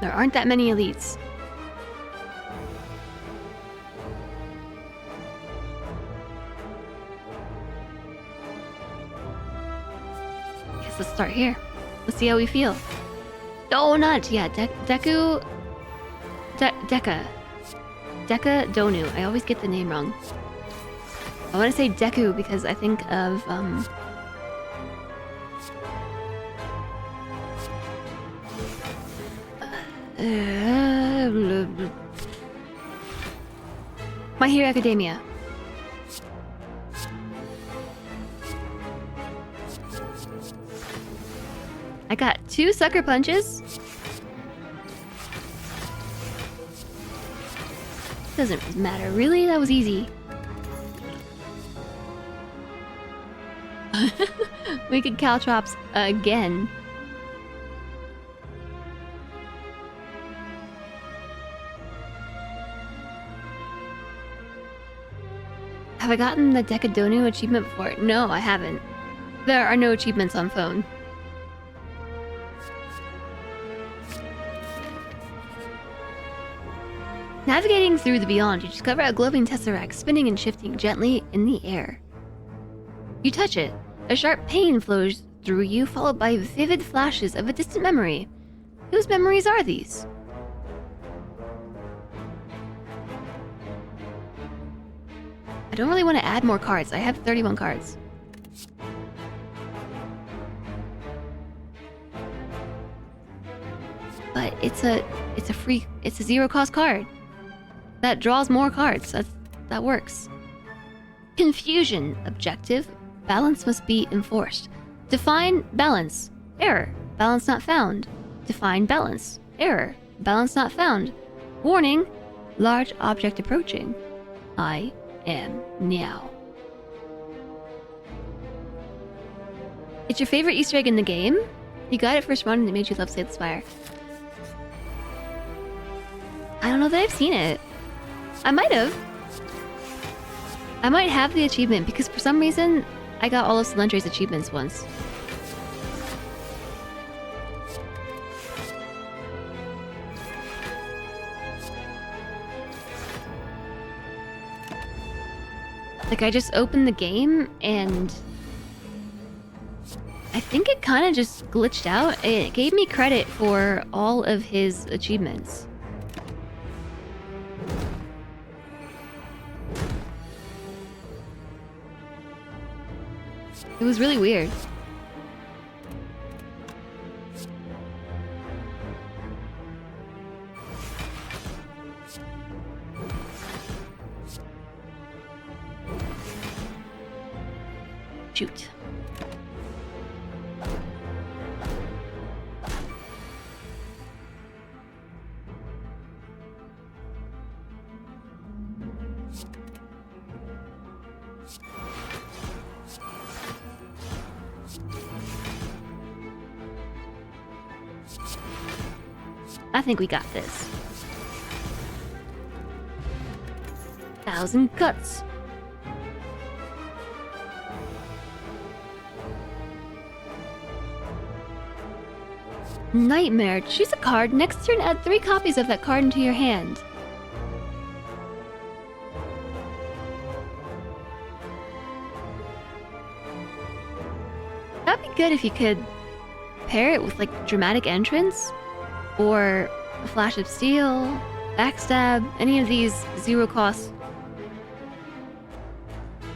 There aren't that many elites. Guess let's start here. Let's see how we feel. Oh, not yeah, Deku. Deka Donu. I always get the name wrong. I want to say Deku because I think of My Hero Academia. I got 2 sucker punches. Doesn't matter, really? That was easy. We could caltrops again. Have I gotten the Decadonu achievement before? No, I haven't. There are no achievements on phone. Navigating through the beyond, you discover a glowing tesseract spinning and shifting gently in the air. You touch it. A sharp pain flows through you, followed by vivid flashes of a distant memory. Whose memories are these? I don't really want to add more cards. I have 31 cards. But it's a zero cost card. That draws more cards. That works. Confusion. Objective. Balance must be enforced. Define balance. Error. Balance not found. Define balance. Error. Balance not found. Warning. Large object approaching. I am now. It's your favorite Easter egg in the game? You got it first run and it made you love Slay the Spire. I don't know that I've seen it. I might have. I might have the achievement because for some reason I got all of Celentre's achievements once. Like I just opened the game and I think it kind of just glitched out. It gave me credit for all of his achievements. It was really weird. Shoot. I think we got this. 1,000 cuts. Nightmare. Choose a card. Next turn, add 3 copies of that card into your hand. That'd be good if you could pair it with like dramatic entrance or a flash of steel, backstab, any of these zero cost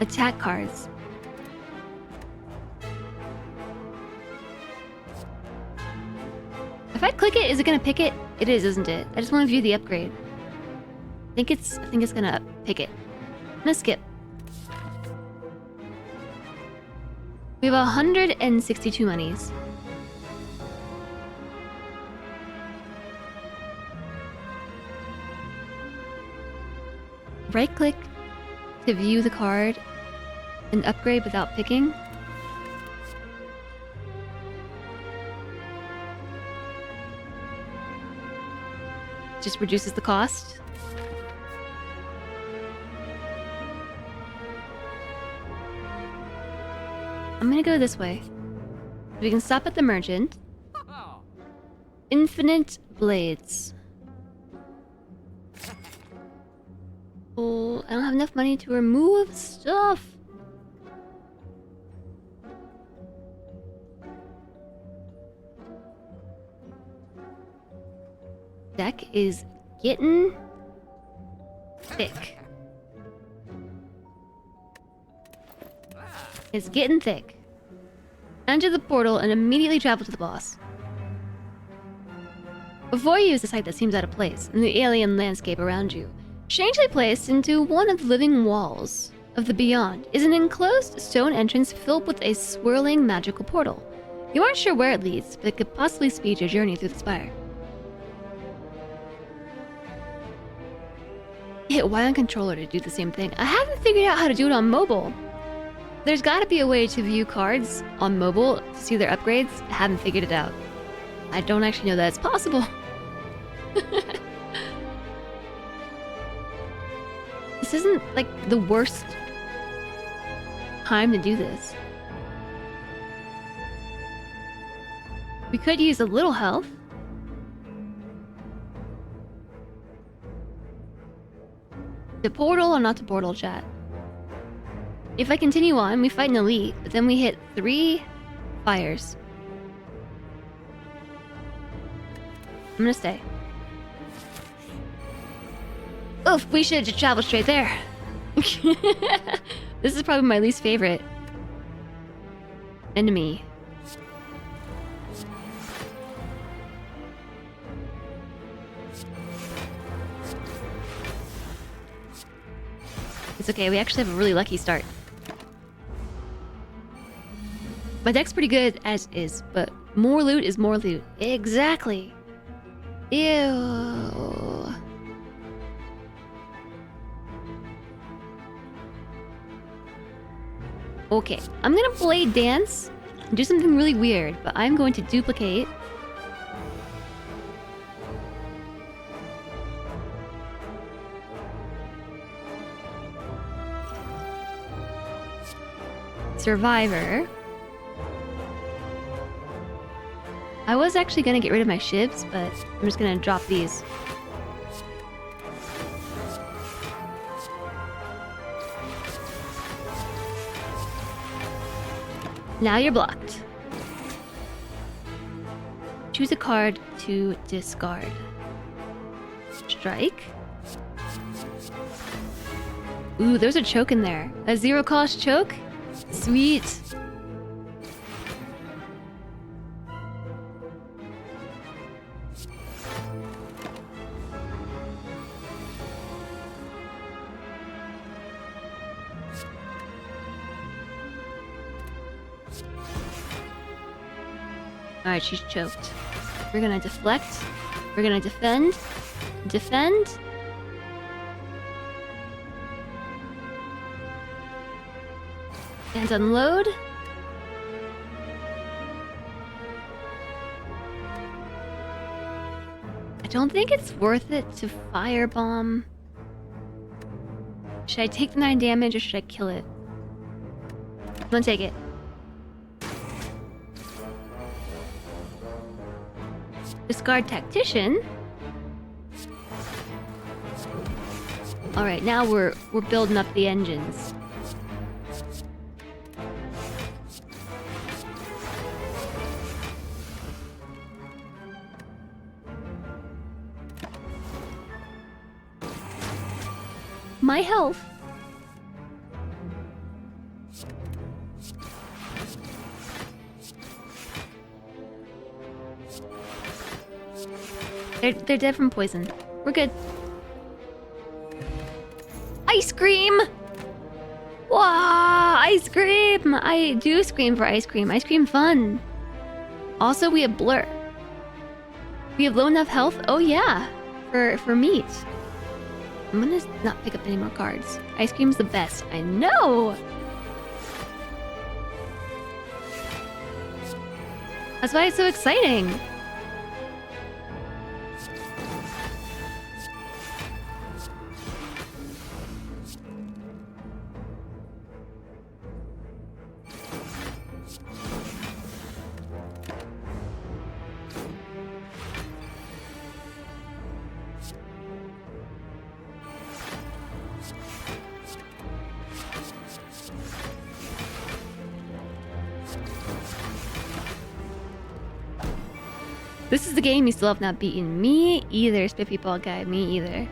attack cards. If I click it, is it gonna pick it? It is, isn't it? I just want to view the upgrade. I think it's gonna pick it. I'm gonna skip. We have 162 monies. Right click to view the card and upgrade without picking. Just reduces the cost. I'm gonna go this way. We can stop at the merchant. Infinite blades. Oh, I don't have enough money to remove stuff. Deck is getting thick. It's getting thick. Enter the portal and immediately travel to the boss. Before you use a sight that seems out of place in the alien landscape around you, strangely placed into one of the living walls of the beyond is an enclosed stone entrance filled with a swirling magical portal. You aren't sure where it leads, but it could possibly speed your journey through the spire. Hit Y on controller to do the same thing. I haven't figured out how to do it on mobile. There's gotta be a way to view cards on mobile to see their upgrades. I haven't figured it out. I don't actually know that it's possible. This isn't like the worst time to do this. We could use a little health. To portal or not to portal, chat? If I continue on, we fight an elite, but then we hit 3 fires. I'm gonna stay. Oof, we should have just traveled straight there. This is probably my least favorite enemy. It's okay, we actually have a really lucky start. My deck's pretty good as is, but more loot is more loot. Exactly. Ew. Okay, I'm gonna blade dance and do something really weird, but I'm going to duplicate. Survivor. I was actually gonna get rid of my shivs, but I'm just gonna drop these. Now you're blocked. Choose a card to discard. Strike. Ooh, there's a choke in there. A zero cost choke? Sweet. Alright, she's choked. We're gonna deflect. We're gonna defend. Defend. And unload. I don't think it's worth it to firebomb. Should I take the 9 damage or should I kill it? I'm gonna take it. Discard Tactician. Alright, now we're building up the engines. my health. They're dead from poison. We're good. Ice cream! Wow, ice cream! I do scream for ice cream. Ice cream fun. Also, we have Blur. We have low enough health. Oh yeah, for meat. I'm gonna not pick up any more cards. Ice cream's the best. I know. That's why it's so exciting. This is the game you still have not beaten. Me either, Spiffy Ball Guy. Me either.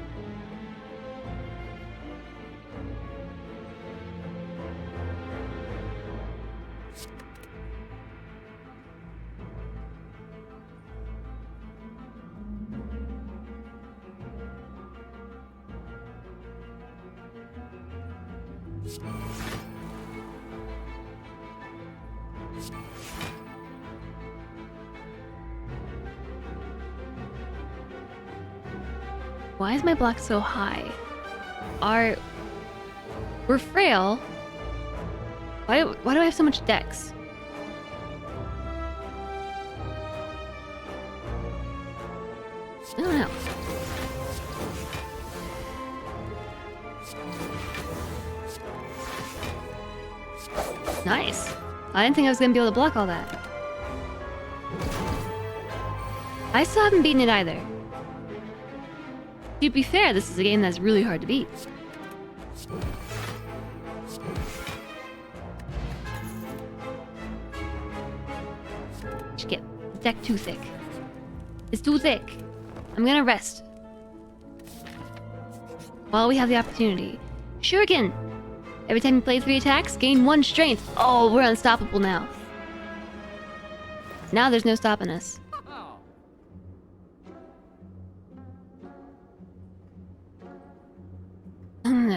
Why is my block so high? We're frail. Why do I have so much dex? I don't know. Nice. I didn't think I was gonna be able to block all that. I still haven't beaten it either. To be fair, this is a game that's really hard to beat. Just get the deck too thick. It's too thick. I'm gonna rest. While we have the opportunity. Shuriken! Every time you play 3 attacks, gain 1 strength. Oh, we're unstoppable now. Now there's no stopping us. I'm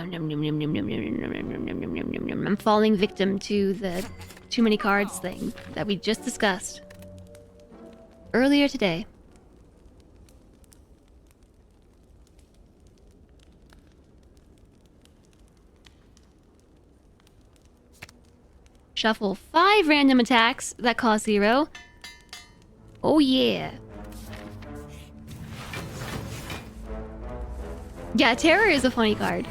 falling victim to the too many cards thing that we just discussed earlier today. Shuffle 5 random attacks that cost 0. Oh yeah. Yeah, Terror is a funny card.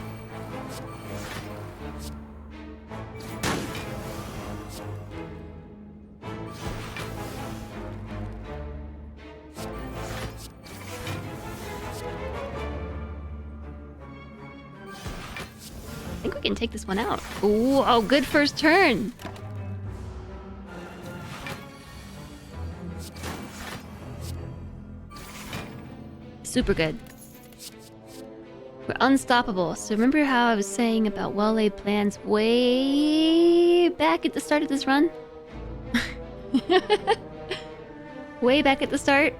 I think we can take this one out. Ooh, oh, good first turn. Super good. We're unstoppable. So remember how I was saying about well-laid plans way back at the start of this run? Way back at the start?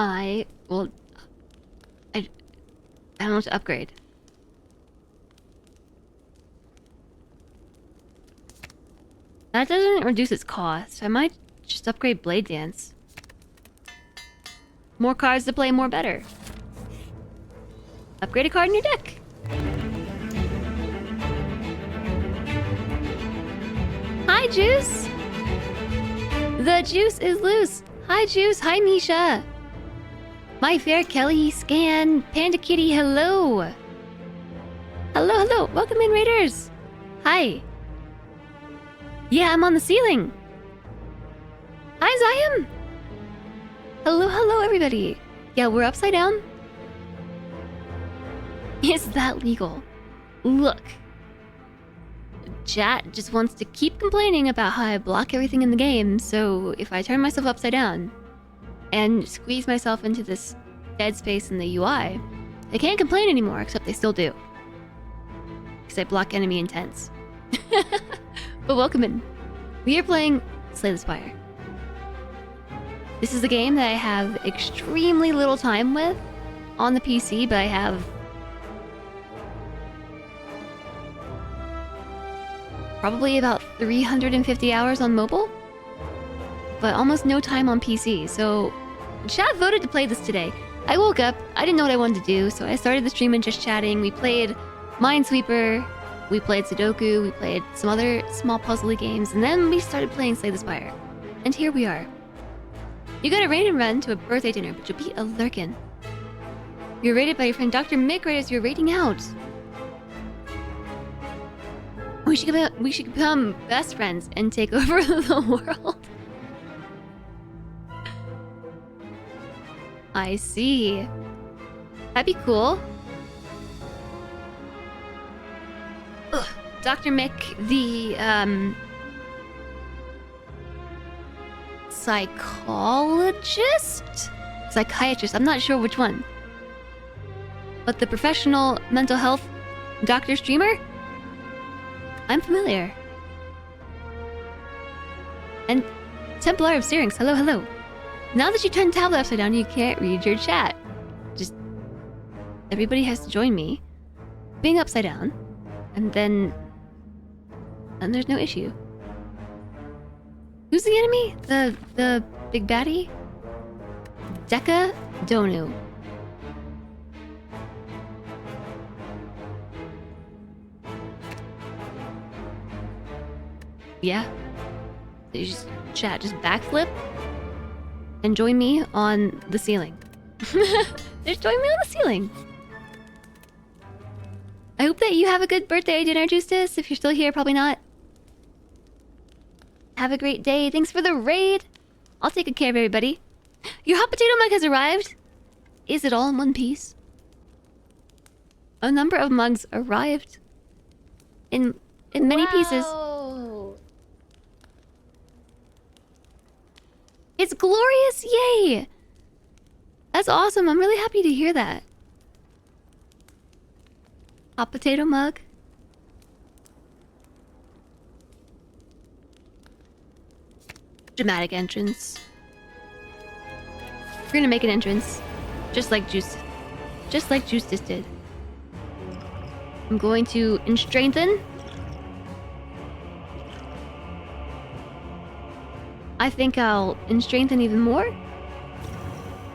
I don't know what to upgrade. That doesn't reduce its cost. I might just upgrade Blade Dance. More cards to play, more better. Upgrade a card in your deck. Hi, Juice! The juice is loose. Hi, Juice. Hi, Nisha. My fair Kelly, Scan, Panda Kitty, hello. Hello, hello. Welcome in, Raiders. Hi. Yeah, I'm on the ceiling. Hi, Zion. Hello, hello, everybody. Yeah, we're upside down. Is that legal? Look. chat just wants to keep complaining about how I block everything in the game, so if I turn myself upside down and squeeze myself into this dead space in the UI, they can't complain anymore, except they still do. Because I block enemy intents. But welcome in. We are playing Slay the Spire. This is a game that I have extremely little time with on the PC, but I have probably about 350 hours on mobile, but almost no time on PC. So chat voted to play this today. I woke up, I didn't know what I wanted to do, so I started the stream and just chatting. We played Minesweeper, we played Sudoku, we played some other small puzzly games, and then we started playing Slay the Spire. And here we are. You got a raid and run to a birthday dinner, but you'll be a lurkin. You're raided by your friend Dr. Mick right as you're raiding out. We should become best friends and take over the world. I see. That'd be cool. Ugh. Dr. Mick, the psychiatrist, I'm not sure which one, but the professional mental health doctor streamer, I'm familiar. And Templar of Syrinx, hello, hello. Now that you turned the tablet upside down, you can't read your chat. Just everybody has to join me being upside down, and then there's no issue. Who's the enemy? The big baddie? Deka Donu. Yeah. You just chat, just backflip and join me on the ceiling. Just join me on the ceiling. I hope that you have a good birthday dinner, Justus. If you're still here, probably not. Have a great day. Thanks for the raid. I'll take good care of everybody. Your hot potato mug has arrived. Is it all in one piece? A number of mugs arrived in many pieces. It's glorious! Yay! That's awesome. I'm really happy to hear that. Hot potato mug. Dramatic entrance. We're gonna make an entrance. Just like Juice did. I'm going to strengthen. I think I'll strengthen even more.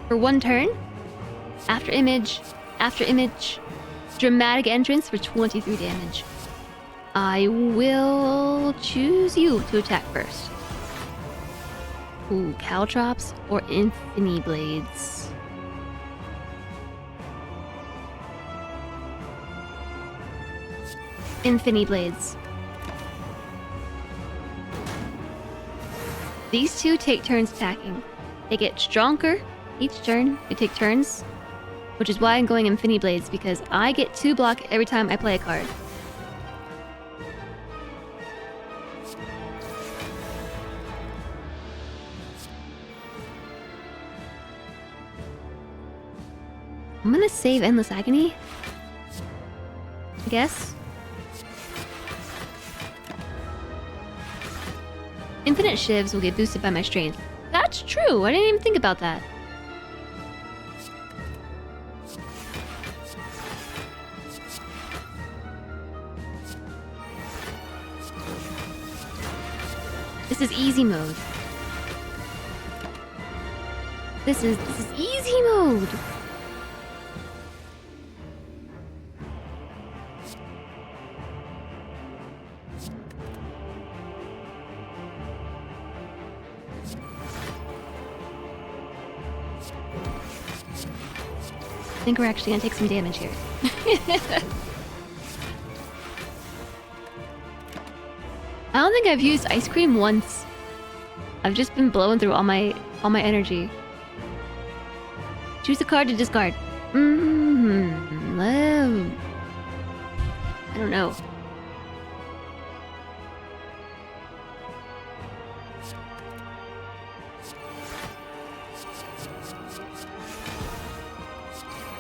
For one turn. After image. Dramatic entrance for 23 damage. I will choose you to attack first. Ooh, Caltrops or Infinity Blades. Infinity Blades. These two take turns attacking. They get stronger each turn. They take turns, which is why I'm going Infinity Blades, because I get 2 block every time I play a card. I'm gonna save Endless Agony, I guess. Infinite Shivs will get boosted by my strength. That's true, I didn't even think about that. This is easy mode. This is easy mode. I think we're actually gonna take some damage here. I don't think I've used ice cream once. I've just been blowing through all my energy. Choose a card to discard. I don't know.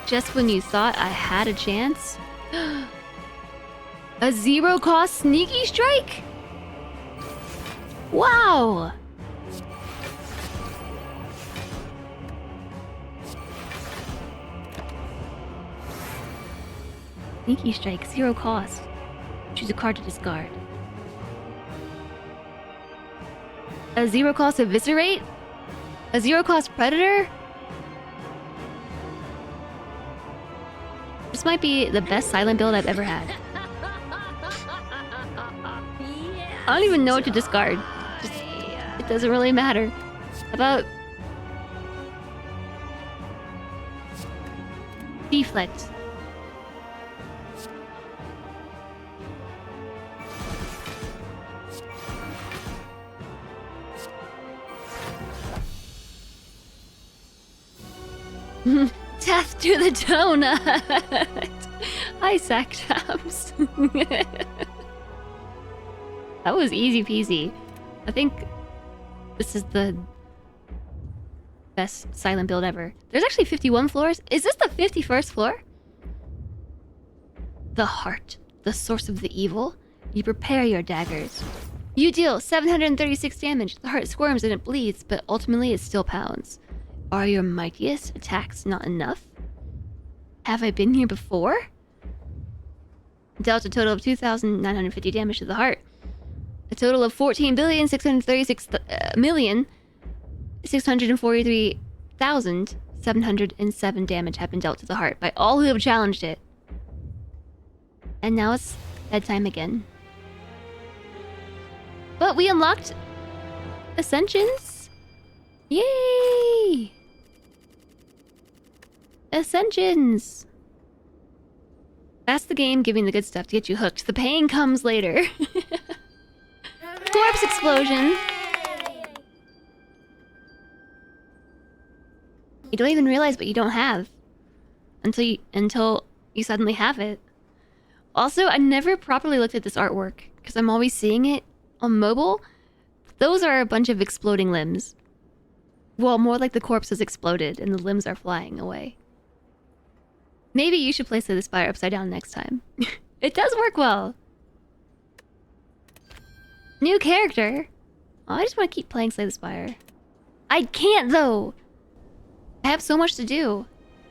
Just when you thought I had a chance? A zero-cost sneaky strike? Wow! Sneaky strike, 0 cost. Choose a card to discard. A 0 cost eviscerate? A 0 cost predator? This might be the best silent build I've ever had. I don't even know what to discard. Just, it doesn't really matter. How about deflect? Death to the donut! Hi, Sactams. That was easy peasy. I think this is the best silent build ever. There's actually 51 floors. Is this the 51st floor? The heart, the source of the evil. You prepare your daggers. You deal 736 damage. The heart squirms and it bleeds, but ultimately it still pounds. Are your mightiest attacks not enough? Have I been here before? Dealt a total of 2,950 damage to the heart. A total of 14,636,643,707 damage have been dealt to the heart by all who have challenged it. And now it's bedtime again. But we unlocked Ascensions. Yay! Ascensions! That's the game giving the good stuff to get you hooked. The pain comes later. Corpse explosion! You don't even realize what you don't have until you suddenly have it. Also, I never properly looked at this artwork because I'm always seeing it on mobile. Those are a bunch of exploding limbs. Well, more like the corpse has exploded and the limbs are flying away. Maybe you should play Slay the Spire upside down next time. It does work well. New character. Oh, I just want to keep playing Slay the Spire. I can't though. I have so much to do.